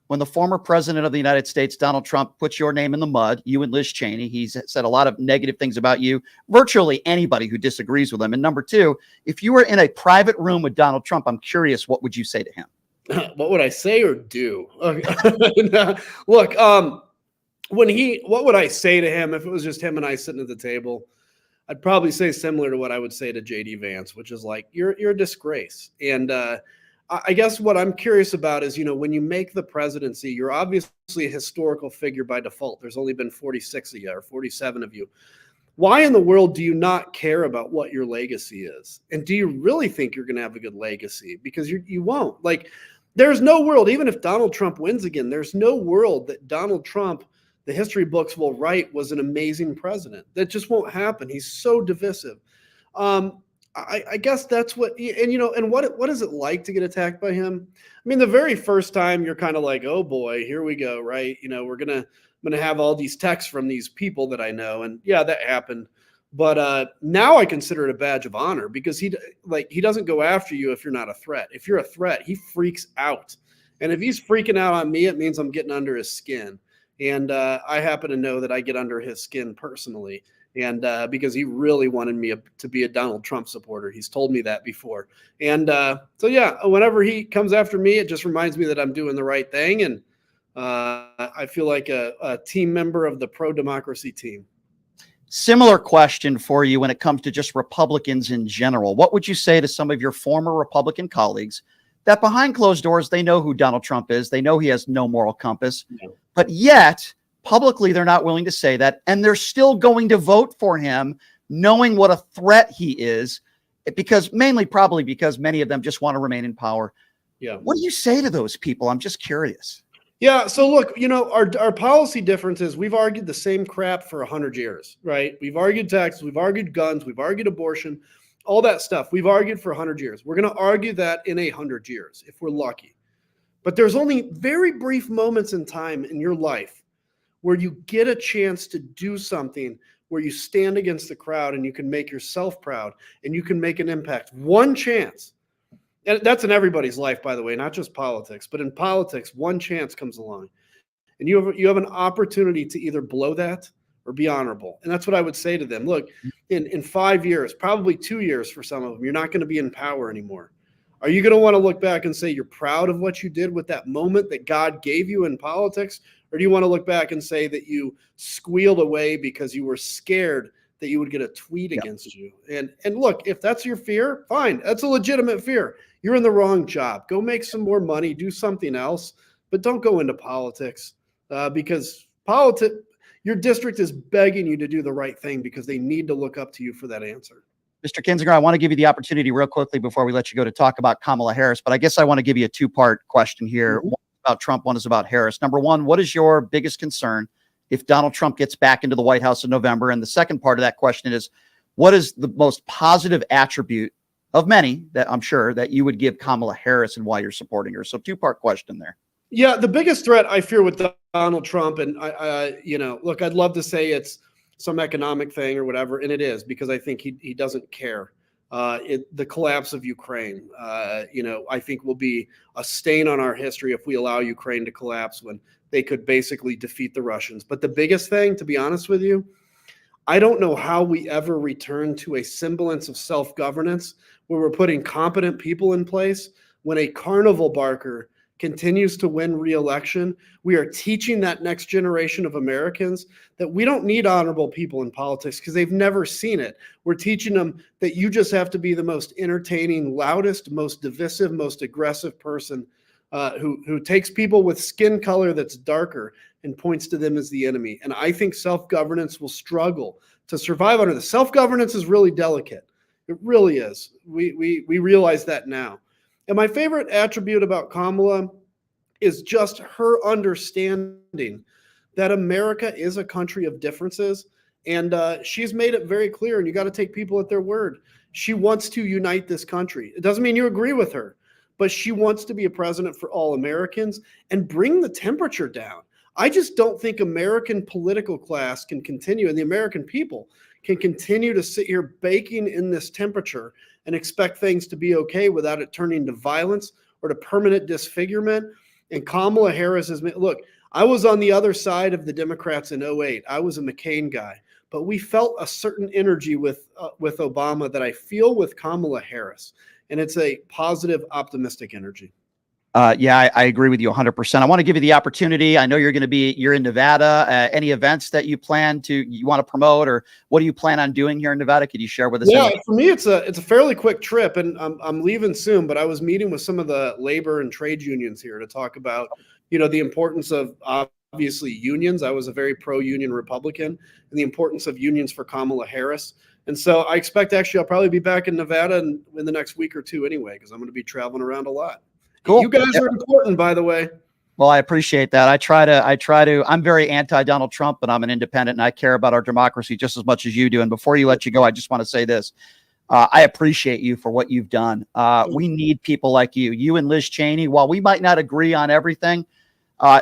Speaker 4: when the former president of the United States, Donald Trump, puts your name in the mud, you and Liz Cheney? He's said a lot of negative things about you, virtually anybody who disagrees with him. And number two, if you were in a private room with Donald Trump, I'm curious, what would you say to him?
Speaker 23: What would I say or do? Look, what would I say to him if it was just him and I sitting at the table? I'd probably say similar to what I would say to J.D. Vance, which is you're a disgrace. And I guess what I'm curious about is, when you make the presidency, you're obviously a historical figure by default. There's only been 46 of you or 47 of you. Why in the world do you not care about what your legacy is? And do you really think you're going to have a good legacy? Because you won't. Like, there's no world, even if Donald Trump wins again, there's no world that Donald Trump, the history books will write, was an amazing president. That just won't happen. He's so divisive. I guess that's what, and what is it like to get attacked by him? I mean, the very first time you're kind of like, oh boy, here we go, right? I'm going to have all these texts from these people that I know. And yeah, that happened. But now I consider it a badge of honor because he doesn't go after you if you're not a threat. If you're a threat, he freaks out. And if he's freaking out on me, it means I'm getting under his skin. And I happen to know that I get under his skin personally. And because he really wanted me to be a Donald Trump supporter. He's told me that before. And so, yeah, whenever he comes after me, it just reminds me that I'm doing the right thing. And I feel like a team member of the pro-democracy team.
Speaker 4: Similar question for you when it comes to just Republicans in general. What would you say to some of your former Republican colleagues that behind closed doors, they know who Donald Trump is. They know he has no moral compass, but yet publicly they're not willing to say that. And they're still going to vote for him, knowing what a threat he is, probably because many of them just want to remain in power.
Speaker 23: Yeah.
Speaker 4: What do you say to those people? I'm just curious.
Speaker 23: Yeah. So look, our policy difference is we've argued the same crap for 100 years, right? We've argued taxes, we've argued guns, we've argued abortion, all that stuff. We've argued for 100 years. We're going to argue that in 100 years if we're lucky. But there's only very brief moments in time in your life where you get a chance to do something where you stand against the crowd and you can make yourself proud and you can make an impact. One chance. And that's in everybody's life, by the way, not just politics, but in politics, one chance comes along and you have an opportunity to either blow that or be honorable. And that's what I would say to them. Look, in 5 years, probably 2 years for some of them, you're not going to be in power anymore. Are you going to want to look back and say you're proud of what you did with that moment that God gave you in politics? Or do you want to look back and say that you squealed away because you were scared that you would get a tweet against you? And look, if that's your fear, fine. That's a legitimate fear. You're in the wrong job. Go make some more money, do something else, but don't go into politics because your district is begging you to do the right thing because they need to look up to you for that answer.
Speaker 4: Mr. Kinzinger, I want to give you the opportunity real quickly before we let you go to talk about Kamala Harris, but I guess I want to give you a two-part question here.
Speaker 23: Mm-hmm.
Speaker 4: One is about Trump, one is about Harris. Number one, what is your biggest concern if Donald Trump gets back into the White House in November? And the second part of that question is, what is the most positive attribute of many that I'm sure that you would give Kamala Harris and why you're supporting her? So two-part question there.
Speaker 23: Yeah, the biggest threat I fear with Donald Trump, and look, I'd love to say it's some economic thing or whatever, and it is because I think he doesn't care. The collapse of Ukraine, I think will be a stain on our history if we allow Ukraine to collapse when they could basically defeat the Russians. But the biggest thing, to be honest with you, I don't know how we ever return to a semblance of self-governance where we're putting competent people in place when a carnival barker continues to win re-election. We are teaching that next generation of Americans that we don't need honorable people in politics because they've never seen it. We're teaching them that you just have to be the most entertaining, loudest, most divisive, most aggressive person who takes people with skin color that's darker and points to them as the enemy. And I think self-governance will struggle to survive under this. Self-governance is really delicate. It really is. We realize that now. And my favorite attribute about Kamala is just her understanding that America is a country of differences. And she's made it very clear, and you got to take people at their word. She wants to unite this country. It doesn't mean you agree with her, but she wants to be a president for all Americans and bring the temperature down. I just don't think American political class can continue, and the American people can continue to sit here baking in this temperature and expect things to be okay without it turning to violence or to permanent disfigurement. And Kamala Harris look, I was on the other side of the Democrats in 2008. I was a McCain guy, but we felt a certain energy with Obama that I feel with Kamala Harris. And it's a positive, optimistic energy.
Speaker 4: Yeah, I agree with you 100%. I want to give you the opportunity. I know you're in Nevada. Any events that you want to promote, or what do you plan on doing here in Nevada? Could you share with us?
Speaker 23: Yeah, for me, it's a fairly quick trip, and I'm leaving soon. But I was meeting with some of the labor and trade unions here to talk about, the importance of obviously unions. I was a very pro-union Republican, and the importance of unions for Kamala Harris. And so I expect I'll probably be back in Nevada in the next week or two anyway, because I'm going to be traveling around a lot.
Speaker 4: Cool.
Speaker 23: You guys are important, by the way.
Speaker 4: Well, I appreciate that. I try to, I'm very anti-Donald Trump, but I'm an independent and I care about our democracy just as much as you do. And before you let you go, I just want to say this. I appreciate you for what you've done. We need people like you and Liz Cheney. While we might not agree on everything,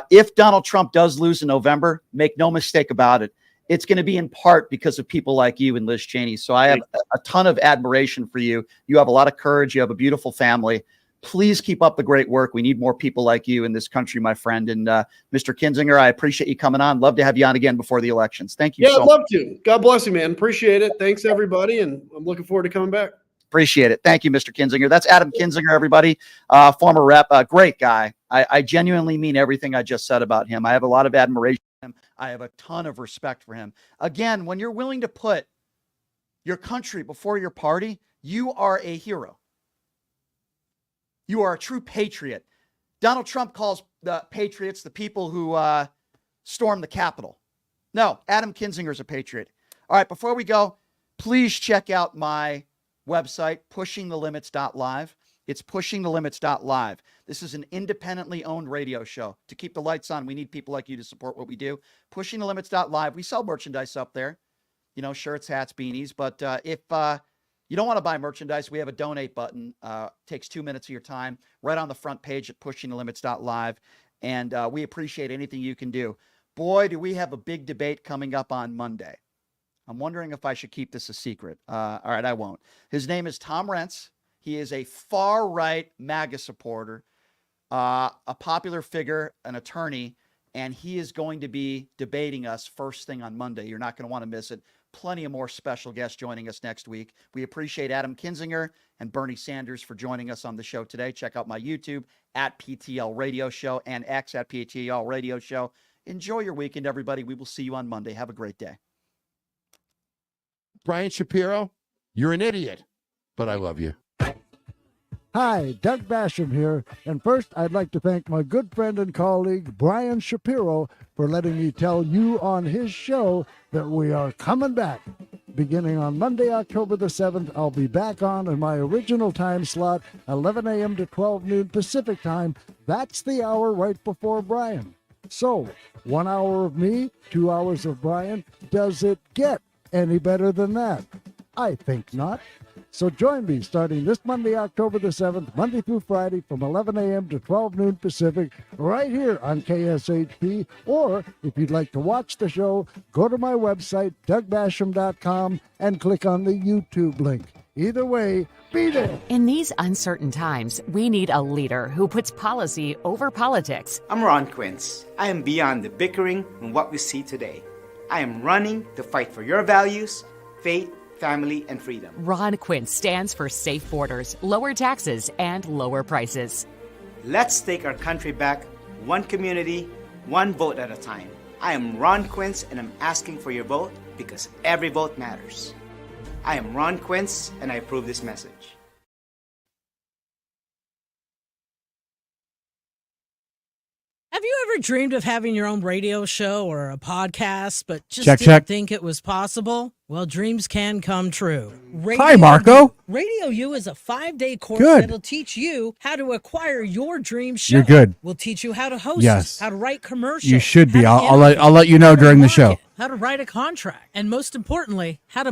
Speaker 4: if Donald Trump does lose in November, make no mistake about it, it's going to be in part because of people like you and Liz Cheney. So I have a ton of admiration for you. You have a lot of courage. You have a beautiful family. Please keep up the great work. We need more people like you in this country, my friend. And Mr. Kinzinger, I appreciate you coming on. Love to have you on again before the elections. Thank you.
Speaker 23: Yeah, I'd love to. God bless you, man. Appreciate it. Thanks, everybody. And I'm looking forward to coming back.
Speaker 4: Appreciate it. Thank you, Mr. Kinzinger. That's Adam Kinzinger, everybody. Former rep, great guy. I genuinely mean everything I just said about him. I have a lot of admiration for him. I have a ton of respect for him. Again, when you're willing to put your country before your party, you are a hero. You are a true patriot. Donald Trump calls the patriots the people who stormed the Capitol. No, Adam Kinzinger is a patriot. All right, before we go, please check out my website, pushingthelimits.live. It's pushingthelimits.live. This is an independently owned radio show. To keep the lights on, we need people like you to support what we do. Pushingthelimits.live. We sell merchandise up there, shirts, hats, beanies. But if you don't want to buy merchandise, we have a donate button. Takes 2 minutes of your time right on the front page at pushingthelimits.live. And we appreciate anything you can do. Boy, do we have a big debate coming up on Monday. I'm wondering if I should keep this a secret. All right, I won't. His name is Tom Rentz. He is a far-right MAGA supporter, a popular figure, an attorney, and he is going to be debating us first thing on Monday. You're not going to want to miss it. Plenty of more special guests joining us next week. We appreciate Adam Kinzinger and Bernie Sanders for joining us on the show today. Check out my YouTube at PTL Radio Show and X at PTL Radio Show. Enjoy your weekend, everybody. We will see you on Monday. Have a great day.
Speaker 17: Brian Shapiro, you're an idiot, but I love you.
Speaker 12: Hi, Doug Basham here, and first I'd like to thank my good friend and colleague Brian Shapiro for letting me tell you on his show that we are coming back. Beginning on Monday, October the 7th, I'll be back on in my original time slot, 11 a.m. to 12 noon Pacific time. That's the hour right before Brian. So, 1 hour of me, 2 hours of Brian. Does it get any better than that? I think not. So join me starting this Monday, October the 7th, Monday through Friday from 11 a.m. to 12 noon Pacific, right here on KSHP. Or if you'd like to watch the show, go to my website, DougBasham.com, and click on the YouTube link. Either way, be there.
Speaker 20: In these uncertain times, we need a leader who puts policy over politics.
Speaker 21: I'm Ron Quince. I am beyond the bickering and what we see today. I am running to fight for your values, faith, family, and freedom.
Speaker 20: Ron Quince stands for safe borders, lower taxes, and lower prices.
Speaker 21: Let's take our country back, one community, one vote at a time. I am Ron Quince, and I'm asking for your vote because every vote matters. I am Ron Quince, and I approve this message.
Speaker 18: Have you ever dreamed of having your own radio show or a podcast, but just didn't think it was possible? Well, dreams can come true.
Speaker 13: Hi, Marco.
Speaker 18: Radio U is a 5-day course
Speaker 13: Good.
Speaker 18: that'll teach you how to acquire your dream show.
Speaker 13: You're good.
Speaker 18: We'll teach you how to host,
Speaker 13: Yes.
Speaker 18: how to write commercials.
Speaker 13: You should be.
Speaker 18: how to
Speaker 13: I'll let you know during the show.
Speaker 18: how to write a contract, and most importantly, how to